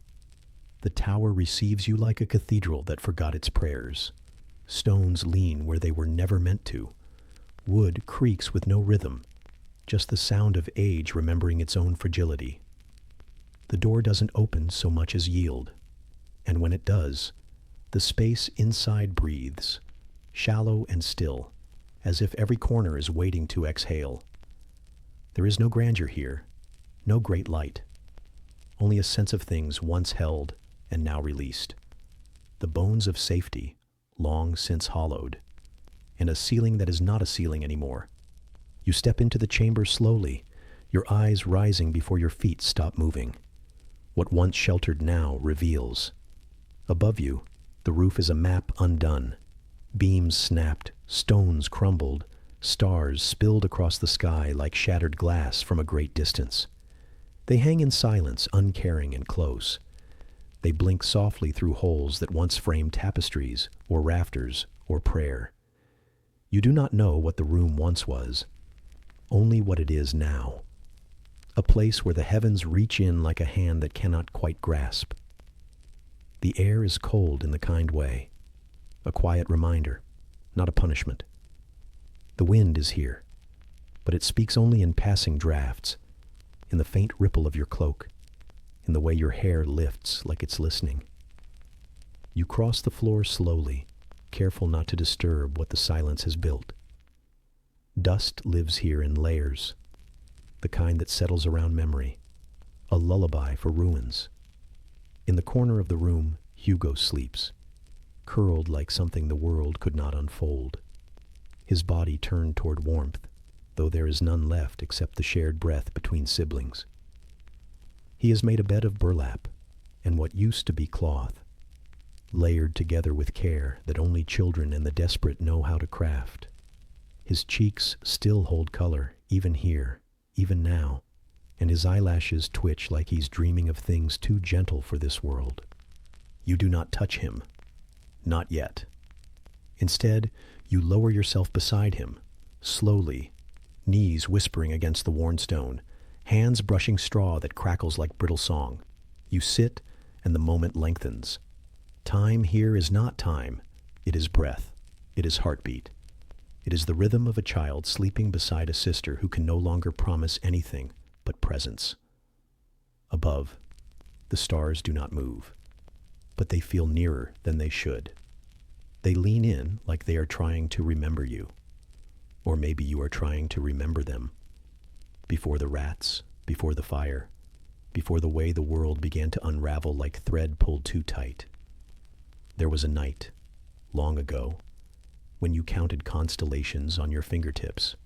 The tower receives you like a cathedral that forgot its prayers. Stones lean where they were never meant to. Wood creaks with no rhythm, just the sound of age remembering its own fragility. The door doesn't open so much as yield, and when it does, the space inside breathes, shallow and still, as if every corner is waiting to exhale. There is no grandeur here, no great light, only a sense of things once held and now released. The bones of safety, long since hollowed, and a ceiling that is not a ceiling anymore. You step into the chamber slowly, your eyes rising before your feet stop moving. What once sheltered now reveals. Above you, the roof is a map undone. Beams snapped, stones crumbled, stars spilled across the sky like shattered glass from a great distance. They hang in silence, uncaring and close. They blink softly through holes that once framed tapestries, or rafters, or prayer. You do not know what the room once was, only what it is now. A place where the heavens reach in like a hand that cannot quite grasp. The air is cold in the kind way, a quiet reminder, not a punishment. The wind is here, but it speaks only in passing drafts, in the faint ripple of your cloak, in the way your hair lifts like it's listening. You cross the floor slowly, careful not to disturb what the silence has built. Dust lives here in layers, the kind that settles around memory, a lullaby for ruins. In the corner of the room, Hugo sleeps, curled like something the world could not unfold. His body turned toward warmth, though there is none left except the shared breath between siblings. He has made a bed of burlap and what used to be cloth, layered together with care that only children and the desperate know how to craft. His cheeks still hold color, even here, even now, and his eyelashes twitch like he's dreaming of things too gentle for this world. You do not touch him. Not yet. Instead, you lower yourself beside him, slowly, knees whispering against the worn stone, hands brushing straw that crackles like brittle song. You sit, and the moment lengthens. Time here is not time. It is breath. It is heartbeat. It is the rhythm of a child sleeping beside a sister who can no longer promise anything but presence. Above, the stars do not move, but they feel nearer than they should. They lean in like they are trying to remember you. Or maybe you are trying to remember them. Before the rats, before the fire, before the way the world began to unravel like thread pulled too tight. There was a night, long ago, when you counted constellations on your fingertips,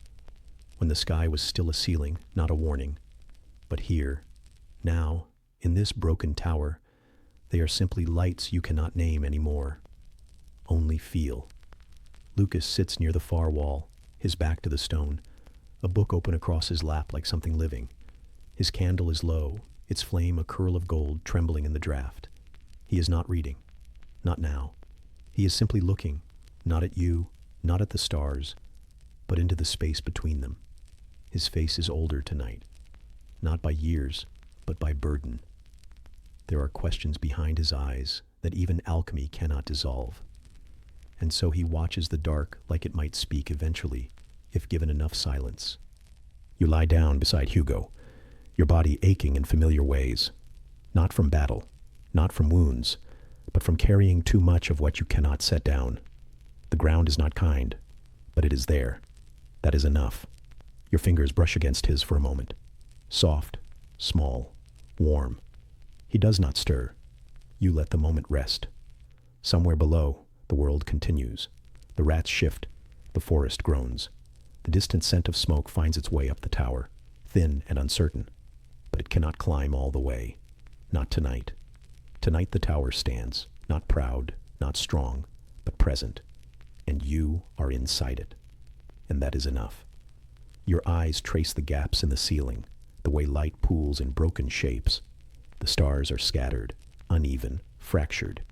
when the sky was still a ceiling, not a warning. But here, now, in this broken tower, they are simply lights you cannot name anymore. Only feel. Lucas sits near the far wall, his back to the stone, a book open across his lap like something living. His candle is low, its flame a curl of gold trembling in the draft. He is not reading. Not now. He is simply looking, not at you, not at the stars, but into the space between them. His face is older tonight, not by years, but by burden. There are questions behind his eyes that even alchemy cannot dissolve. And so he watches the dark like it might speak eventually, if given enough silence. You lie down beside Hugo, your body aching in familiar ways, not from battle, not from wounds, but from carrying too much of what you cannot set down. The ground is not kind, but it is there. That is enough. Your fingers brush against his for a moment. Soft, small, warm. He does not stir. You let the moment rest. Somewhere below, The world continues. The rats shift. The forest groans. The distant scent of smoke finds its way up the tower, thin and uncertain. But it cannot climb all the way. Not tonight. Tonight the tower stands, not proud, not strong, but present. And you are inside it. And that is enough. Your eyes trace the gaps in the ceiling, the way light pools in broken shapes. The stars are scattered, uneven, fractured.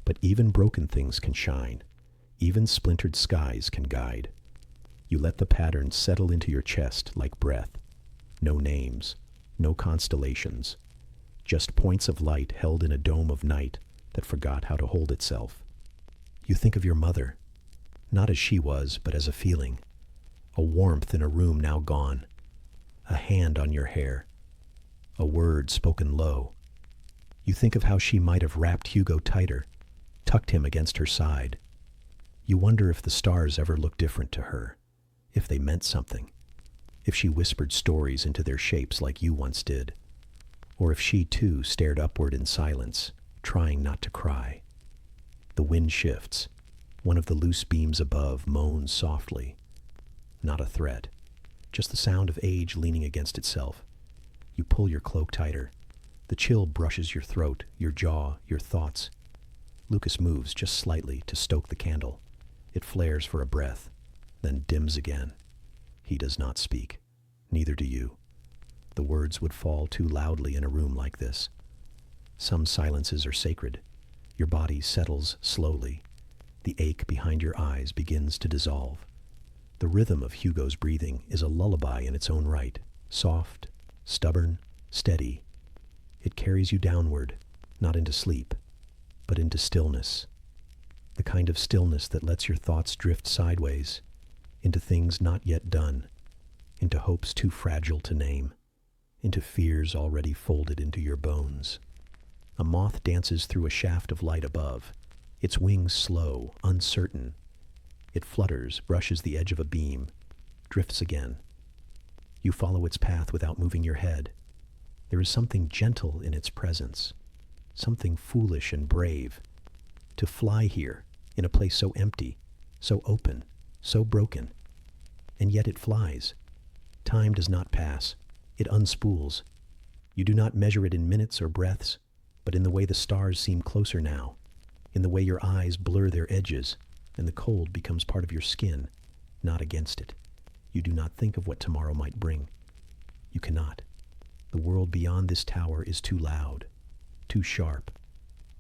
But even broken things can shine. Even splintered skies can guide. You let the patterns settle into your chest like breath. No names, no constellations. Just points of light held in a dome of night that forgot how to hold itself. You think of your mother, not as she was, but as a feeling. A warmth in a room now gone. A hand on your hair. A word spoken low. You think of how she might have wrapped Hugo tighter, tucked him against her side. You wonder if the stars ever looked different to her, if they meant something, if she whispered stories into their shapes like you once did, or if she too stared upward in silence, trying not to cry. The wind shifts. One of the loose beams above moans softly. Not a threat, just the sound of age leaning against itself. You pull your cloak tighter. The chill brushes your throat, your jaw, your thoughts. Lucas moves just slightly to stoke the candle. It flares for a breath, then dims again. He does not speak. Neither do you. The words would fall too loudly in a room like this. Some silences are sacred. Your body settles slowly. The ache behind your eyes begins to dissolve. The rhythm of Hugo's breathing is a lullaby in its own right, soft, stubborn, steady. It carries you downward, not into sleep, but into stillness. The kind of stillness that lets your thoughts drift sideways, into things not yet done, into hopes too fragile to name, into fears already folded into your bones. A moth dances through a shaft of light above, its wings slow, uncertain. It flutters, brushes the edge of a beam, drifts again. You follow its path without moving your head. There is something gentle in its presence, something foolish and brave. To fly here, in a place so empty, so open, so broken. And yet it flies. Time does not pass. It unspools. You do not measure it in minutes or breaths, but in the way the stars seem closer now, in the way your eyes blur their edges, and the cold becomes part of your skin, not against it. You do not think of what tomorrow might bring. You cannot. The world beyond this tower is too loud, too sharp,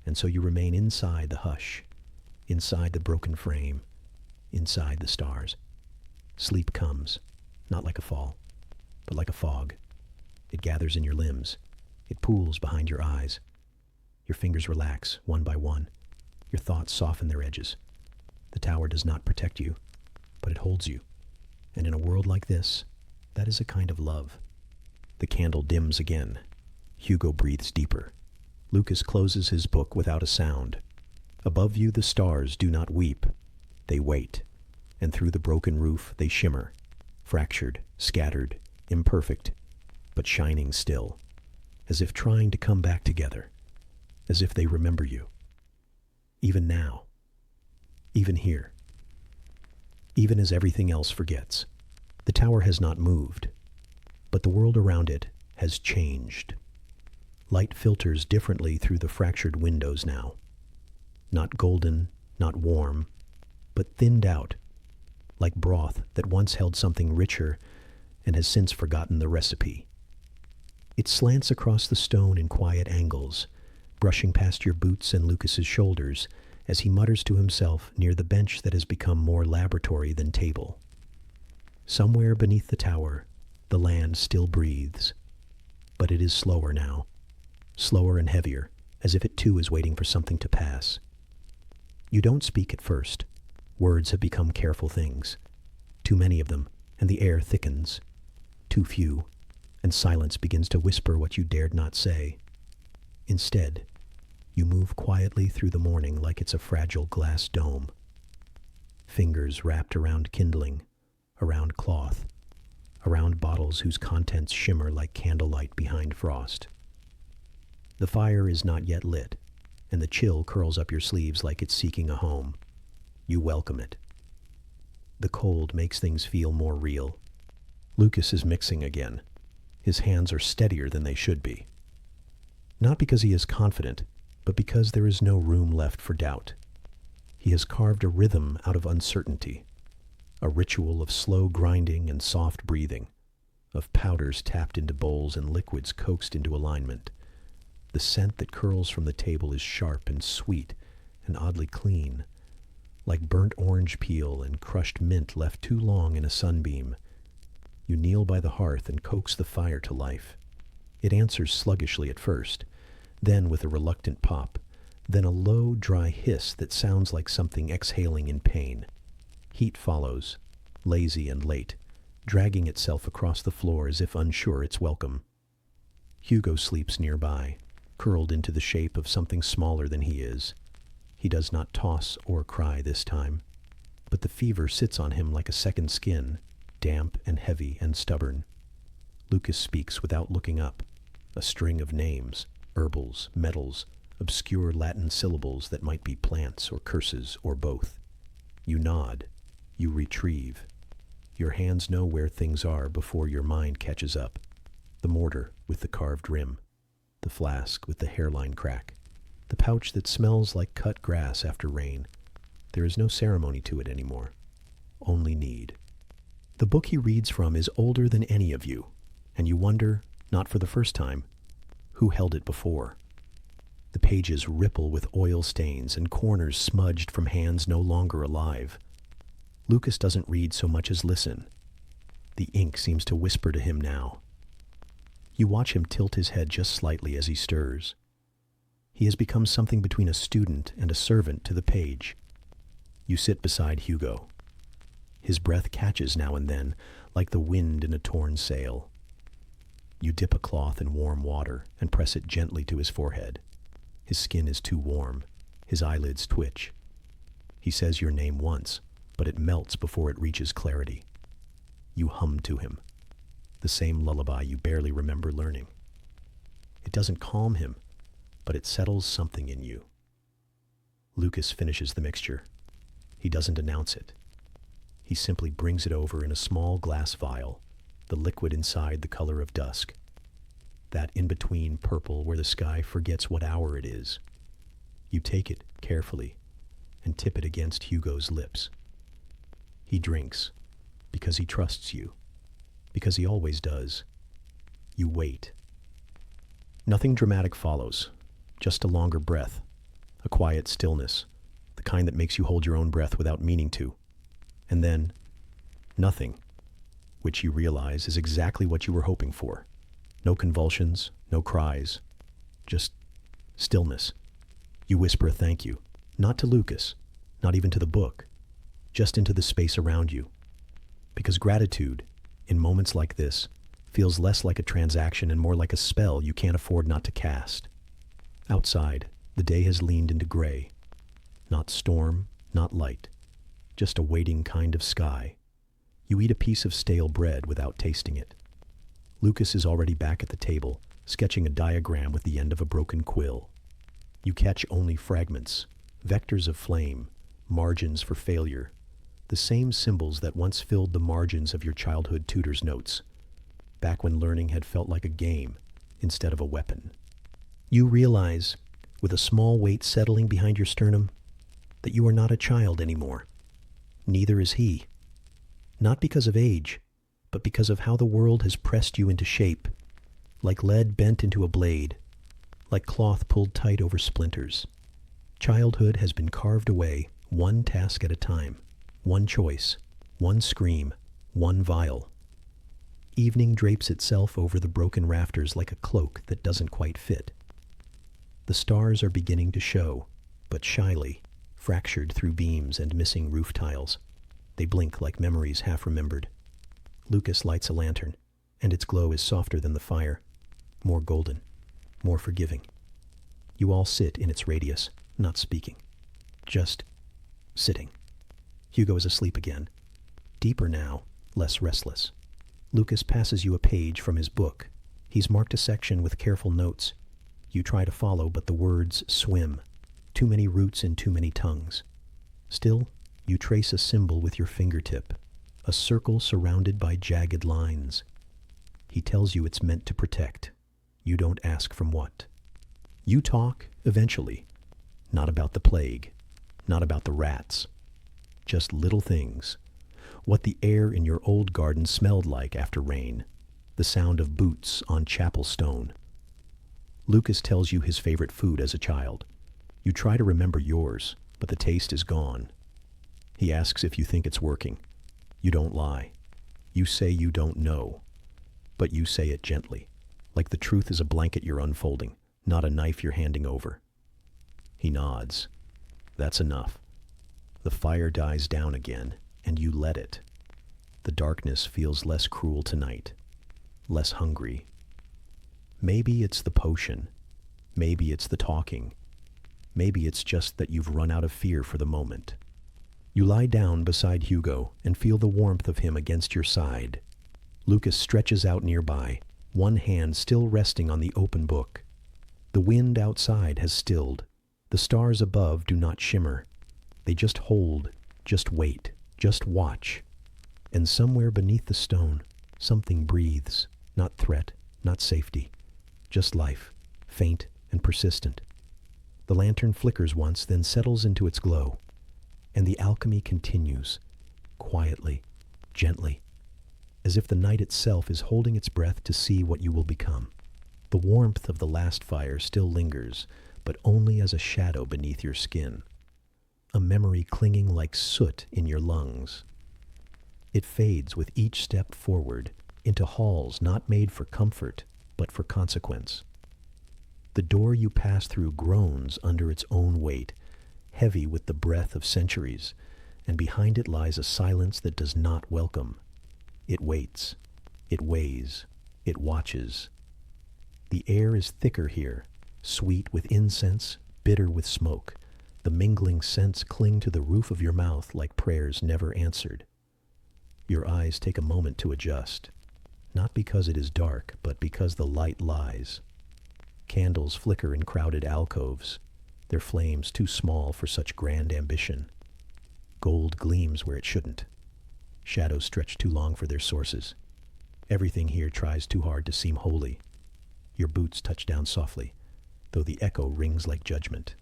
and so you remain inside the hush, inside the broken frame, inside the stars. Sleep comes, not like a fall, but like a fog. It gathers in your limbs. It pools behind your eyes. Your fingers relax, one by one. Your thoughts soften their edges. The tower does not protect you, but it holds you. And in a world like this, that is a kind of love. The candle dims again. Hugo breathes deeper. Lucas closes his book without a sound. Above you the stars do not weep. They wait. And through the broken roof they shimmer, fractured, scattered, imperfect, but shining still, as if trying to come back together, as if they remember you. Even now. Even here. Even as everything else forgets. The tower has not moved, but the world around it has changed. Light filters differently through the fractured windows now. Not golden, not warm, but thinned out, like broth that once held something richer and has since forgotten the recipe. It slants across the stone in quiet angles, brushing past your boots and Lucas's shoulders as he mutters to himself near the bench that has become more laboratory than table. Somewhere beneath the tower, the land still breathes, but it is slower now, slower and heavier, as if it too is waiting for something to pass. You don't speak at first. Words have become careful things. Too many of them, and the air thickens. Too few, and silence begins to whisper what you dared not say. Instead, you move quietly through the morning like it's a fragile glass dome. Fingers wrapped around kindling, around cloth, around bottles whose contents shimmer like candlelight behind frost. The fire is not yet lit, and the chill curls up your sleeves like it's seeking a home. You welcome it. The cold makes things feel more real. Lucas is mixing again. His hands are steadier than they should be. Not because he is confident, but because there is no room left for doubt. He has carved a rhythm out of uncertainty, a ritual of slow grinding and soft breathing, of powders tapped into bowls and liquids coaxed into alignment. The scent that curls from the table is sharp and sweet and oddly clean, like burnt orange peel and crushed mint left too long in a sunbeam. You kneel by the hearth and coax the fire to life. It answers sluggishly at first, then with a reluctant pop, then a low, dry hiss that sounds like something exhaling in pain. Heat follows, lazy and late, dragging itself across the floor as if unsure its welcome. Hugo sleeps nearby, curled into the shape of something smaller than he is. He does not toss or cry this time, but the fever sits on him like a second skin, damp and heavy and stubborn. Lucas speaks without looking up, a string of names, herbals, metals, obscure Latin syllables that might be plants or curses or both. You nod, you retrieve. Your hands know where things are before your mind catches up. The mortar with the carved rim, the flask with the hairline crack, the pouch that smells like cut grass after rain. There is no ceremony to it anymore, only need. The book he reads from is older than any of you, and you wonder, not for the first time, who held it before. The pages ripple with oil stains and corners smudged from hands no longer alive. Lucas doesn't read so much as listen. The ink seems to whisper to him now. You watch him tilt his head just slightly as he stirs. He has become something between a student and a servant to the page. You sit beside Hugo. His breath catches now and then, like the wind in a torn sail. You dip a cloth in warm water and press it gently to his forehead. His skin is too warm. His eyelids twitch. He says your name once, but it melts before it reaches clarity. You hum to him, the same lullaby you barely remember learning. It doesn't calm him, but it settles something in you. Lucas finishes the mixture. He doesn't announce it. He simply brings it over in a small glass vial, the liquid inside the color of dusk, that in-between purple where the sky forgets what hour it is. You take it carefully and tip it against Hugo's lips. He drinks because he trusts you, because he always does. You wait. Nothing dramatic follows, just a longer breath, a quiet stillness, the kind that makes you hold your own breath without meaning to. And then, nothing, which you realize is exactly what you were hoping for. No convulsions, no cries, just stillness. You whisper a thank you, not to Lucas, not even to the book, just into the space around you. Because gratitude, in moments like this, feels less like a transaction and more like a spell you can't afford not to cast. Outside, the day has leaned into gray. Not storm, not light, just a waiting kind of sky. You eat a piece of stale bread without tasting it. Lucas is already back at the table, sketching a diagram with the end of a broken quill. You catch only fragments, vectors of flame, margins for failure, the same symbols that once filled the margins of your childhood tutor's notes, back when learning had felt like a game instead of a weapon. You realize, with a small weight settling behind your sternum, that you are not a child anymore. Neither is he. Not because of age, but because of how the world has pressed you into shape, like lead bent into a blade, like cloth pulled tight over splinters. Childhood has been carved away, one task at a time, one choice, one scream, one vial. Evening drapes itself over the broken rafters like a cloak that doesn't quite fit. The stars are beginning to show, but shyly, fractured through beams and missing roof tiles. They blink like memories half remembered. Lucas lights a lantern, and its glow is softer than the fire, more golden, more forgiving. You all sit in its radius, not speaking, just sitting. Hugo is asleep again, deeper now, less restless. Lucas passes you a page from his book. He's marked a section with careful notes. You try to follow, but the words swim. Too many roots in too many tongues. Still, You trace a symbol with your fingertip, a circle surrounded by jagged lines. He tells you it's meant to protect. You don't ask from what. You talk, eventually. Not about the plague, not about the rats. Just little things. What the air in your old garden smelled like after rain. The sound of boots on chapel stone. Lucas tells you his favorite food as a child. You try to remember yours, but the taste is gone. He asks if you think it's working. You don't lie. You say you don't know. But you say it gently, like the truth is a blanket you're unfolding, not a knife you're handing over. He nods. That's enough. The fire dies down again, and you let it. The darkness feels less cruel tonight, less hungry. Maybe it's the potion. Maybe it's the talking. Maybe it's just that you've run out of fear for the moment. You lie down beside Hugo and feel the warmth of him against your side. Lucas stretches out nearby, one hand still resting on the open book. The wind outside has stilled. The stars above do not shimmer. They just hold, just wait, just watch. And somewhere beneath the stone, something breathes, not threat, not safety, just life, faint and persistent. The lantern flickers once, then settles into its glow. And the alchemy continues, quietly, gently, as if the night itself is holding its breath to see what you will become. The warmth of the last fire still lingers, but only as a shadow beneath your skin. A memory clinging like soot in your lungs. It fades with each step forward into halls not made for comfort, but for consequence. The door you pass through groans under its own weight, heavy with the breath of centuries, and behind it lies a silence that does not welcome. It waits, it weighs, it watches. The air is thicker here, sweet with incense, bitter with smoke. The mingling scents cling to the roof of your mouth like prayers never answered. Your eyes take a moment to adjust, not because it is dark, but because the light lies. Candles flicker in crowded alcoves, their flames too small for such grand ambition. Gold gleams where it shouldn't. Shadows stretch too long for their sources. Everything here tries too hard to seem holy. Your boots touch down softly, though the echo rings like judgment.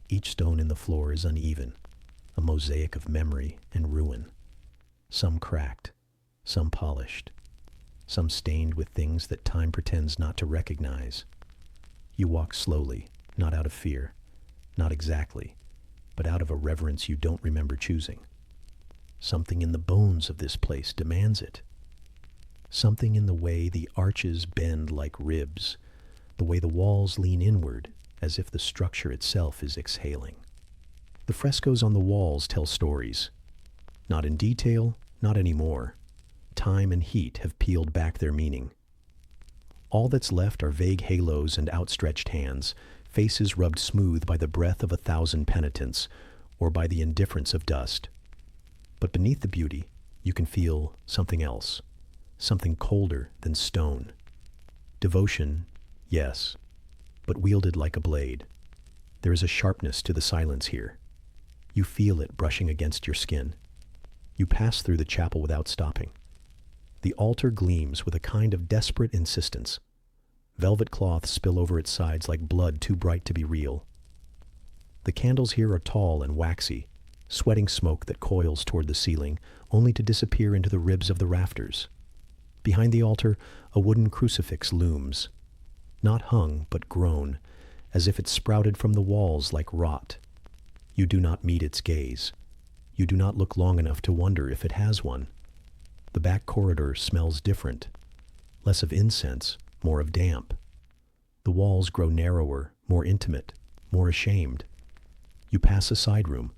Each stone in the floor is uneven, a mosaic of memory and ruin. Some cracked, some polished, some stained with things that time pretends not to recognize. You walk slowly, not out of fear, not exactly, but out of a reverence you don't remember choosing. Something in the bones of this place demands it. Something in the way the arches bend like ribs, the way the walls lean inward, as if the structure itself is exhaling. The frescoes on the walls tell stories. Not in detail, not anymore. Time and heat have peeled back their meaning. All that's left are vague halos and outstretched hands, faces rubbed smooth by the breath of 1,000 penitents, or by the indifference of dust. But beneath the beauty, you can feel something else, something colder than stone. Devotion, yes, but wielded like a blade. There is a sharpness to the silence here. You feel it brushing against your skin. You pass through the chapel without stopping. The altar gleams with a kind of desperate insistence. Velvet cloths spill over its sides like blood too bright to be real. The candles here are tall and waxy, sweating smoke that coils toward the ceiling, only to disappear into the ribs of the rafters. Behind the altar, a wooden crucifix looms, not hung but grown, as if it sprouted from the walls like rot. You do not meet its gaze. You do not look long enough to wonder if it has one. The back corridor smells different, less of incense, more of damp. The walls grow narrower, more intimate, more ashamed. You pass a side room,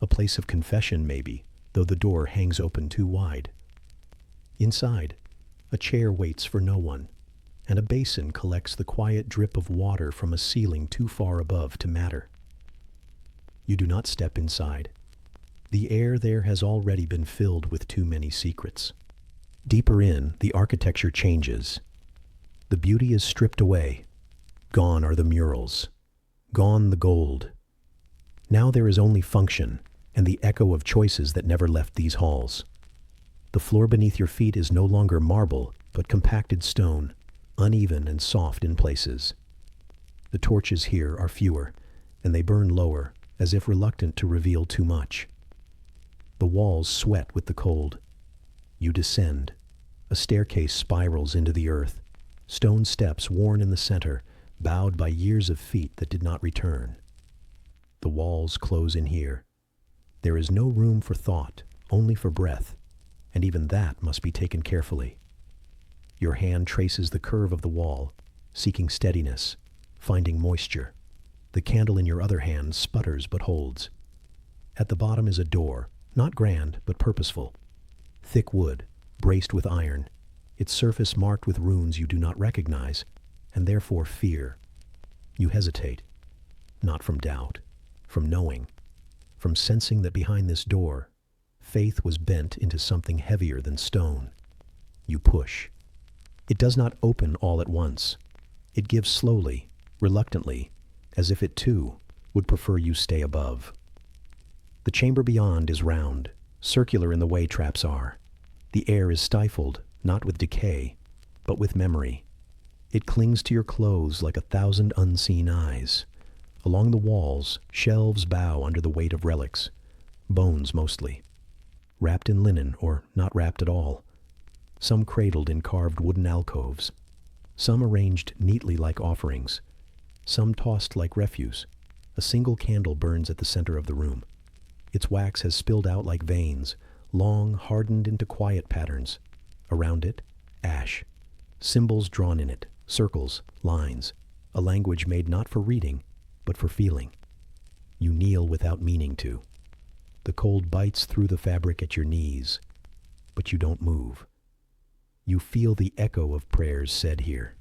a place of confession maybe, though the door hangs open too wide. Inside, a chair waits for no one, and a basin collects the quiet drip of water from a ceiling too far above to matter. You do not step inside. The air there has already been filled with too many secrets. Deeper in, the architecture changes. The beauty is stripped away. Gone are the murals. Gone the gold. Now there is only function, and the echo of choices that never left these halls. The floor beneath your feet is no longer marble, but compacted stone, uneven and soft in places. The torches here are fewer, and they burn lower, as if reluctant to reveal too much. The walls sweat with the cold. You descend. A staircase spirals into the earth, stone steps worn in the center, bowed by years of feet that did not return. The walls close in here. There is no room for thought, only for breath, and even that must be taken carefully. Your hand traces the curve of the wall, seeking steadiness, finding moisture. The candle in your other hand sputters but holds. At the bottom is a door, not grand but purposeful. Thick wood, braced with iron, its surface marked with runes you do not recognize, and therefore fear. You hesitate, not from doubt, from knowing, from sensing that behind this door, faith was bent into something heavier than stone. You push. It does not open all at once. It gives slowly, reluctantly, as if it too would prefer you stay above. The chamber beyond is round, circular in the way traps are. The air is stifled, not with decay, but with memory. It clings to your clothes like 1,000 unseen eyes. Along the walls, shelves bow under the weight of relics, bones mostly, wrapped in linen or not wrapped at all, some cradled in carved wooden alcoves, some arranged neatly like offerings, some tossed like refuse. A single candle burns at the center of the room. Its wax has spilled out like veins, long hardened into quiet patterns. Around it, ash, symbols drawn in it, circles, lines, a language made not for reading, but for feeling. You kneel without meaning to. The cold bites through the fabric at your knees, but you don't move. You feel the echo of prayers said here.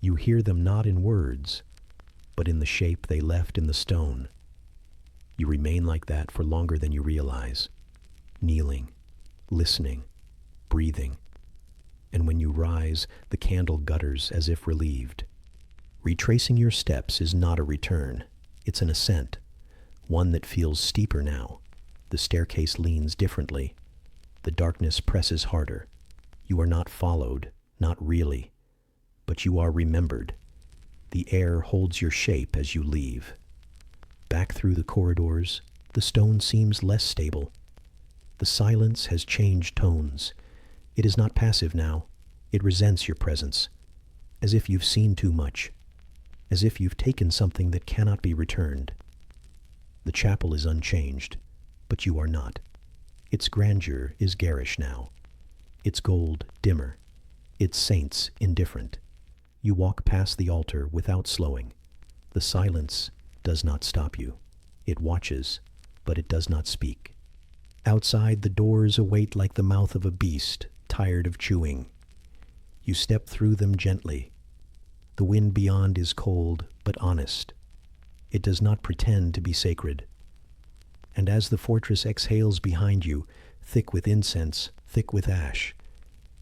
You hear them not in words, but in the shape they left in the stone. You remain like that for longer than you realize, kneeling, listening, breathing. And when you rise, the candle gutters as if relieved. Retracing your steps is not a return, it's an ascent, one that feels steeper now. The staircase leans differently. The darkness presses harder. You are not followed, not really, but you are remembered. The air holds your shape as you leave. Back through the corridors, the stone seems less stable. The silence has changed tones. It is not passive now. It resents your presence, as if you've seen too much, as if you've taken something that cannot be returned. The chapel is unchanged, but you are not. Its grandeur is garish now, its gold dimmer, its saints indifferent. You walk past the altar without slowing. The silence does not stop you. It watches, but it does not speak. Outside, the doors await like the mouth of a beast, tired of chewing. You step through them gently. The wind beyond is cold, but honest. It does not pretend to be sacred. And as the fortress exhales behind you, thick with incense, thick with ash,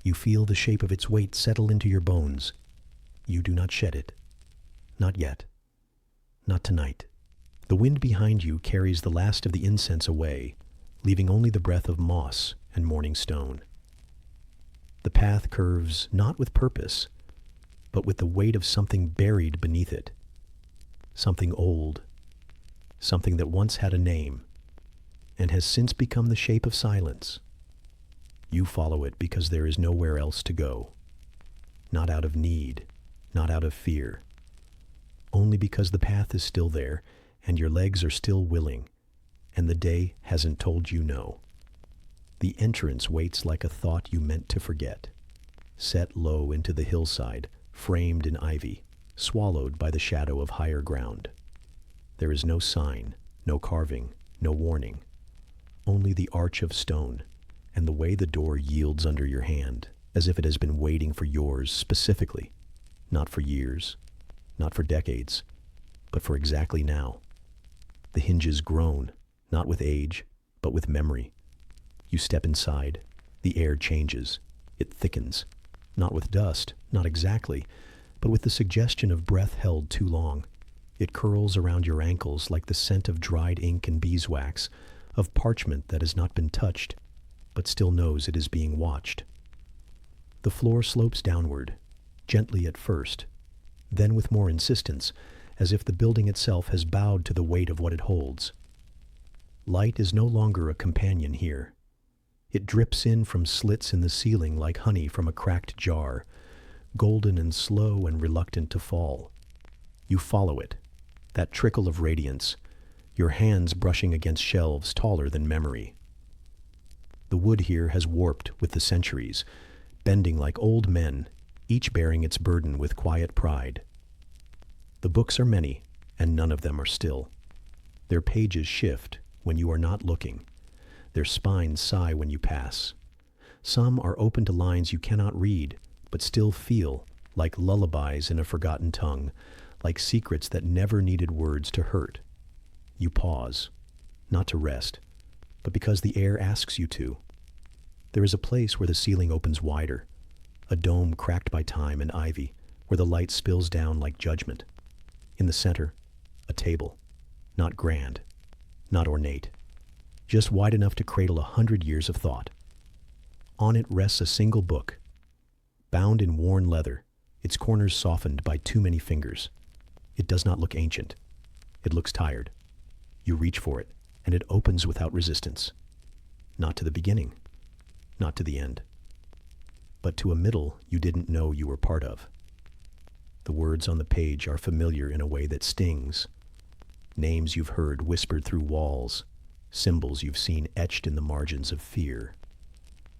you feel the shape of its weight settle into your bones. You do not shed it. Not yet. Not tonight. The wind behind you carries the last of the incense away, leaving only the breath of moss and morning stone. The path curves not with purpose, but with the weight of something buried beneath it. Something old, something that once had a name, and has since become the shape of silence. You follow it because there is nowhere else to go. Not out of need, not out of fear. Only because the path is still there, and your legs are still willing, and the day hasn't told you no. The entrance waits like a thought you meant to forget, set low into the hillside, framed in ivy, swallowed by the shadow of higher ground. There is no sign, no carving, no warning, only the arch of stone, and the way the door yields under your hand, as if it has been waiting for yours specifically, not for years, not for decades, but for exactly now. The hinges groan, not with age, but with memory. You step inside. The air changes. It thickens, not with dust, not exactly, but with the suggestion of breath held too long. It curls around your ankles like the scent of dried ink and beeswax, of parchment that has not been touched, but still knows it is being watched. The floor slopes downward, gently at first, then with more insistence, as if the building itself has bowed to the weight of what it holds. Light is no longer a companion here. It drips in from slits in the ceiling like honey from a cracked jar, golden and slow and reluctant to fall. You follow it, that trickle of radiance, your hands brushing against shelves taller than memory. The wood here has warped with the centuries, bending like old men, each bearing its burden with quiet pride. The books are many, and none of them are still. Their pages shift when you are not looking. Their spines sigh when you pass. Some are open to lines you cannot read, but still feel like lullabies in a forgotten tongue, like secrets that never needed words to hurt. You pause, not to rest, but because the air asks you to. There is a place where the ceiling opens wider, a dome cracked by time and ivy, where the light spills down like judgment. In the center, a table, not grand, not ornate, just wide enough to cradle 100 years of thought. On it rests a single book, bound in worn leather, its corners softened by too many fingers. It does not look ancient. It looks tired. You reach for it, and it opens without resistance. Not to the beginning, not to the end, but to a middle you didn't know you were part of. The words on the page are familiar in a way that stings. Names you've heard whispered through walls, symbols you've seen etched in the margins of fear,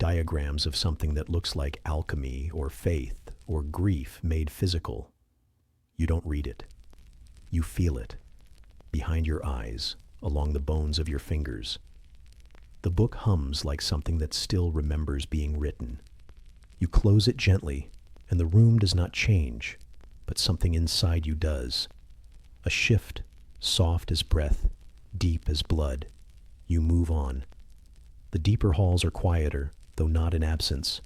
diagrams of something that looks like alchemy or faith or grief made physical. You don't read it. You feel it, behind your eyes, along the bones of your fingers. The book hums like something that still remembers being written. You close it gently, and the room does not change, but something inside you does. A shift, soft as breath, deep as blood. You move on. The deeper halls are quieter, though not in absence.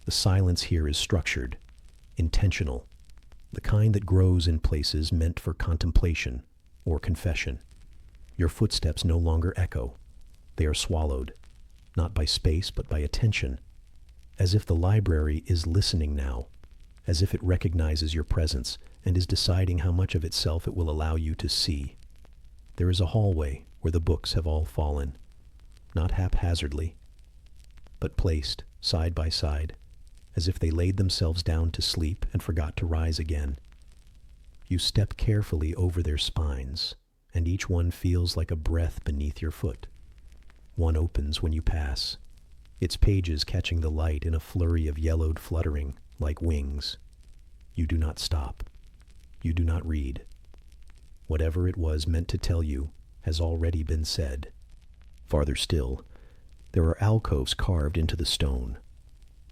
The silence here is structured, intentional, the kind that grows in places meant for contemplation or confession. Your footsteps no longer echo. They are swallowed, not by space but by attention, as if the library is listening now, as if it recognizes your presence and is deciding how much of itself it will allow you to see. There is a hallway where the books have all fallen, not haphazardly, but placed side by side, as if they laid themselves down to sleep and forgot to rise again. You step carefully over their spines, and each one feels like a breath beneath your foot. One opens when you pass, its pages catching the light in a flurry of yellowed fluttering like wings. You do not stop. You do not read. Whatever it was meant to tell you has already been said. Farther still, there are alcoves carved into the stone.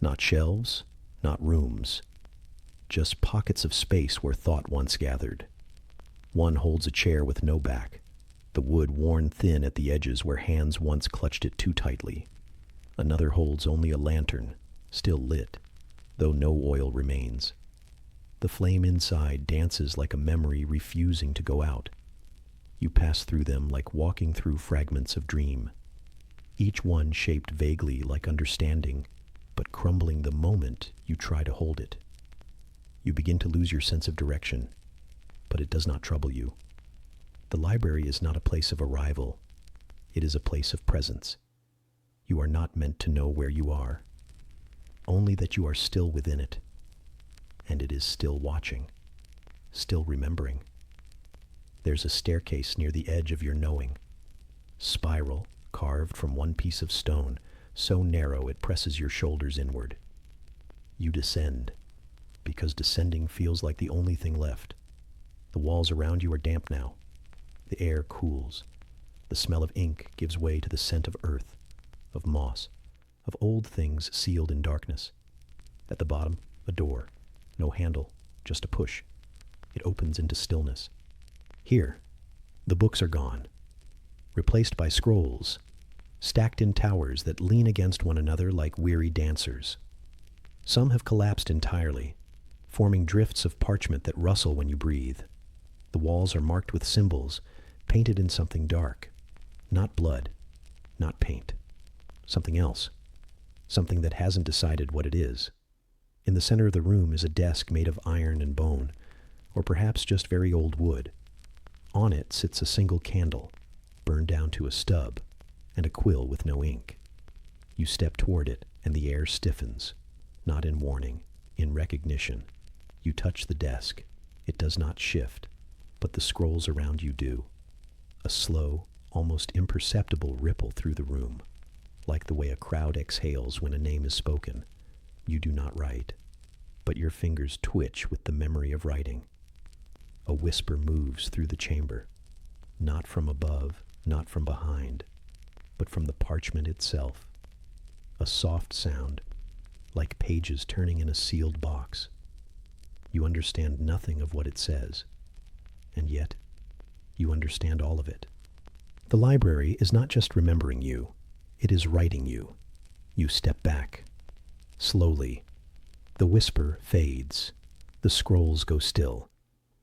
Not shelves, not rooms, just pockets of space where thought once gathered. One holds a chair with no back, the wood worn thin at the edges where hands once clutched it too tightly. Another holds only a lantern, still lit, though no oil remains. The flame inside dances like a memory refusing to go out. You pass through them like walking through fragments of dream, each one shaped vaguely like understanding, but crumbling the moment you try to hold it. You begin to lose your sense of direction, but it does not trouble you. The library is not a place of arrival. It is a place of presence. You are not meant to know where you are, only that you are still within it, and it is still watching, still remembering. There's a staircase near the edge of your knowing, spiral carved from one piece of stone, so narrow it presses your shoulders inward. You descend, because descending feels like the only thing left. The walls around you are damp now. The air cools. The smell of ink gives way to the scent of earth, of moss, of old things sealed in darkness. At the bottom, a door. No handle, just a push. It opens into stillness. Here, the books are gone, replaced by scrolls, stacked in towers that lean against one another like weary dancers. Some have collapsed entirely, forming drifts of parchment that rustle when you breathe. The walls are marked with symbols, painted in something dark, not blood, not paint. Something else. Something that hasn't decided what it is. In the center of the room is a desk made of iron and bone, or perhaps just very old wood. On it sits a single candle, burned down to a stub, and a quill with no ink. You step toward it, and the air stiffens, not in warning, in recognition. You touch the desk. It does not shift, but the scrolls around you do. A slow, almost imperceptible ripple through the room, like the way a crowd exhales when a name is spoken. You do not write, but your fingers twitch with the memory of writing. A whisper moves through the chamber, not from above, not from behind, but from the parchment itself. A soft sound, like pages turning in a sealed box. You understand nothing of what it says, and yet you understand all of it. The library is not just remembering you, it is writing you. You step back. Slowly, the whisper fades. The scrolls go still.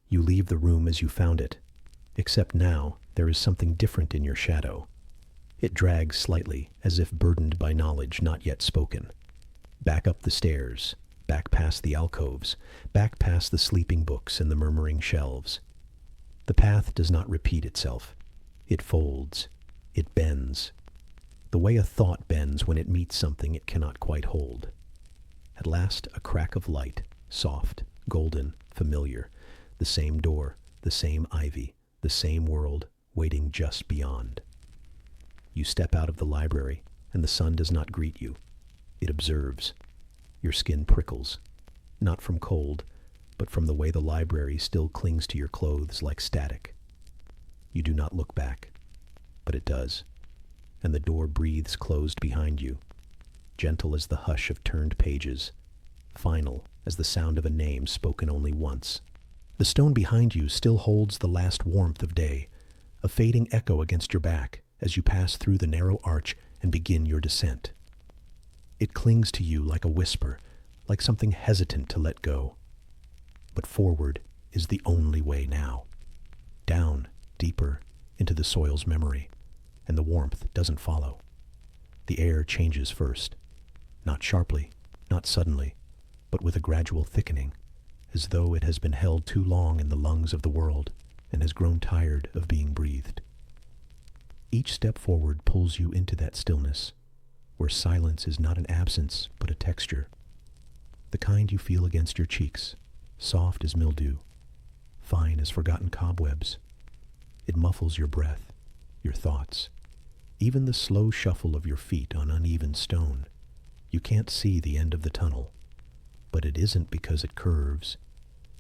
You leave the room as you found it, except now there is something different in your shadow. It drags slightly, as if burdened by knowledge not yet spoken. Back up the stairs, back past the alcoves, back past the sleeping books and the murmuring shelves. The path does not repeat itself. It folds. It bends. The way a thought bends when it meets something it cannot quite hold. At last, a crack of light, soft, golden, familiar. The same door, the same ivy, the same world, waiting just beyond. You step out of the library, and the sun does not greet you. It observes. Your skin prickles, not from cold, but from the way the library still clings to your clothes like static. You do not look back, but it does, and the door breathes closed behind you, gentle as the hush of turned pages, final as the sound of a name spoken only once. The stone behind you still holds the last warmth of day, a fading echo against your back as you pass through the narrow arch and begin your descent. It clings to you like a whisper, like something hesitant to let go. But forward is the only way now. Down, deeper, into the soil's memory, and the warmth doesn't follow. The air changes first, not sharply, not suddenly, but with a gradual thickening, as though it has been held too long in the lungs of the world and has grown tired of being breathed. Each step forward pulls you into that stillness, where silence is not an absence, but a texture. The kind you feel against your cheeks, soft as mildew, fine as forgotten cobwebs. It muffles your breath, your thoughts, even the slow shuffle of your feet on uneven stone. You can't see the end of the tunnel, but it isn't because it curves.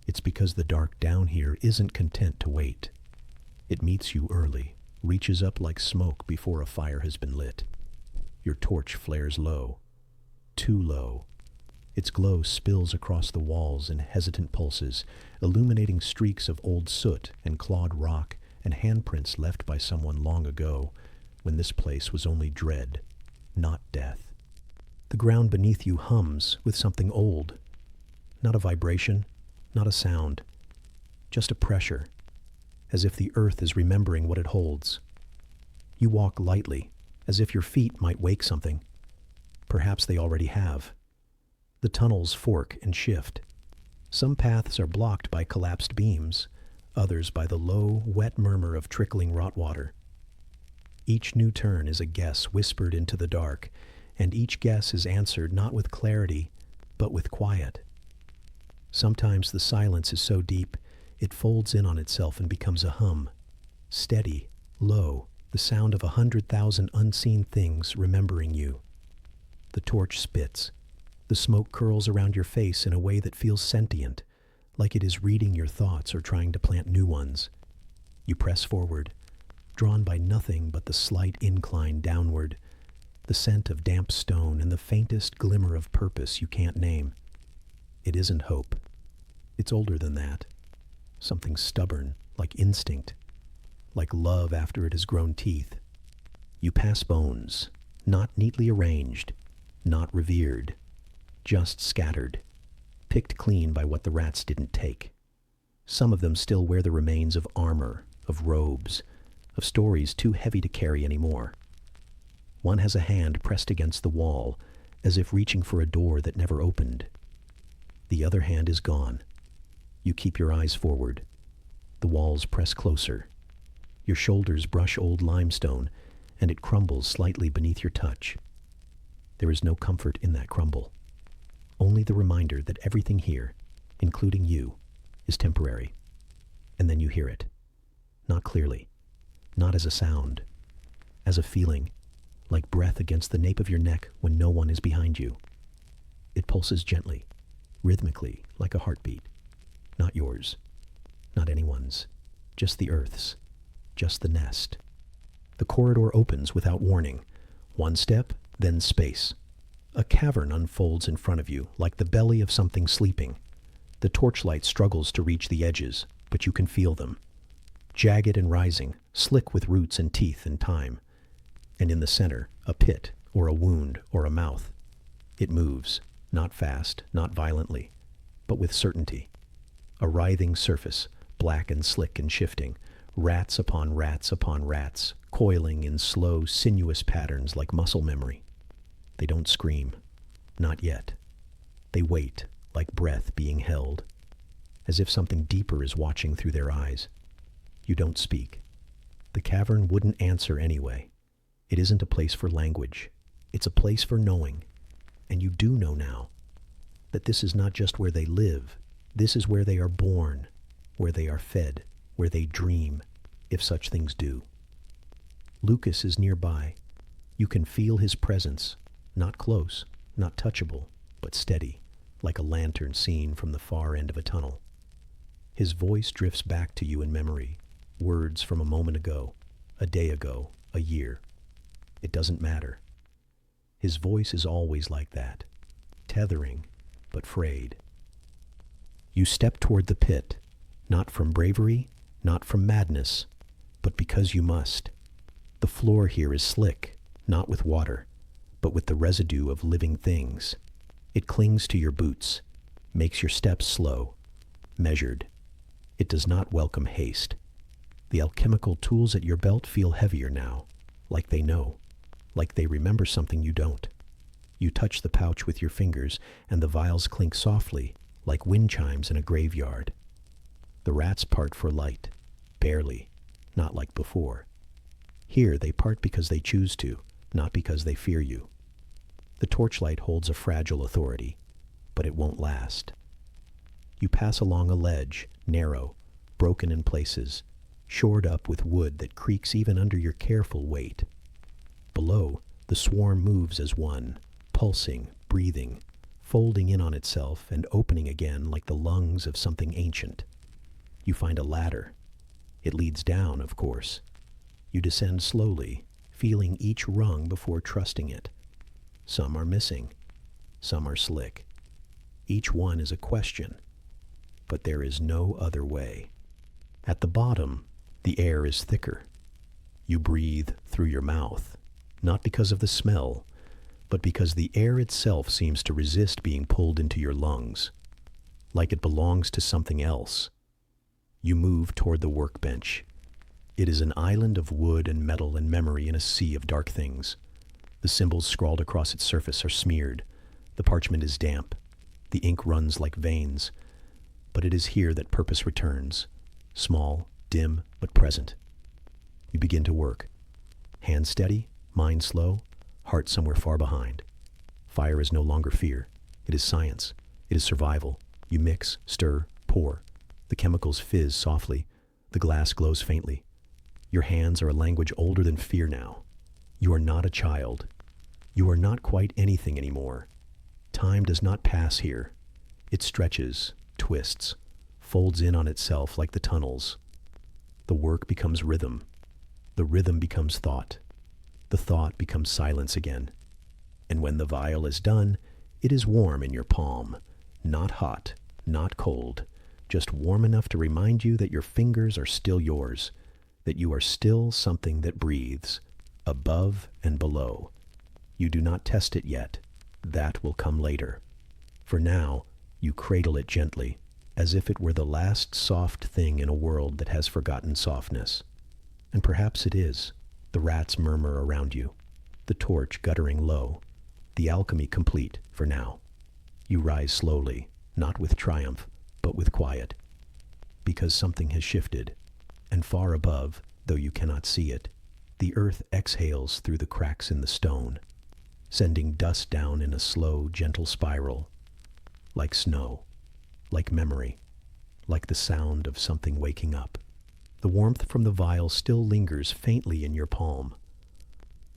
It's because the dark down here isn't content to wait. It meets you early, reaches up like smoke before a fire has been lit. Your torch flares low, too low. Its glow spills across the walls in hesitant pulses, illuminating streaks of old soot and clawed rock and handprints left by someone long ago, when this place was only dread, not death. The ground beneath you hums with something old. Not a vibration, not a sound, just a pressure, as if the earth is remembering what it holds. You walk lightly, as if your feet might wake something. Perhaps they already have. The tunnels fork and shift. Some paths are blocked by collapsed beams, others by the low, wet murmur of trickling rot water. Each new turn is a guess whispered into the dark, and each guess is answered not with clarity, but with quiet. Sometimes the silence is so deep, it folds in on itself and becomes a hum, steady, low, the sound of 100,000 unseen things remembering you. The torch spits. The smoke curls around your face in a way that feels sentient, like it is reading your thoughts or trying to plant new ones. You press forward, drawn by nothing but the slight incline downward, the scent of damp stone and the faintest glimmer of purpose you can't name. It isn't hope. It's older than that. Something stubborn, like instinct, like love after it has grown teeth. You pass bones, not neatly arranged, not revered, just scattered, picked clean by what the rats didn't take. Some of them still wear the remains of armor, of robes, of stories too heavy to carry anymore. One has a hand pressed against the wall, as if reaching for a door that never opened. The other hand is gone. You keep your eyes forward. The walls press closer. Your shoulders brush old limestone, and it crumbles slightly beneath your touch. There is no comfort in that crumble. Only the reminder that everything here, including you, is temporary. And then you hear it. Not clearly. Not as a sound. As a feeling, like breath against the nape of your neck when no one is behind you. It pulses gently, rhythmically, like a heartbeat. Not yours. Not anyone's. Just the Earth's. Just the nest. The corridor opens without warning. One step, then space. A cavern unfolds in front of you, like the belly of something sleeping. The torchlight struggles to reach the edges, but you can feel them. Jagged and rising, slick with roots and teeth and time. And in the center, a pit, or a wound, or a mouth. It moves, not fast, not violently, but with certainty. A writhing surface, black and slick and shifting, rats upon rats upon rats, coiling in slow, sinuous patterns like muscle memory. They don't scream. Not yet. They wait, like breath being held, as if something deeper is watching through their eyes. You don't speak. The cavern wouldn't answer anyway. It isn't a place for language. It's a place for knowing. And you do know now that this is not just where they live. This is where they are born, where they are fed, where they dream, if such things do. Lucas is nearby. You can feel his presence, not close, not touchable, but steady, like a lantern seen from the far end of a tunnel. His voice drifts back to you in memory, words from a moment ago, a day ago, a year. It doesn't matter. His voice is always like that, tethering, but frayed. You step toward the pit, not from bravery, not from madness, but because you must. The floor here is slick, not with water, but with the residue of living things. It clings to your boots, makes your steps slow, measured. It does not welcome haste. The alchemical tools at your belt feel heavier now, like they know, like they remember something you don't. You touch the pouch with your fingers, and the vials clink softly, like wind chimes in a graveyard. The rats part for light, barely, not like before. Here they part because they choose to, not because they fear you. The torchlight holds a fragile authority, but it won't last. You pass along a ledge, narrow, broken in places, shored up with wood that creaks even under your careful weight. Below, the swarm moves as one, pulsing, breathing, folding in on itself and opening again like the lungs of something ancient. You find a ladder. It leads down, of course. You descend slowly, feeling each rung before trusting it. Some are missing. Some are slick. Each one is a question. But there is no other way. At the bottom, the air is thicker. You breathe through your mouth, not because of the smell, but because the air itself seems to resist being pulled into your lungs, like it belongs to something else. You move toward the workbench. It is an island of wood and metal and memory in a sea of dark things. The symbols scrawled across its surface are smeared. The parchment is damp. The ink runs like veins. But it is here that purpose returns, small, dim, but present. You begin to work. Hand steady, mind slow, heart somewhere far behind. Fire is no longer fear. It is science. It is survival. You mix, stir, pour. The chemicals fizz softly. The glass glows faintly. Your hands are a language older than fear now. You are not a child. You are not quite anything anymore. Time does not pass here. It stretches, twists, folds in on itself like the tunnels. The work becomes rhythm. The rhythm becomes thought. The thought becomes silence again. And when the vial is done, it is warm in your palm. Not hot, not cold, just warm enough to remind you that your fingers are still yours, that you are still something that breathes, above and below. You do not test it yet. That will come later. For now, you cradle it gently, as if it were the last soft thing in a world that has forgotten softness. And perhaps it is. The rats murmur around you. the torch guttering low, the alchemy complete for now. You rise slowly, not with triumph, but with quiet, because something has shifted, and far above, though you cannot see it, the earth exhales through the cracks in the stone, sending dust down in a slow, gentle spiral, like snow, like memory, like the sound of something waking up. The warmth from the vial still lingers faintly in your palm,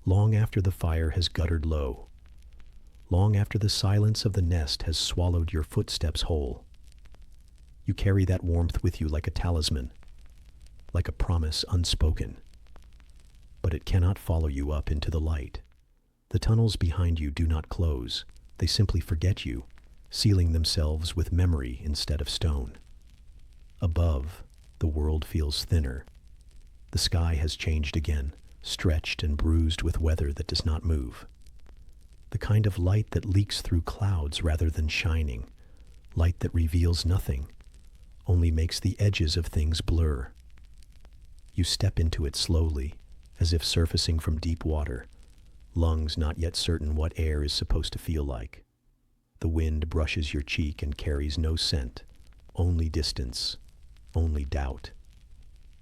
long after the fire has guttered low, long after the silence of the nest has swallowed your footsteps whole. You carry that warmth with you like a talisman, like a promise unspoken. But it cannot follow you up into the light. The tunnels behind you do not close. They simply forget you, sealing themselves with memory instead of stone. Above, the world feels thinner. The sky has changed again, stretched and bruised with weather that does not move. The kind of light that leaks through clouds rather than shining, light that reveals nothing, only makes the edges of things blur. You step into it slowly, as if surfacing from deep water, lungs not yet certain what air is supposed to feel like. The wind brushes your cheek and carries no scent, only distance, only doubt.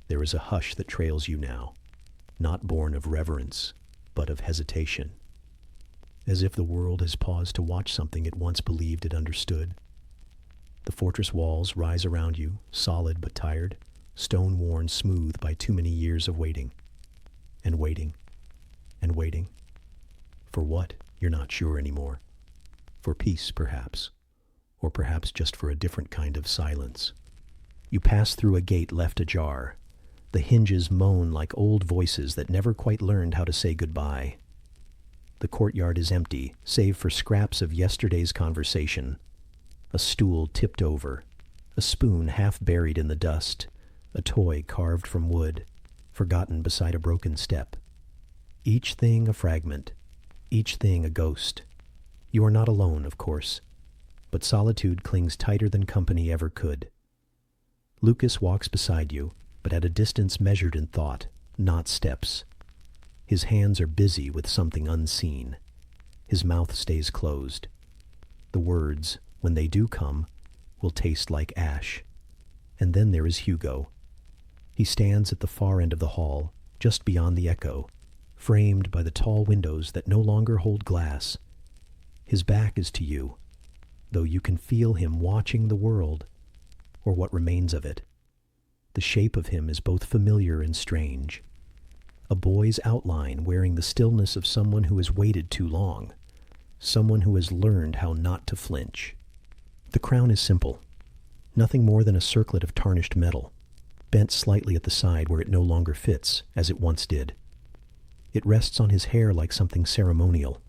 There is a hush that trails you now, not born of reverence, but of hesitation, as if the world has paused to watch something it once believed it understood. The fortress walls rise around you, solid but tired, stone worn smooth by too many years of waiting. And waiting, and waiting. For what? You're not sure anymore. For peace, perhaps. Or perhaps just for a different kind of silence. You pass through a gate left ajar. The hinges moan like old voices that never quite learned how to say goodbye. The courtyard is empty, save for scraps of yesterday's conversation. A stool tipped over, a spoon half buried in the dust, a toy carved from wood, forgotten beside a broken step. Each thing a fragment, each thing a ghost. You are not alone, of course, but solitude clings tighter than company ever could. Lucas walks beside you, but at a distance measured in thought, not steps. His hands are busy with something unseen. His mouth stays closed. The words, when they do come, will taste like ash. And then there is Hugo. He stands at the far end of the hall, just beyond the echo, framed by the tall windows that no longer hold glass. His back is to you, though you can feel him watching the world, or what remains of it. The shape of him is both familiar and strange. A boy's outline wearing the stillness of someone who has waited too long, someone who has learned how not to flinch. The crown is simple, nothing more than a circlet of tarnished metal, bent slightly at the side where it no longer fits, as it once did. It rests on his hair like something ceremonial,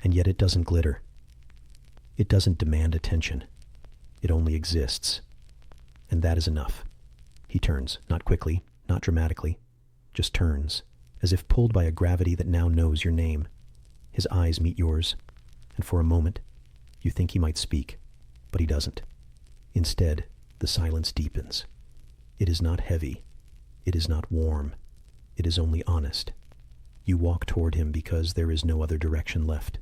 and yet it doesn't glitter. It doesn't demand attention. It only exists. And that is enough. He turns, not quickly, not dramatically, just turns, as if pulled by a gravity that now knows your name. His eyes meet yours, and for a moment, you think he might speak, but he doesn't. Instead, the silence deepens. It is not heavy. It is not warm. It is only honest. You walk toward him because there is no other direction left.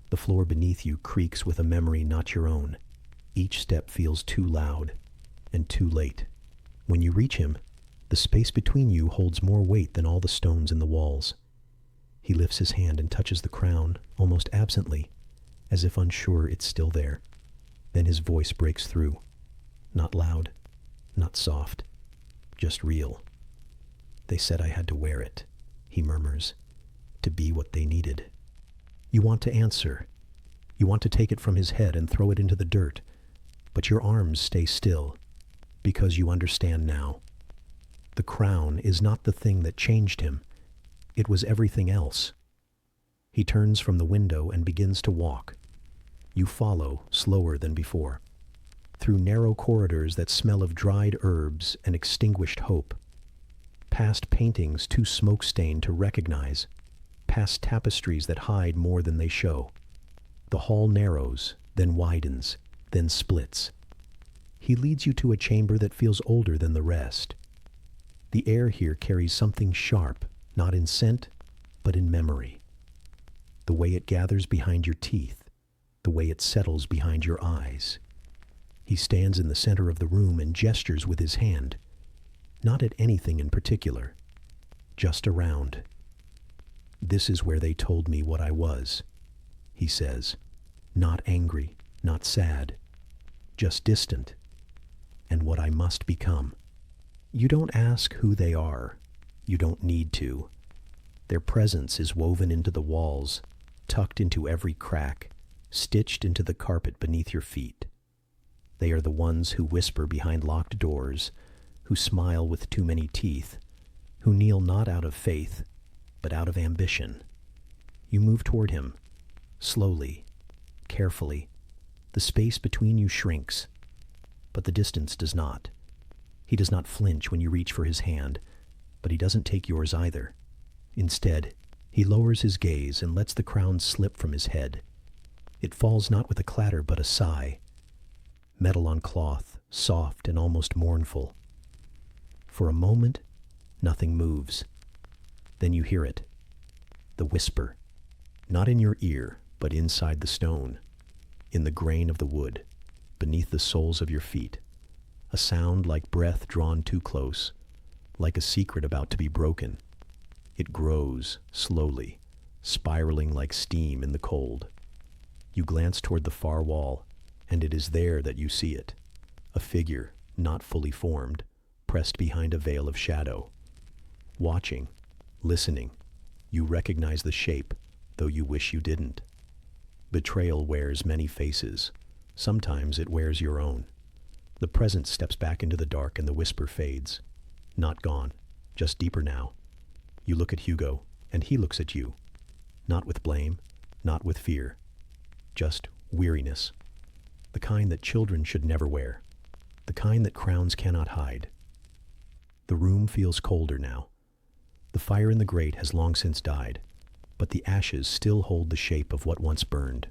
The floor beneath you creaks with a memory not your own. Each step feels too loud and too late. When you reach him, the space between you holds more weight than all the stones in the walls. He lifts his hand and touches the crown, almost absently, as if unsure it's still there. Then his voice breaks through. Not loud, not soft, just real. They said I had to wear it, he murmurs, to be what they needed. You want to answer. You want to take it from his head and throw it into the dirt, but your arms stay still, because you understand now. The crown is not the thing that changed him. It was everything else. He turns from the window and begins to walk. You follow, slower than before, through narrow corridors that smell of dried herbs and extinguished hope, past paintings too smoke-stained to recognize, past tapestries that hide more than they show. The hall narrows, then widens, then splits. He leads you to a chamber that feels older than the rest. The air here carries something sharp, not in scent, but in memory. the way it gathers behind your teeth, the way it settles behind your eyes. He stands in the center of the room and gestures with his hand, not at anything in particular, just around. "This is where they told me what I was," he says, "not angry, not sad, just distant, and what I must become." You don't ask who they are. You don't need to. Their presence is woven into the walls, tucked into every crack, stitched into the carpet beneath your feet. They are the ones who whisper behind locked doors, who smile with too many teeth, who kneel not out of faith, but out of ambition. You move toward him, slowly, carefully. The space between you shrinks, but the distance does not. He does not flinch when you reach for his hand, but he doesn't take yours either. Instead, he lowers his gaze and lets the crown slip from his head. It falls not with a clatter but a sigh. Metal on cloth, soft and almost mournful. For a moment, nothing moves. Then you hear it. The whisper. Not in your ear, but inside the stone. In the grain of the wood, beneath the soles of your feet. A sound like breath drawn too close, like a secret about to be broken. It grows, slowly, spiraling like steam in the cold. You glance toward the far wall, and it is there that you see it. A figure, not fully formed, pressed behind a veil of shadow. Watching, listening, you recognize the shape, though you wish you didn't. Betrayal wears many faces. Sometimes it wears your own. The present steps back into the dark and the whisper fades. Not gone, just deeper now. You look at Hugo, and he looks at you. Not with blame, not with fear. Just weariness. The kind that children should never wear. The kind that crowns cannot hide. The room feels colder now. The fire in the grate has long since died, but the ashes still hold the shape of what once burned.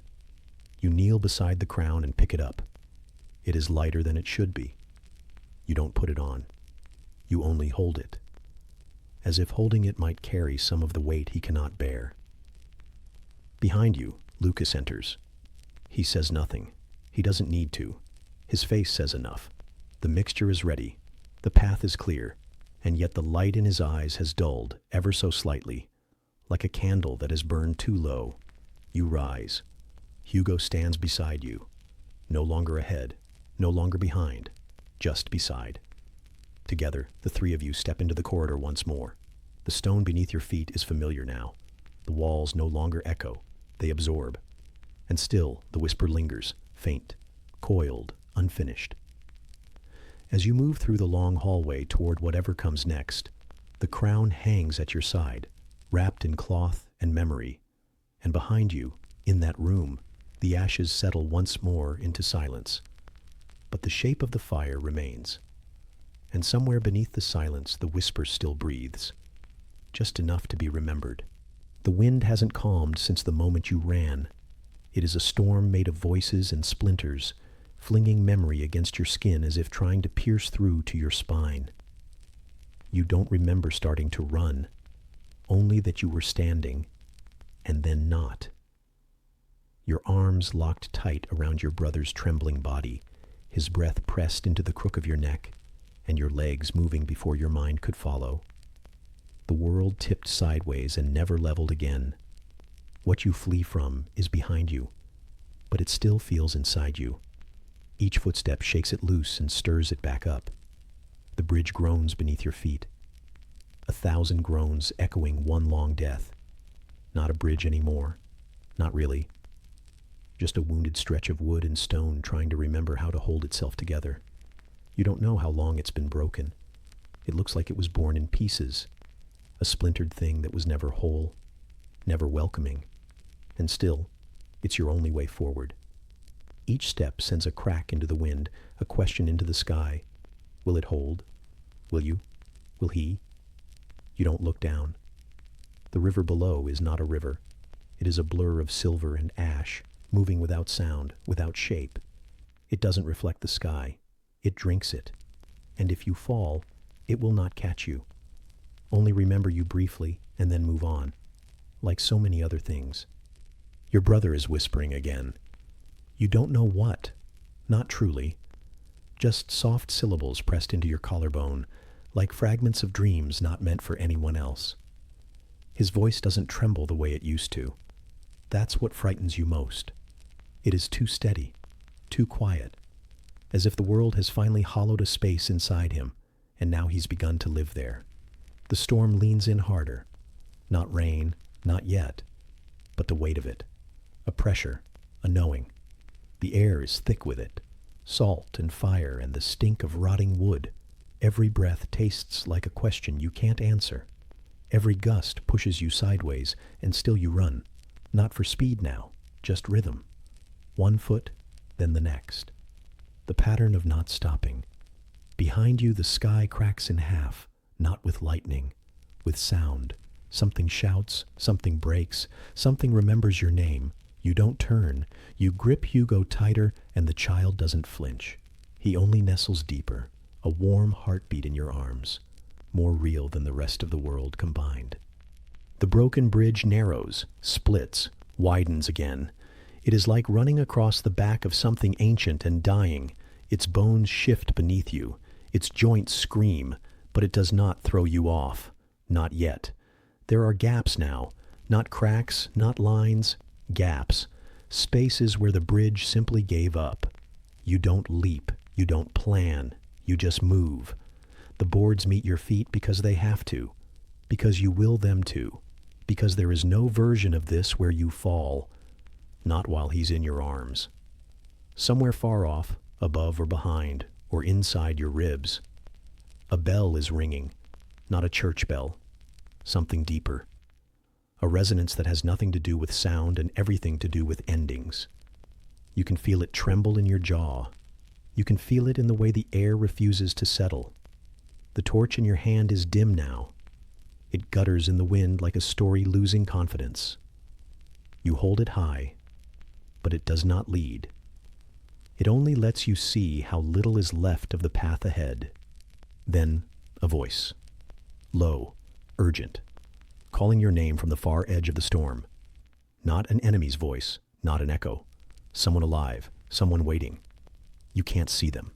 You kneel beside the crown and pick it up. It is lighter than it should be. You don't put it on. You only hold it, as if holding it might carry some of the weight he cannot bear. Behind you, Lucas enters. He says nothing. He doesn't need to. His face says enough. The mixture is ready. The path is clear, and yet the light in his eyes has dulled ever so slightly, like a candle that has burned too low. You rise. Hugo stands beside you, no longer ahead, no longer behind, just beside. Together, the three of you step into the corridor once more. The stone beneath your feet is familiar now. The walls no longer echo, they absorb. And still, the whisper lingers, faint, coiled, unfinished. As you move through the long hallway toward whatever comes next, the crown hangs at your side, wrapped in cloth and memory. And behind you, in that room, the ashes settle once more into silence. But the shape of the fire remains. And somewhere beneath the silence, the whisper still breathes, just enough to be remembered. The wind hasn't calmed since the moment you ran. It is a storm made of voices and splinters, flinging memory against your skin as if trying to pierce through to your spine. You don't remember starting to run, only that you were standing, and then not. Your arms locked tight around your brother's trembling body, his breath pressed into the crook of your neck, and your legs moving before your mind could follow. The world tipped sideways and never leveled again. What you flee from is behind you, but it still feels inside you. Each footstep shakes it loose and stirs it back up. The bridge groans beneath your feet. 1,000 groans echoing one long death. Not a bridge anymore. Not really. Just a wounded stretch of wood and stone trying to remember how to hold itself together. You don't know how long it's been broken. It looks like it was born in pieces. A splintered thing that was never whole, never welcoming. And still, it's your only way forward. Each step sends a crack into the wind, a question into the sky. Will it hold? Will you? Will he? You don't look down. The river below is not a river. It is a blur of silver and ash, moving without sound, without shape. It doesn't reflect the sky. It drinks it. And if you fall, it will not catch you. Only remember you briefly and then move on, like so many other things. Your brother is whispering again. You don't know what. Not truly. Just soft syllables pressed into your collarbone, like fragments of dreams not meant for anyone else. His voice doesn't tremble the way it used to. That's what frightens you most. It is too steady, too quiet, as if the world has finally hollowed a space inside him, and now he's begun to live there. The storm leans in harder. Not rain, not yet, but the weight of it. A pressure, a knowing. The air is thick with it. Salt and fire and the stink of rotting wood. Every breath tastes like a question you can't answer. Every gust pushes you sideways, and still you run. Not for speed now, just rhythm. One foot, then the next. The pattern of not stopping. Behind you the sky cracks in half, not with lightning, with sound. Something shouts, something breaks, something remembers your name. You don't turn. You grip Hugo tighter, and the child doesn't flinch. He only nestles deeper, a warm heartbeat in your arms, more real than the rest of the world combined. The broken bridge narrows, splits, widens again. It is like running across the back of something ancient and dying. Its bones shift beneath you. Its joints scream, but it does not throw you off. Not yet. There are gaps now. Not cracks, not lines. Gaps. Spaces where the bridge simply gave up. You don't leap. You don't plan. You just move. The boards meet your feet because they have to. Because you will them to. Because there is no version of this where you fall. Not while he's in your arms. Somewhere far off, above or behind, or inside your ribs. A bell is ringing. Not a church bell. Something deeper. A resonance that has nothing to do with sound and everything to do with endings. You can feel it tremble in your jaw. You can feel it in the way the air refuses to settle. The torch in your hand is dim now. It gutters in the wind like a story losing confidence. You hold it high, but it does not lead. It only lets you see how little is left of the path ahead. Then a voice. Low, urgent, calling your name from the far edge of the storm. Not an enemy's voice, not an echo. Someone alive, someone waiting. You can't see them.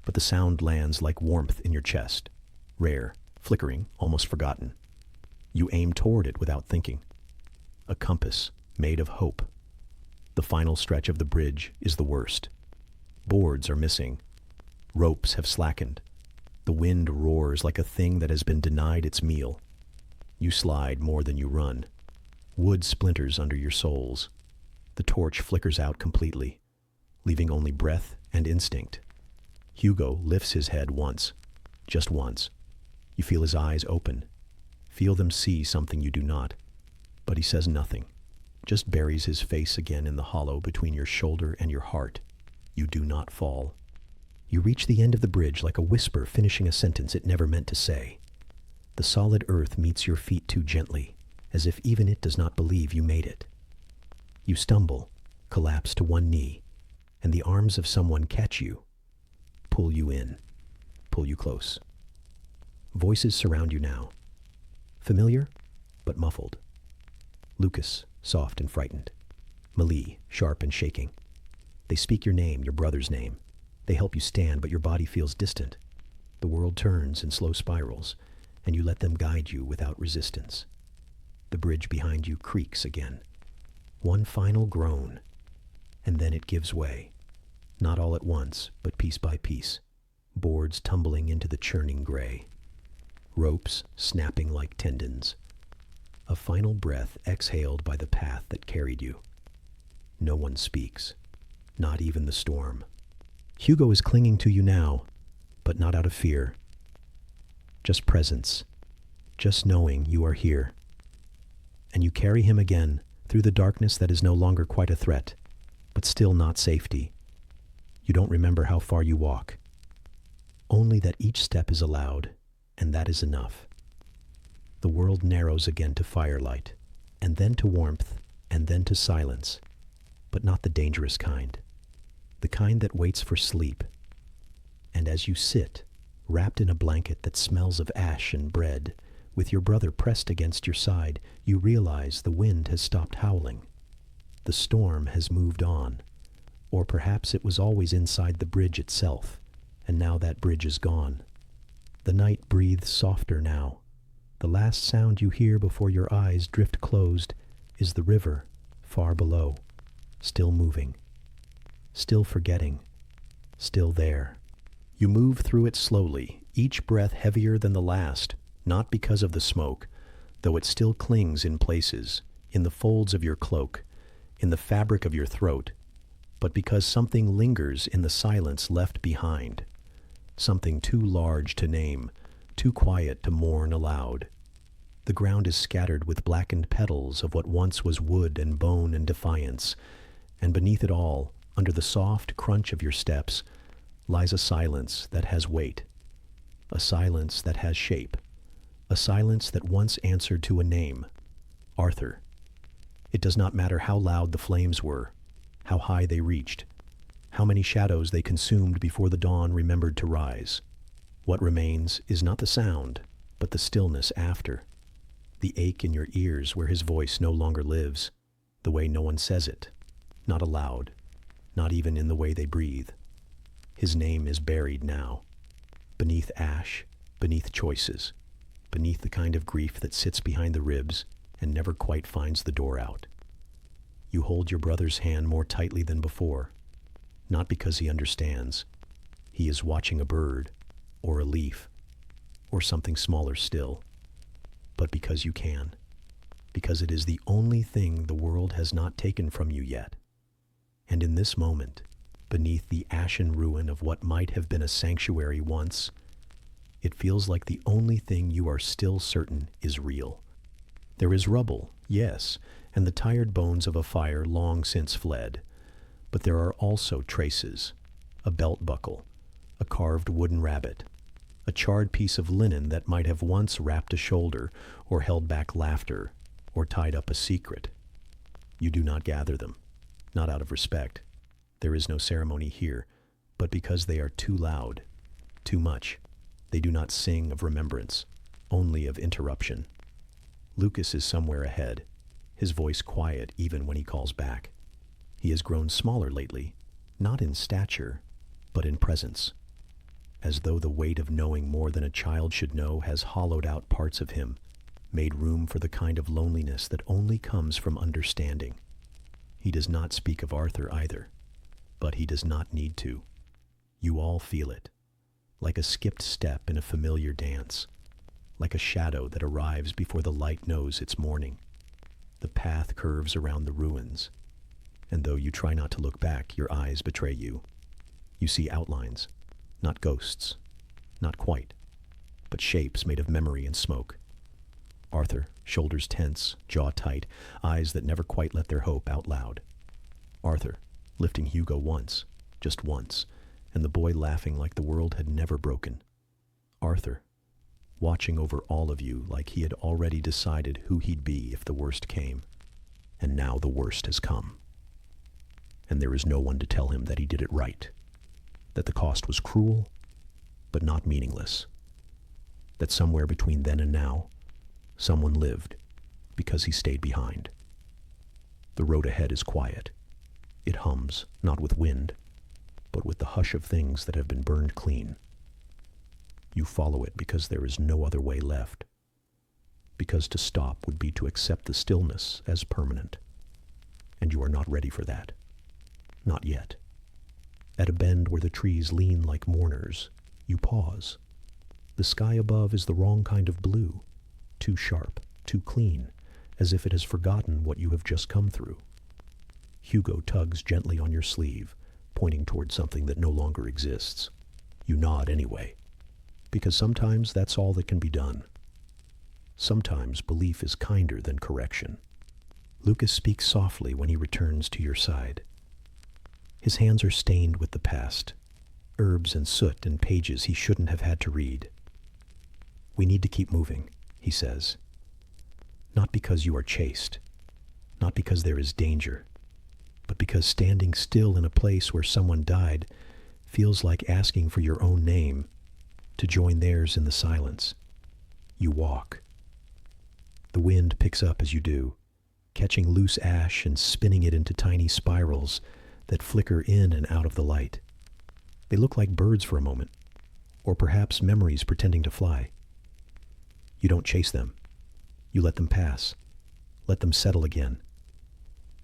But the sound lands like warmth in your chest. Rare, flickering, almost forgotten. You aim toward it without thinking. A compass made of hope. The final stretch of the bridge is the worst. Boards are missing. Ropes have slackened. The wind roars like a thing that has been denied its meal. You slide more than you run. Wood splinters under your soles. The torch flickers out completely, leaving only breath and instinct. Hugo lifts his head once, just once. You feel his eyes open, feel them see something you do not, but he says nothing, just buries his face again in the hollow between your shoulder and your heart. You do not fall. You reach the end of the bridge like a whisper finishing a sentence it never meant to say. The solid earth meets your feet too gently, as if even it does not believe you made it. You stumble, collapse to one knee, and the arms of someone catch you, pull you in, pull you close. Voices surround you now. Familiar, but muffled. Lucas, soft and frightened. Malie, sharp and shaking. They speak your name, your brother's name. They help you stand, but your body feels distant. The world turns in slow spirals, and you let them guide you without resistance. The bridge behind you creaks again. One final groan, and then it gives way. Not all at once, but piece by piece. Boards tumbling into the churning gray. Ropes snapping like tendons. A final breath exhaled by the path that carried you. No one speaks, not even the storm. Hugo is clinging to you now, but not out of fear. Just presence, just knowing you are here. And you carry him again through the darkness that is no longer quite a threat, but still not safety. You don't remember how far you walk. Only that each step is allowed, and that is enough. The world narrows again to firelight, and then to warmth, and then to silence, but not the dangerous kind. The kind that waits for sleep. And as you sit, wrapped in a blanket that smells of ash and bread, with your brother pressed against your side, you realize the wind has stopped howling. The storm has moved on. Or perhaps it was always inside the bridge itself, and now that bridge is gone. The night breathes softer now. The last sound you hear before your eyes drift closed is the river far below, still moving, still forgetting, still there. You move through it slowly, each breath heavier than the last, not because of the smoke, though it still clings in places, in the folds of your cloak, in the fabric of your throat, but because something lingers in the silence left behind, something too large to name, too quiet to mourn aloud. The ground is scattered with blackened petals of what once was wood and bone and defiance, and beneath it all, under the soft crunch of your steps, lies a silence that has weight, a silence that has shape, a silence that once answered to a name, Arthur. It does not matter how loud the flames were, how high they reached, how many shadows they consumed before the dawn remembered to rise. What remains is not the sound, but the stillness after, the ache in your ears where his voice no longer lives, the way no one says it, not aloud, not even in the way they breathe. His name is buried now, beneath ash, beneath choices, beneath the kind of grief that sits behind the ribs and never quite finds the door out. You hold your brother's hand more tightly than before, not because he understands. He is watching a bird, or a leaf, or something smaller still, but because you can, because it is the only thing the world has not taken from you yet. And in this moment, beneath the ashen ruin of what might have been a sanctuary once, it feels like the only thing you are still certain is real. There is rubble, yes, and the tired bones of a fire long since fled, but there are also traces, a belt buckle, a carved wooden rabbit, a charred piece of linen that might have once wrapped a shoulder or held back laughter or tied up a secret. You do not gather them, not out of respect. There is no ceremony here, but because they are too loud, too much. They do not sing of remembrance, only of interruption. Lucas is somewhere ahead, his voice quiet even when he calls back. He has grown smaller lately, not in stature, but in presence, as though the weight of knowing more than a child should know has hollowed out parts of him, made room for the kind of loneliness that only comes from understanding. He does not speak of Arthur either, but he does not need to. You all feel it, like a skipped step in a familiar dance, like a shadow that arrives before the light knows it's morning. The path curves around the ruins, and though you try not to look back, your eyes betray you. You see outlines, not ghosts, not quite, but shapes made of memory and smoke. Arthur, shoulders tense, jaw tight, eyes that never quite let their hope out loud. Arthur, lifting Hugo once, just once, and the boy laughing like the world had never broken. Arthur, watching over all of you like he had already decided who he'd be if the worst came. And now the worst has come. And there is no one to tell him that he did it right, that the cost was cruel, but not meaningless, that somewhere between then and now, someone lived because he stayed behind. The road ahead is quiet. It hums, not with wind, but with the hush of things that have been burned clean. You follow it because there is no other way left, because to stop would be to accept the stillness as permanent, and you are not ready for that. Not yet. At a bend where the trees lean like mourners, you pause. The sky above is the wrong kind of blue, too sharp, too clean, as if it has forgotten what you have just come through. Hugo tugs gently on your sleeve, pointing toward something that no longer exists. You nod anyway, because sometimes that's all that can be done. Sometimes belief is kinder than correction. Lucas speaks softly when he returns to your side. His hands are stained with the past, herbs and soot and pages he shouldn't have had to read. We need to keep moving, he says. Not because you are chased, not because there is danger, but because standing still in a place where someone died feels like asking for your own name, to join theirs in the silence. You walk. The wind picks up as you do, catching loose ash and spinning it into tiny spirals that flicker in and out of the light. They look like birds for a moment, or perhaps memories pretending to fly. You don't chase them. You let them pass. Let them settle again.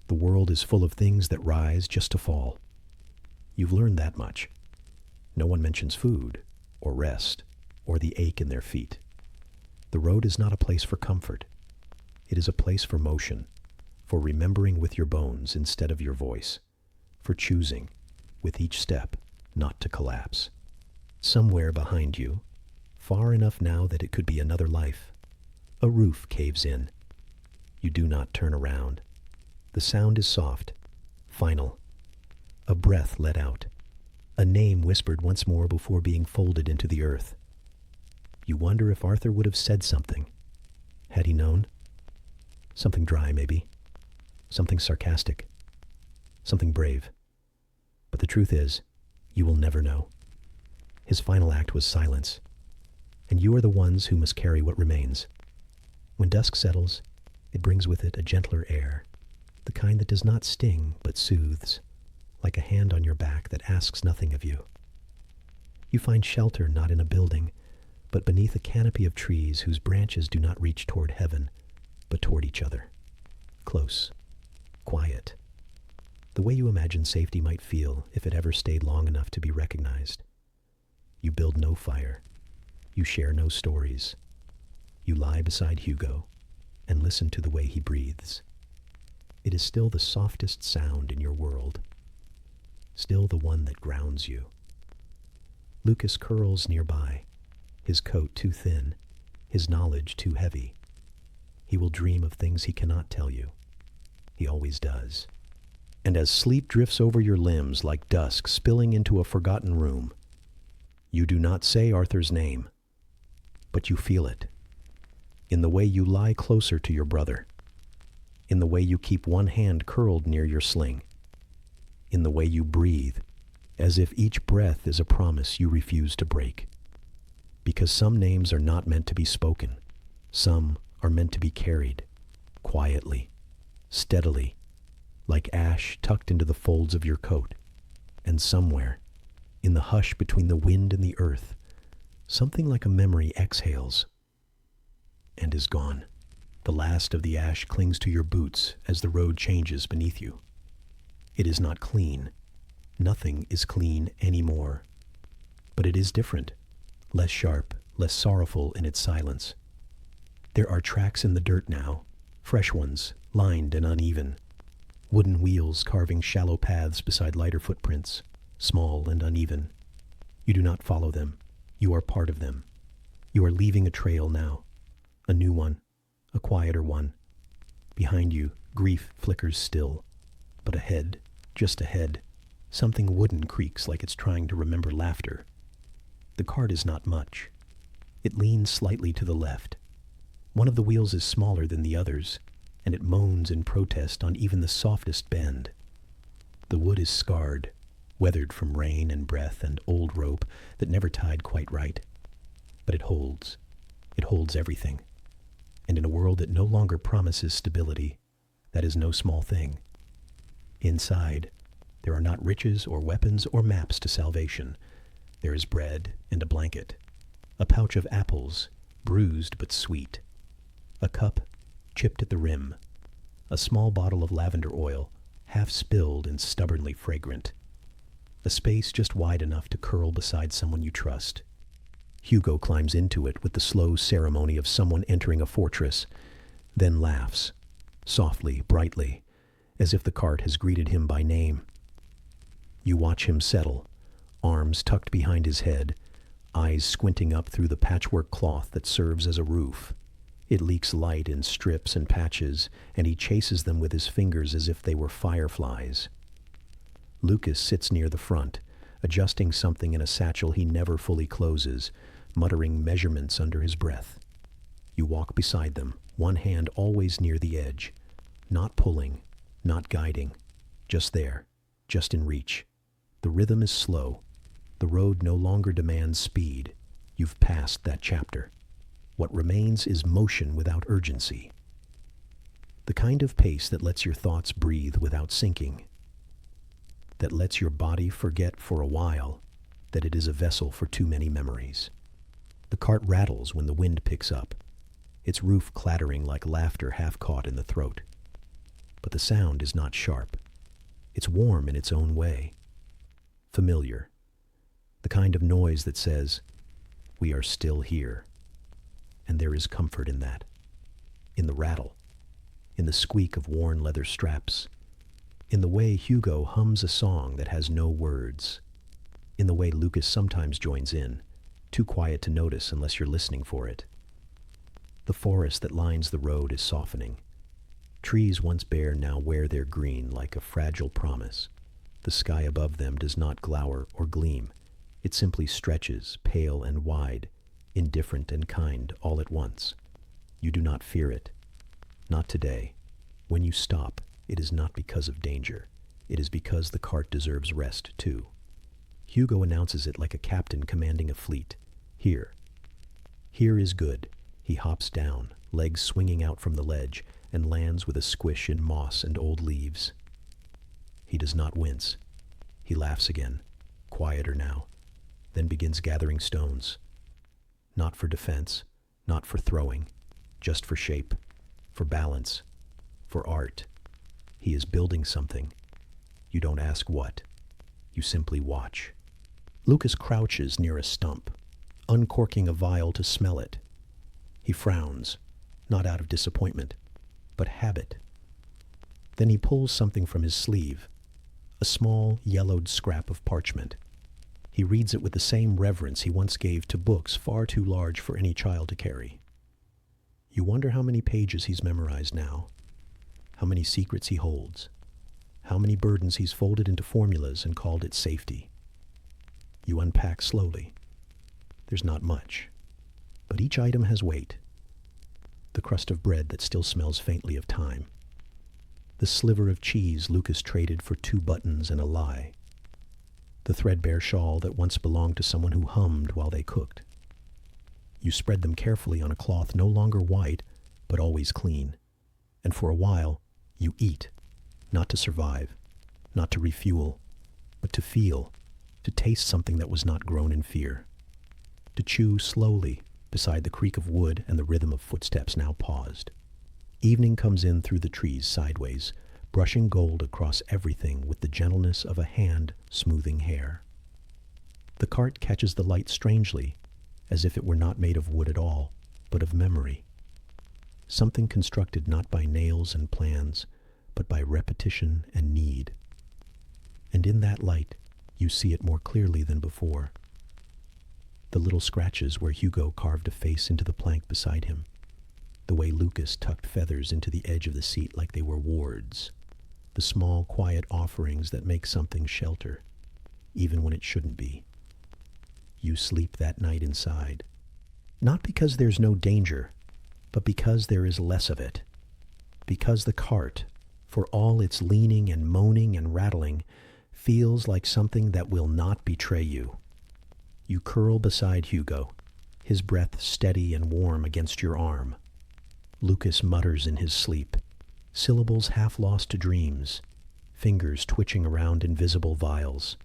The world is full of things that rise just to fall. You've learned that much. No one mentions food, or rest, or the ache in their feet. The road is not a place for comfort. It is a place for motion, for remembering with your bones instead of your voice, for choosing, with each step, not to collapse. Somewhere behind you, far enough now that it could be another life, a roof caves in. You do not turn around. The sound is soft, final. A breath let out. A name whispered once more before being folded into the earth. You wonder if Arthur would have said something, had he known. Something dry, maybe. Something sarcastic. Something brave. But the truth is, you will never know. His final act was silence, and you are the ones who must carry what remains. When dusk settles, it brings with it a gentler air, the kind that does not sting but soothes, like a hand on your back that asks nothing of you. You find shelter not in a building, but beneath a canopy of trees whose branches do not reach toward heaven, but toward each other. Close. Quiet. The way you imagine safety might feel if it ever stayed long enough to be recognized. You build no fire. You share no stories. You lie beside Hugo and listen to the way he breathes. It is still the softest sound in your world. Still the one that grounds you. Lucas curls nearby, his coat too thin, his knowledge too heavy. He will dream of things he cannot tell you. He always does. And as sleep drifts over your limbs like dusk spilling into a forgotten room, you do not say Arthur's name, but you feel it. In the way you lie closer to your brother. In the way you keep one hand curled near your sling. In the way you breathe, as if each breath is a promise you refuse to break. Because some names are not meant to be spoken. Some are meant to be carried, quietly, steadily, like ash tucked into the folds of your coat. And somewhere, in the hush between the wind and the earth, something like a memory exhales and is gone. The last of the ash clings to your boots as the road changes beneath you. It is not clean. Nothing is clean anymore. But it is different, less sharp, less sorrowful in its silence. There are tracks in the dirt now, fresh ones, lined and uneven. Wooden wheels carving shallow paths beside lighter footprints, small and uneven. You do not follow them. You are part of them. You are leaving a trail now. A new one. A quieter one. Behind you, grief flickers still. But ahead, just ahead, something wooden creaks like it's trying to remember laughter. The cart is not much. It leans slightly to the left. One of the wheels is smaller than the others, and it moans in protest on even the softest bend. The wood is scarred, weathered from rain and breath and old rope that never tied quite right. But it holds. It holds everything. And in a world that no longer promises stability, that is no small thing. Inside, there are not riches or weapons or maps to salvation. There is bread and a blanket, a pouch of apples, bruised but sweet, a cup chipped at the rim, a small bottle of lavender oil, half spilled and stubbornly fragrant, a space just wide enough to curl beside someone you trust. Hugo climbs into it with the slow ceremony of someone entering a fortress, then laughs, softly, brightly, as if the cart has greeted him by name. You watch him settle, arms tucked behind his head, eyes squinting up through the patchwork cloth that serves as a roof. It leaks light in strips and patches, and he chases them with his fingers as if they were fireflies. Lucas sits near the front, adjusting something in a satchel he never fully closes, muttering measurements under his breath. You walk beside them, one hand always near the edge, not pulling, not guiding, just there, just in reach. The rhythm is slow. The road no longer demands speed. You've passed that chapter. What remains is motion without urgency. The kind of pace that lets your thoughts breathe without sinking, that lets your body forget for a while that it is a vessel for too many memories. The cart rattles when the wind picks up, its roof clattering like laughter half caught in the throat. But the sound is not sharp. It's warm in its own way. Familiar. The kind of noise that says, "We are still here." And there is comfort in that. In the rattle. In the squeak of worn leather straps. In the way Hugo hums a song that has no words. In the way Lucas sometimes joins in, too quiet to notice unless you're listening for it. The forest that lines the road is softening. Trees once bare now wear their green like a fragile promise. The sky above them does not glower or gleam. It simply stretches, pale and wide, indifferent and kind all at once. You do not fear it. Not today. When you stop, it is not because of danger. It is because the cart deserves rest too. Hugo announces it like a captain commanding a fleet. Here. Here is good. He hops down, legs swinging out from the ledge, and lands with a squish in moss and old leaves. He does not wince. He laughs again, quieter now, then begins gathering stones. Not for defense, not for throwing, just for shape, for balance, for art. He is building something. You don't ask what. You simply watch. Lucas crouches near a stump, uncorking a vial to smell it. He frowns, not out of disappointment, but habit. Then he pulls something from his sleeve, a small, yellowed scrap of parchment. He reads it with the same reverence he once gave to books far too large for any child to carry. You wonder how many pages he's memorized now, how many secrets he holds, how many burdens he's folded into formulas and called it safety. You unpack slowly. There's not much, but each item has weight. The crust of bread that still smells faintly of time. The sliver of cheese Lucas traded for 2 buttons and a lie. The threadbare shawl that once belonged to someone who hummed while they cooked. You spread them carefully on a cloth no longer white, but always clean. And for a while, you eat, not to survive, not to refuel, but to feel, to taste something that was not grown in fear. To chew slowly beside the creak of wood and the rhythm of footsteps now paused. Evening comes in through the trees sideways, brushing gold across everything with the gentleness of a hand smoothing hair. The cart catches the light strangely, as if it were not made of wood at all, but of memory. Something constructed not by nails and plans, but by repetition and need. And in that light, you see it more clearly than before. The little scratches where Hugo carved a face into the plank beside him. The way Lucas tucked feathers into the edge of the seat like they were wards. The small, quiet offerings that make something shelter, even when it shouldn't be. You sleep that night inside. Not because there's no danger, but because there is less of it. Because the cart, for all its leaning and moaning and rattling, feels like something that will not betray you. You curl beside Hugo, his breath steady and warm against your arm. Lucas mutters in his sleep, syllables half lost to dreams, fingers twitching around invisible vials.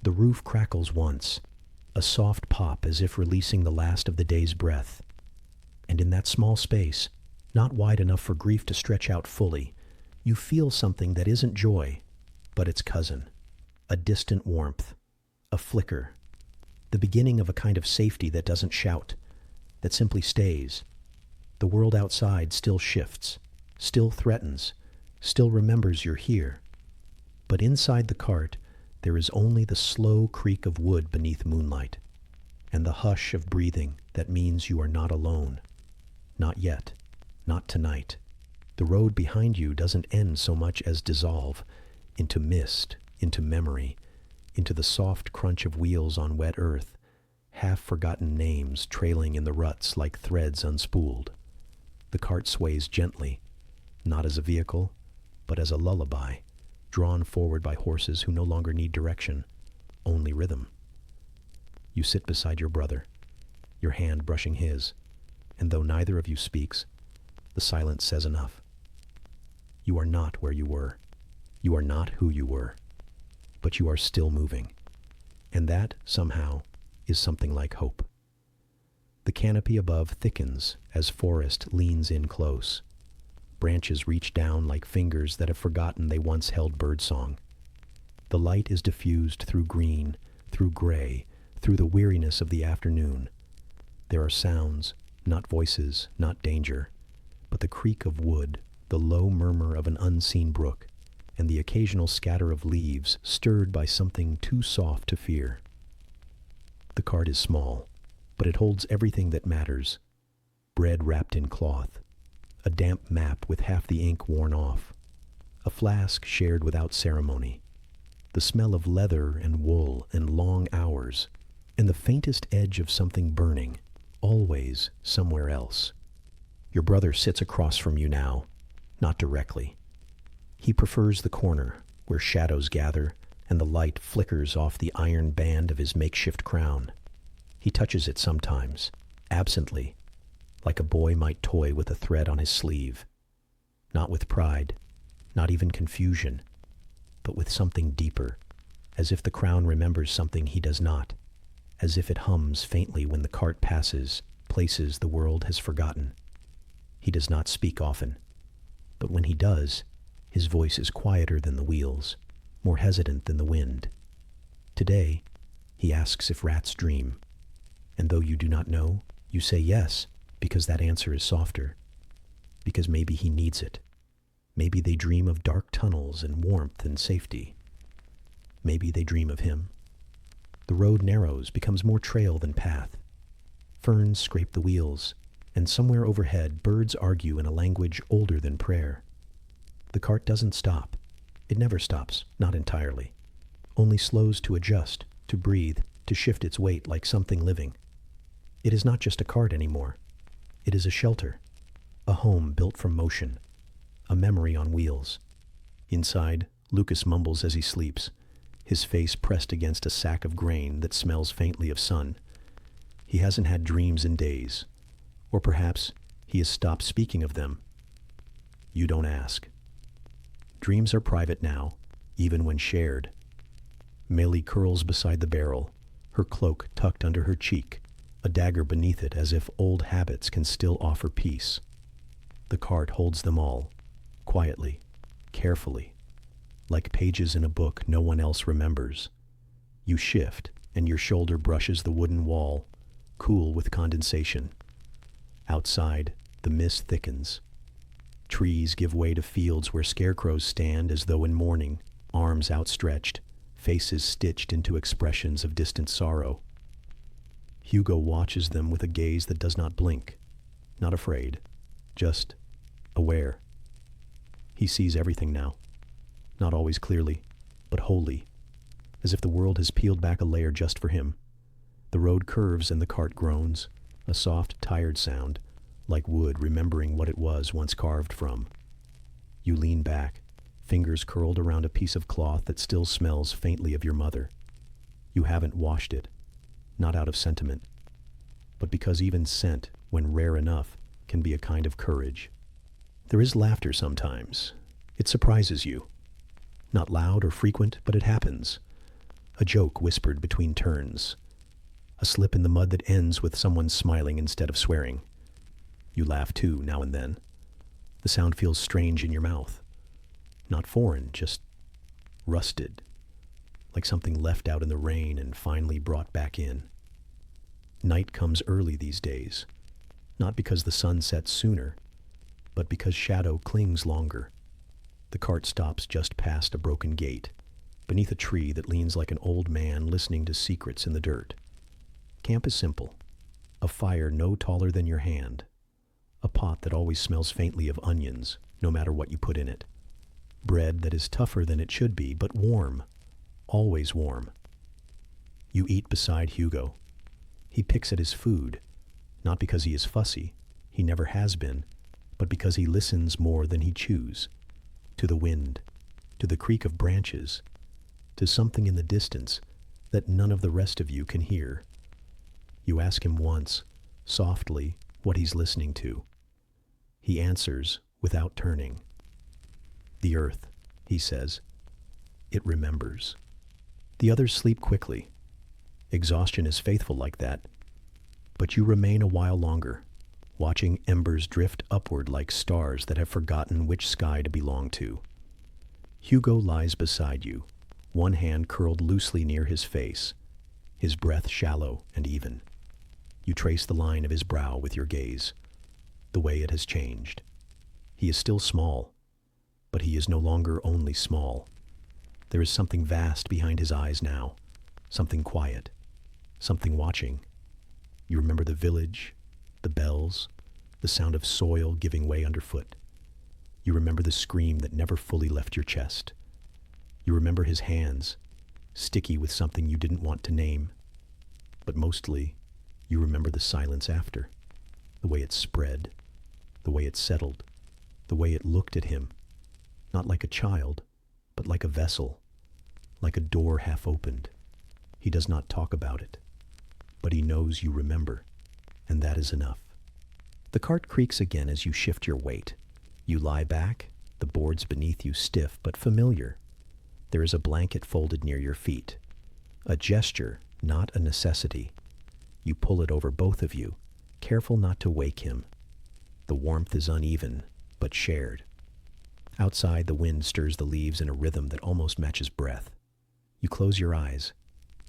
The roof crackles once, a soft pop as if releasing the last of the day's breath. And in that small space, not wide enough for grief to stretch out fully, you feel something that isn't joy, but its cousin. A distant warmth, a flicker, the beginning of a kind of safety that doesn't shout, that simply stays. The world outside still shifts, still threatens, still remembers you're here. But inside the cart, there is only the slow creak of wood beneath moonlight, and the hush of breathing that means you are not alone. Not yet, not tonight. The road behind you doesn't end so much as dissolve into mist, into memory, into the soft crunch of wheels on wet earth, half-forgotten names trailing in the ruts like threads unspooled. The cart sways gently, not as a vehicle, but as a lullaby, drawn forward by horses who no longer need direction, only rhythm. You sit beside your brother, your hand brushing his, and though neither of you speaks, the silence says enough. You are not where you were. You are not who you were. But you are still moving. And that, somehow, is something like hope. The canopy above thickens as forest leans in close. Branches reach down like fingers that have forgotten they once held birdsong. The light is diffused through green, through gray, through the weariness of the afternoon. There are sounds, not voices, not danger, but the creak of wood, the low murmur of an unseen brook, and the occasional scatter of leaves stirred by something too soft to fear. The cart is small, but it holds everything that matters. Bread wrapped in cloth, a damp map with half the ink worn off, a flask shared without ceremony, the smell of leather and wool and long hours, and the faintest edge of something burning, always somewhere else. Your brother sits across from you now, not directly. He prefers the corner, where shadows gather and the light flickers off the iron band of his makeshift crown. He touches it sometimes, absently, like a boy might toy with a thread on his sleeve. Not with pride, not even confusion, but with something deeper, as if the crown remembers something he does not, as if it hums faintly when the cart passes places the world has forgotten. He does not speak often, but when he does, his voice is quieter than the wheels, more hesitant than the wind. Today, he asks if rats dream, and though you do not know, you say yes, because that answer is softer, because maybe he needs it. Maybe they dream of dark tunnels and warmth and safety. Maybe they dream of him. The road narrows, becomes more trail than path. Ferns scrape the wheels, and somewhere overhead birds argue in a language older than prayer. The cart doesn't stop. It never stops, not entirely. Only slows to adjust, to breathe, to shift its weight like something living. It is not just a cart anymore. It is a shelter, a home built from motion, a memory on wheels. Inside, Lucas mumbles as he sleeps, his face pressed against a sack of grain that smells faintly of sun. He hasn't had dreams in days, or perhaps he has stopped speaking of them. You don't ask. Dreams are private now, even when shared. Millie curls beside the barrel, her cloak tucked under her cheek, a dagger beneath it as if old habits can still offer peace. The cart holds them all, quietly, carefully, like pages in a book no one else remembers. You shift, and your shoulder brushes the wooden wall, cool with condensation. Outside, the mist thickens. Trees give way to fields where scarecrows stand as though in mourning, arms outstretched, faces stitched into expressions of distant sorrow. Hugo watches them with a gaze that does not blink, not afraid, just aware. He sees everything now, not always clearly, but wholly, as if the world has peeled back a layer just for him. The road curves and the cart groans, a soft, tired sound, like wood remembering what it was once carved from. You lean back, fingers curled around a piece of cloth that still smells faintly of your mother. You haven't washed it, not out of sentiment, but because even scent, when rare enough, can be a kind of courage. There is laughter sometimes. It surprises you. Not loud or frequent, but it happens. A joke whispered between turns. A slip in the mud that ends with someone smiling instead of swearing. You laugh too, now and then. The sound feels strange in your mouth. Not foreign, just rusted, like something left out in the rain and finally brought back in. Night comes early these days, not because the sun sets sooner, but because shadow clings longer. The cart stops just past a broken gate, beneath a tree that leans like an old man listening to secrets in the dirt. Camp is simple. A fire no taller than your hand. A pot that always smells faintly of onions, no matter what you put in it. Bread that is tougher than it should be, but warm. Always warm. You eat beside Hugo. He picks at his food, not because he is fussy, he never has been, but because he listens more than he chews. To the wind, to the creak of branches, to something in the distance that none of the rest of you can hear. You ask him once, softly, what he's listening to. He answers without turning. "The earth," he says. "It remembers." The others sleep quickly. Exhaustion is faithful like that. But you remain a while longer, watching embers drift upward like stars that have forgotten which sky to belong to. Hugo lies beside you, one hand curled loosely near his face, his breath shallow and even. You trace the line of his brow with your gaze, the way it has changed. He is still small, but he is no longer only small. There is something vast behind his eyes now, something quiet, something watching. You remember the village, the bells, the sound of soil giving way underfoot. You remember the scream that never fully left your chest. You remember his hands, sticky with something you didn't want to name. But mostly, you remember the silence after, the way it spread, the way it settled, the way it looked at him, not like a child, but like a vessel, like a door half opened. He does not talk about it, but he knows you remember, and that is enough. The cart creaks again as you shift your weight. You lie back, the boards beneath you stiff but familiar. There is a blanket folded near your feet. A gesture, not a necessity. You pull it over both of you, careful not to wake him. The warmth is uneven, but shared. Outside, the wind stirs the leaves in a rhythm that almost matches breath. You close your eyes,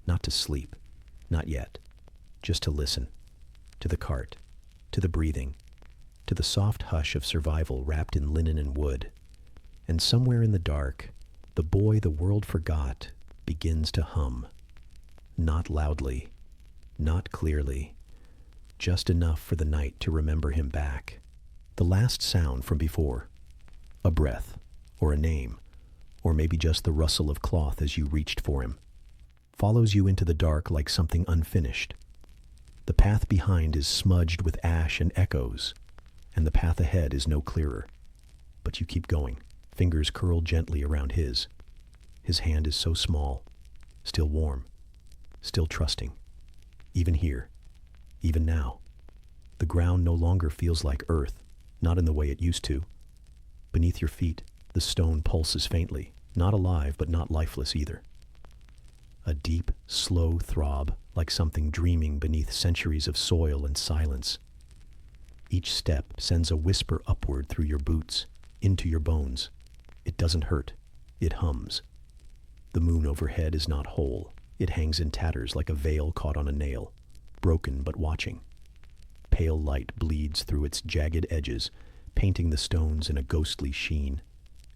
not to sleep, not yet, just to listen, to the cart, to the breathing, to the soft hush of survival wrapped in linen and wood. And somewhere in the dark, the boy the world forgot begins to hum. Not loudly, not clearly, just enough for the night to remember him back. The last sound from before, a breath, or a name, or maybe just the rustle of cloth as you reached for him, follows you into the dark like something unfinished. The path behind is smudged with ash and echoes, and the path ahead is no clearer. But you keep going, fingers curled gently around his. His hand is so small, still warm, still trusting. Even here, even now, the ground no longer feels like earth, not in the way it used to. Beneath your feet, the stone pulses faintly, not alive but not lifeless either. A deep, slow throb, like something dreaming beneath centuries of soil and silence. Each step sends a whisper upward through your boots, into your bones. It doesn't hurt, it hums. The moon overhead is not whole. It hangs in tatters like a veil caught on a nail, broken but watching. Pale light bleeds through its jagged edges, painting the stones in a ghostly sheen,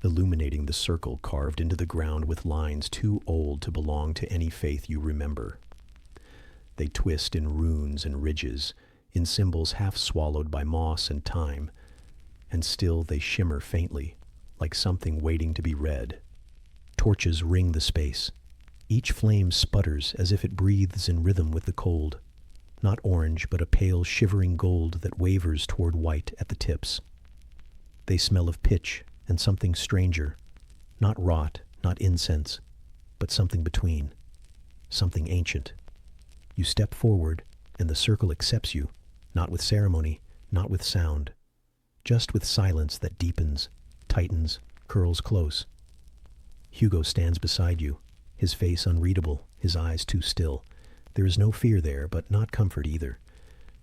illuminating the circle carved into the ground with lines too old to belong to any faith you remember. They twist in runes and ridges, in symbols half swallowed by moss and time, and still they shimmer faintly, like something waiting to be read. Torches ring the space. Each flame sputters as if it breathes in rhythm with the cold. Not orange, but a pale, shivering gold that wavers toward white at the tips. They smell of pitch and something stranger, not rot, not incense, but something between, something ancient. You step forward, and the circle accepts you, not with ceremony, not with sound, just with silence that deepens, tightens, curls close. Hugo stands beside you, his face unreadable, his eyes too still. There is no fear there, but not comfort either.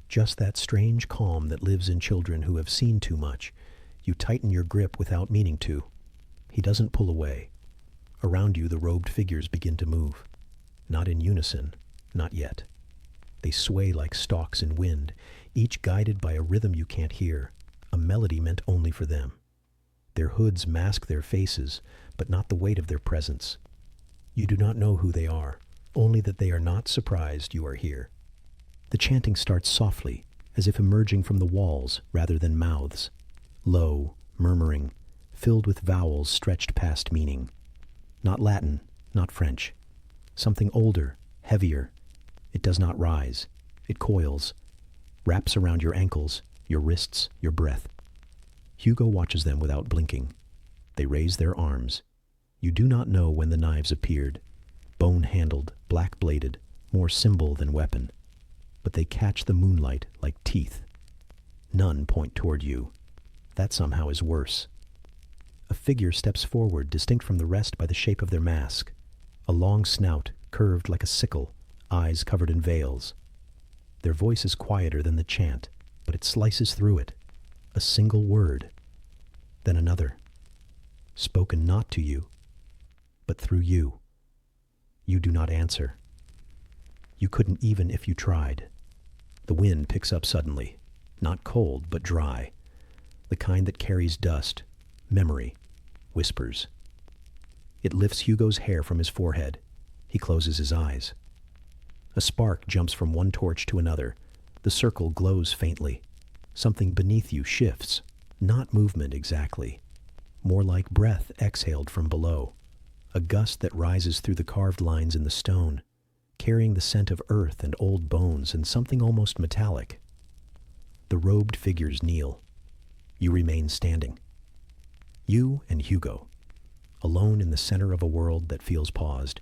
Just that strange calm that lives in children who have seen too much. You tighten your grip without meaning to. He doesn't pull away. Around you, the robed figures begin to move. Not in unison, not yet. They sway like stalks in wind, each guided by a rhythm you can't hear, a melody meant only for them. Their hoods mask their faces, but not the weight of their presence. You do not know who they are, only that they are not surprised you are here. The chanting starts softly, as if emerging from the walls rather than mouths. Low, murmuring, filled with vowels stretched past meaning. Not Latin, not French. Something older, heavier. It does not rise. It coils, wraps around your ankles, your wrists, your breath. Hugo watches them without blinking. They raise their arms. You do not know when the knives appeared, bone-handled, black-bladed, more symbol than weapon. But they catch the moonlight like teeth. None point toward you. That somehow is worse. A figure steps forward, distinct from the rest by the shape of their mask. A long snout, curved like a sickle, eyes covered in veils. Their voice is quieter than the chant, but it slices through it. A single word, then another, spoken not to you, but through you. You do not answer. You couldn't even if you tried. The wind picks up suddenly, not cold, but dry, the kind that carries dust, memory, whispers. It lifts Hugo's hair from his forehead. He closes his eyes. A spark jumps from one torch to another. The circle glows faintly. Something beneath you shifts, not movement exactly, more like breath exhaled from below, a gust that rises through the carved lines in the stone, carrying the scent of earth and old bones and something almost metallic. The robed figures kneel. You remain standing. You and Hugo, alone in the center of a world that feels paused,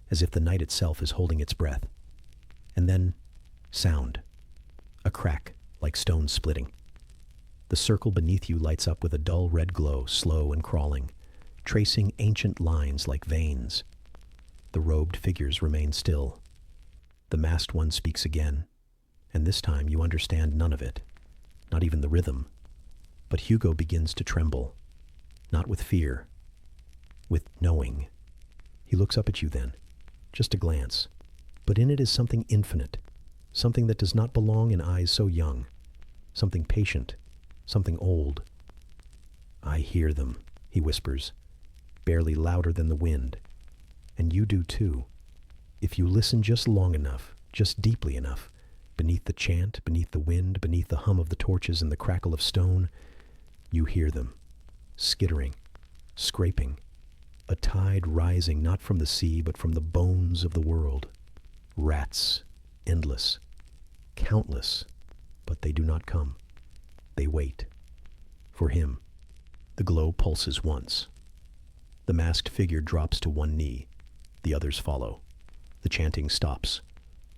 as if the night itself is holding its breath. And then, sound. A crack, like stone splitting. The circle beneath you lights up with a dull red glow, slow and crawling, tracing ancient lines like veins. The robed figures remain still. The masked one speaks again, and this time you understand none of it, not even the rhythm. But Hugo begins to tremble, not with fear, with knowing. He looks up at you then, just a glance, but in it is something infinite, something that does not belong in eyes so young, something patient, something old. I hear them, he whispers, barely louder than the wind. And you do too. If you listen just long enough, just deeply enough, beneath the chant, beneath the wind, beneath the hum of the torches and the crackle of stone, you hear them, skittering, scraping, a tide rising not from the sea but from the bones of the world. Rats, endless, countless, but they do not come. They wait. For him. The glow pulses once. The masked figure drops to one knee. The others follow. The chanting stops.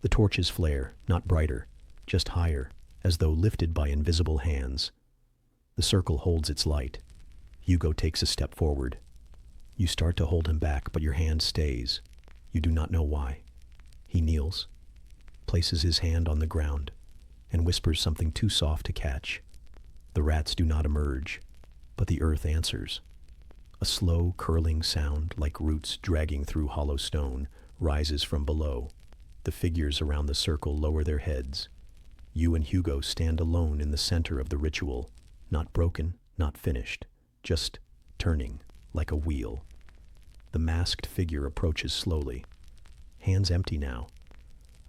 The torches flare, not brighter, just higher, as though lifted by invisible hands. The circle holds its light. Hugo takes a step forward. You start to hold him back, but your hand stays. You do not know why. He kneels, places his hand on the ground, and whispers something too soft to catch. The rats do not emerge, but the earth answers. A slow, curling sound, like roots dragging through hollow stone, rises from below. The figures around the circle lower their heads. You and Hugo stand alone in the center of the ritual, not broken, not finished, just turning like a wheel. The masked figure approaches slowly, hands empty now.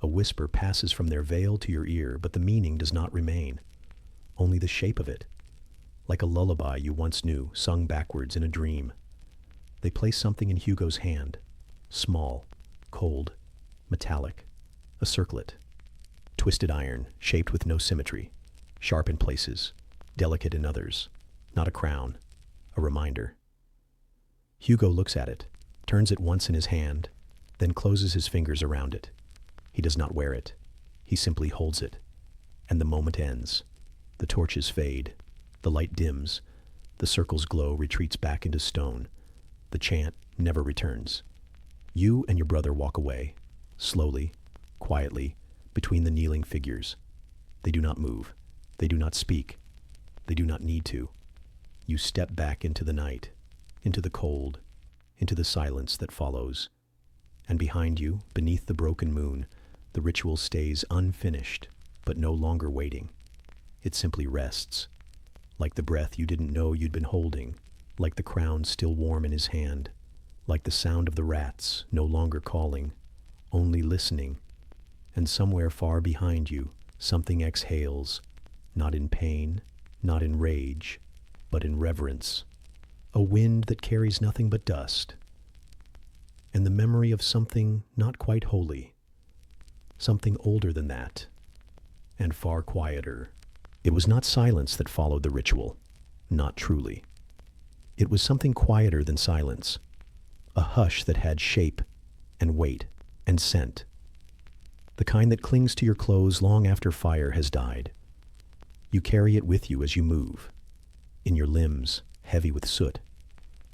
A whisper passes from their veil to your ear, but the meaning does not remain, only the shape of it, like a lullaby you once knew, sung backwards in a dream. They place something in Hugo's hand, small, cold, metallic, a circlet. Twisted iron, shaped with no symmetry, sharp in places, delicate in others. Not a crown, a reminder. Hugo looks at it, turns it once in his hand, then closes his fingers around it. He does not wear it. He simply holds it. And the moment ends. The torches fade. The light dims. The circle's glow retreats back into stone. The chant never returns. You and your brother walk away, slowly, quietly, between the kneeling figures. They do not move. They do not speak. They do not need to. You step back into the night, into the cold, into the silence that follows. And behind you, beneath the broken moon, the ritual stays unfinished, but no longer waiting. It simply rests, like the breath you didn't know you'd been holding, like the crown still warm in his hand, like the sound of the rats no longer calling, only listening. And somewhere far behind you, something exhales, not in pain, not in rage, but in reverence. A wind that carries nothing but dust. And the memory of something not quite holy, something older than that, and far quieter. It was not silence that followed the ritual, not truly. It was something quieter than silence, a hush that had shape and weight and scent, the kind that clings to your clothes long after fire has died. You carry it with you as you move, in your limbs, heavy with soot,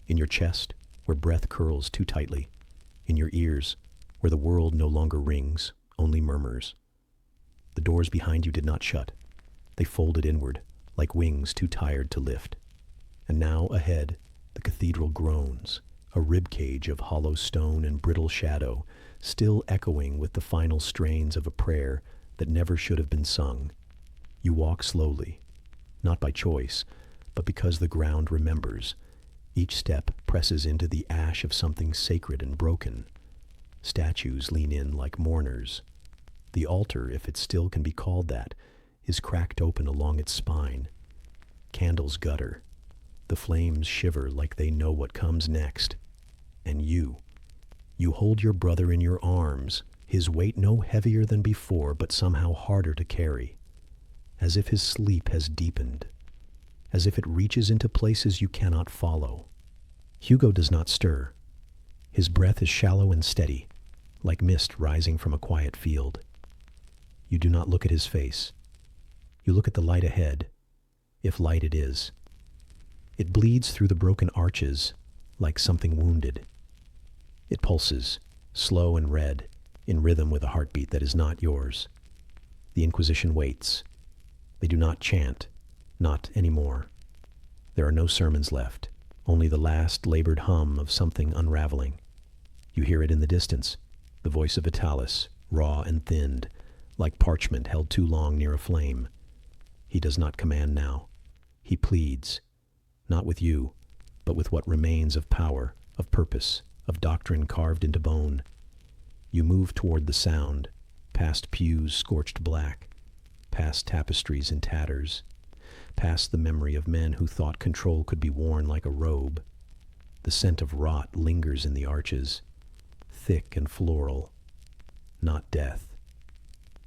In your chest, where breath curls too tightly. In your ears, where the world no longer rings, only murmurs. The doors behind you did not shut. They folded inward, like wings too tired to lift. And now, ahead, the cathedral groans, a ribcage of hollow stone and brittle shadow, still echoing with the final strains of a prayer that never should have been sung. You walk slowly, not by choice, but because the ground remembers. Each step presses into the ash of something sacred and broken. Statues lean in like mourners. The altar, if it still can be called that, is cracked open along its spine. Candles gutter. The flames shiver like they know what comes next. And you hold your brother in your arms, his weight no heavier than before, but somehow harder to carry. As if his sleep has deepened. As if it reaches into places you cannot follow. Hugo does not stir. His breath is shallow and steady, like mist rising from a quiet field. You do not look at his face. You look at the light ahead, if light it is. It bleeds through the broken arches like something wounded. It pulses, slow and red, in rhythm with a heartbeat that is not yours. The Inquisition waits. They do not chant, not anymore. There are no sermons left, only the last labored hum of something unraveling. You hear it in the distance, the voice of Vitalis, raw and thinned, like parchment held too long near a flame. He does not command now. He pleads, not with you, but with what remains of power, of purpose, of doctrine carved into bone. You move toward the sound, past pews scorched black, past tapestries in tatters, past the memory of men who thought control could be worn like a robe. The scent of rot lingers in the arches, thick and floral, not death.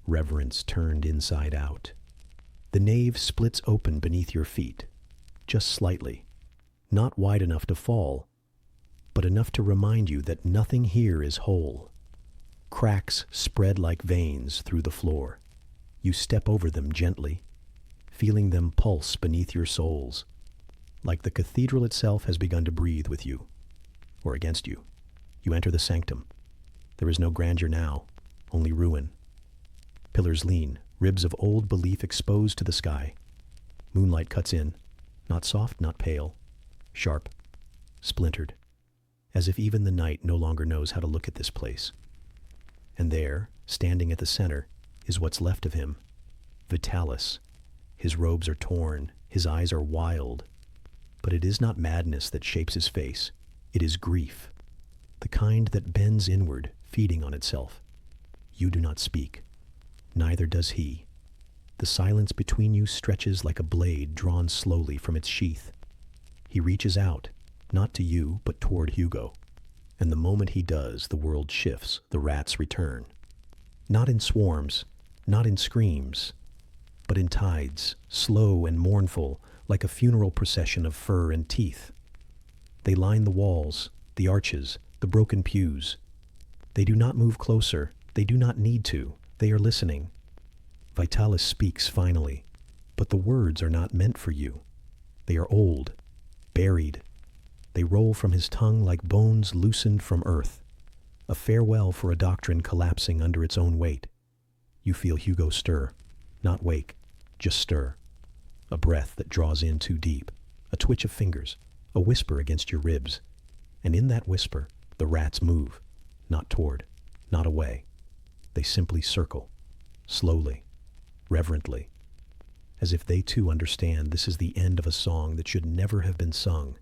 Reverence turned inside out. The nave splits open beneath your feet, just slightly, not wide enough to fall, but enough to remind you that nothing here is whole. Cracks spread like veins through the floor. You step over them gently, feeling them pulse beneath your soles, like the cathedral itself has begun to breathe with you, or against you. You enter the sanctum. There is no grandeur now, only ruin. Pillars lean, ribs of old belief exposed to the sky. Moonlight cuts in, not soft, not pale, sharp, splintered, as if even the night no longer knows how to look at this place. And there, standing at the center, is what's left of him, Vitalis. His robes are torn, his eyes are wild. But it is not madness that shapes his face, it is grief, the kind that bends inward, feeding on itself. You do not speak, neither does he. The silence between you stretches like a blade drawn slowly from its sheath. He reaches out, not to you, but toward Hugo. And the moment he does, the world shifts, the rats return. Not in swarms, not in screams, but in tides, slow and mournful, like a funeral procession of fur and teeth. They line the walls, the arches, the broken pews. They do not move closer, they do not need to, they are listening. Vitalis speaks finally, but the words are not meant for you. They are old, buried. They roll from his tongue like bones loosened from earth, a farewell for a doctrine collapsing under its own weight. You feel Hugo stir, not wake, just stir. A breath that draws in too deep, a twitch of fingers, a whisper against your ribs. And in that whisper, the rats move, not toward, not away. They simply circle, slowly, reverently, as if they too understand this is the end of a song that should never have been sung.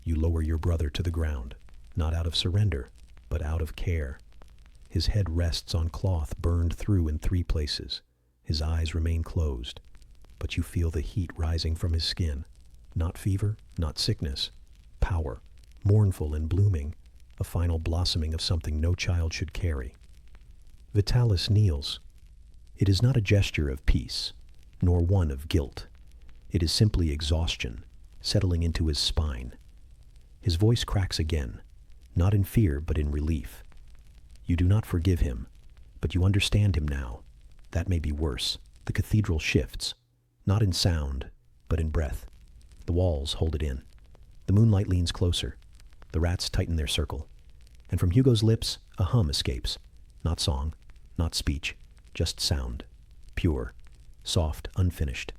You lower your brother to the ground, not out of surrender, but out of care. His head rests on cloth burned through in 3 places. His eyes remain closed, but you feel the heat rising from his skin. Not fever, not sickness. Power, mournful and blooming, a final blossoming of something no child should carry. Vitalis kneels. It is not a gesture of peace, nor one of guilt. It is simply exhaustion, settling into his spine. His voice cracks again, not in fear, but in relief. You do not forgive him, but you understand him now. That may be worse. The cathedral shifts, not in sound, but in breath. The walls hold it in. The moonlight leans closer, The rats tighten their circle, and from Hugo's lips a hum escapes. Not song, not speech, just sound. Pure, soft, unfinished.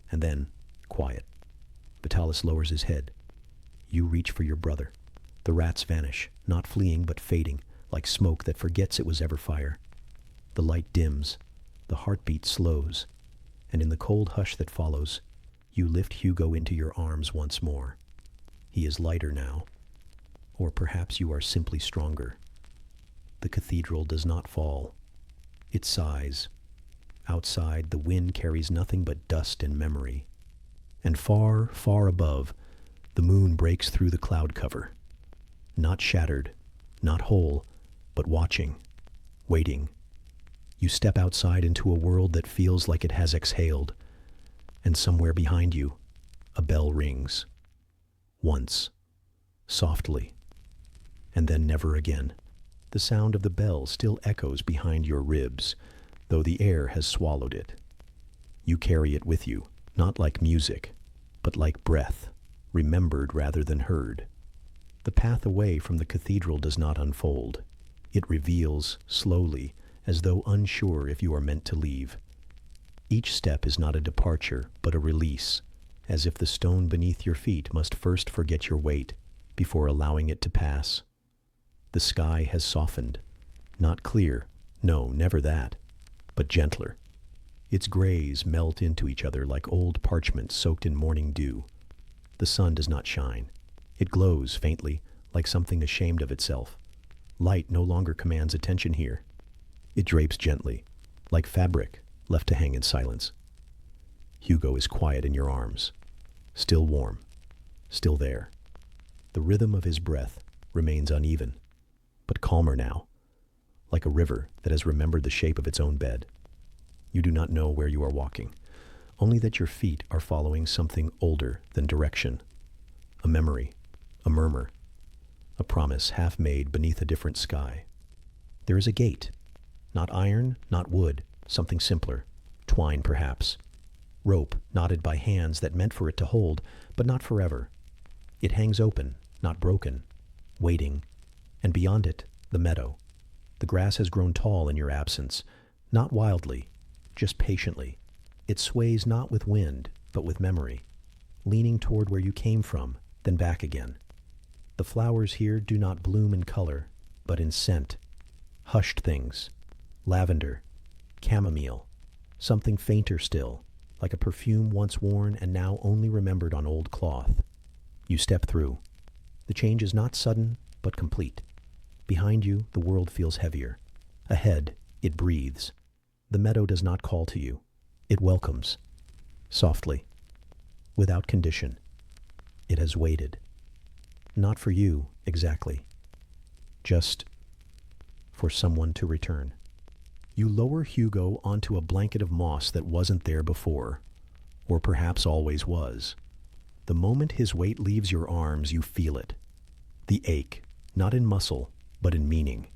And then, quiet. Vitalis lowers his head. You reach for your brother. The rats vanish, not fleeing but fading, like smoke that forgets it was ever fire. The light dims, the heartbeat slows, and in the cold hush that follows, you lift Hugo into your arms once more. He is lighter now. Or perhaps you are simply stronger. The cathedral does not fall. It sighs. Outside, the wind carries nothing but dust and memory. And far, far above, the moon breaks through the cloud cover. Not shattered, not whole, but watching, waiting. You step outside into a world that feels like it has exhaled, and somewhere behind you, a bell rings. Once, softly, and then never again. The sound of the bell still echoes behind your ribs, though the air has swallowed it. You carry it with you, not like music, but like breath, remembered rather than heard. The path away from the cathedral does not unfold. It reveals, slowly, as though unsure if you are meant to leave. Each step is not a departure, but a release, as if the stone beneath your feet must first forget your weight before allowing it to pass. The sky has softened. Not clear, no, never that, but gentler. Its grays melt into each other like old parchment soaked in morning dew. The sun does not shine. It glows faintly, like something ashamed of itself. Light no longer commands attention here. It drapes gently, like fabric left to hang in silence. Hugo is quiet in your arms, still warm, still there. The rhythm of his breath remains uneven, but calmer now, like a river that has remembered the shape of its own bed. You do not know where you are walking, only that your feet are following something older than direction. A memory, a murmur, a promise half made beneath a different sky. There is a gate, not iron, not wood, something simpler, twine perhaps. Rope knotted by hands that meant for it to hold, but not forever. It hangs open, not broken, waiting, and beyond it, the meadow. The grass has grown tall in your absence, not wildly, just patiently. It sways not with wind, but with memory, leaning toward where you came from, then back again. The flowers here do not bloom in color, but in scent. Hushed things, lavender, chamomile, something fainter still, like a perfume once worn and now only remembered on old cloth. You step through. The change is not sudden, but complete. Behind you, the world feels heavier. Ahead, it breathes. The meadow does not call to you. It welcomes. Softly. Without condition. It has waited. Not for you, exactly. Just for someone to return. You lower Hugo onto a blanket of moss that wasn't there before, or perhaps always was. The moment his weight leaves your arms, you feel it. The ache, not in muscle, but in meaning.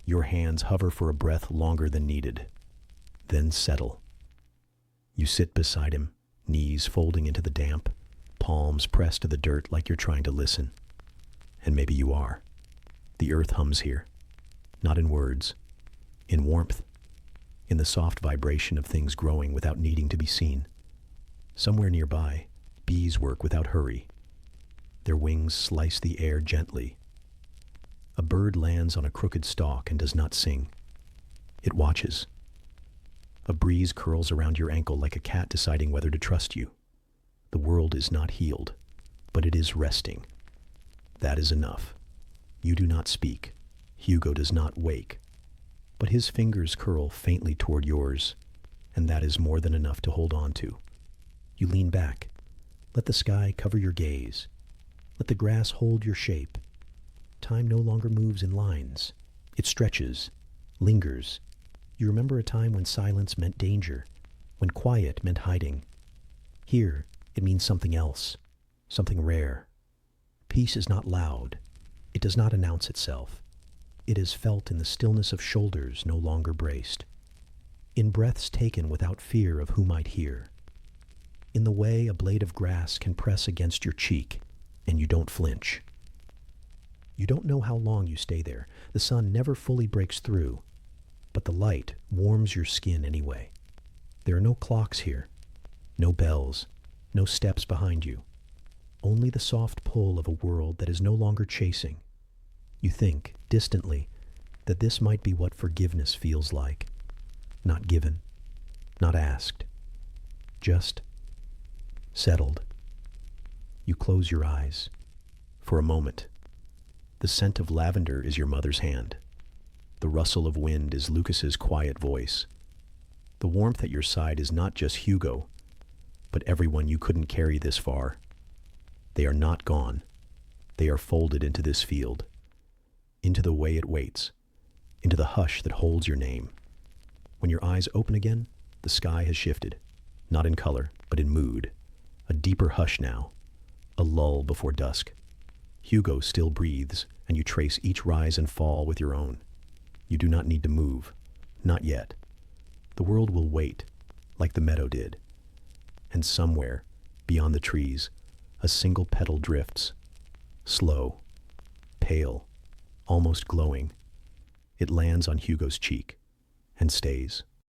Your hands hover for a breath longer than needed, then settle. You sit beside him, knees folding into the damp, palms pressed to the dirt like you're trying to listen. And maybe you are. The earth hums here, not in words, in warmth, in the soft vibration of things growing without needing to be seen. Somewhere nearby, bees work without hurry. Their wings slice the air gently. A bird lands on a crooked stalk and does not sing. It watches. A breeze curls around your ankle like a cat deciding whether to trust you. The world is not healed, but it is resting. That is enough. You do not speak. Hugo does not wake. But his fingers curl faintly toward yours, and that is more than enough to hold on to. You lean back. Let the sky cover your gaze. Let the grass hold your shape. Time no longer moves in lines. It stretches, lingers. You remember a time when silence meant danger, when quiet meant hiding. Here, it means something else, something rare. Peace is not loud. It does not announce itself. It is felt in the stillness of shoulders no longer braced, in breaths taken without fear of who might hear, in the way a blade of grass can press against your cheek and you don't flinch. You don't know how long you stay there. The sun never fully breaks through, but the light warms your skin anyway. There are no clocks here, no bells, no steps behind you. Only the soft pull of a world that is no longer chasing. You think, distantly, that this might be what forgiveness feels like. Not given, not asked, just settled. You close your eyes. For a moment, the scent of lavender is your mother's hand. The rustle of wind is Lucas's quiet voice. The warmth at your side is not just Hugo, but everyone you couldn't carry this far. They are not gone. They are folded into this field, into the way it waits, into the hush that holds your name. When your eyes open again, the sky has shifted, not in color, but in mood. A deeper hush now, a lull before dusk. Hugo still breathes, and you trace each rise and fall with your own. You do not need to move, not yet. The world will wait, like the meadow did. And somewhere, beyond the trees, a single petal drifts, slow, pale, almost glowing. It lands on Hugo's cheek and stays.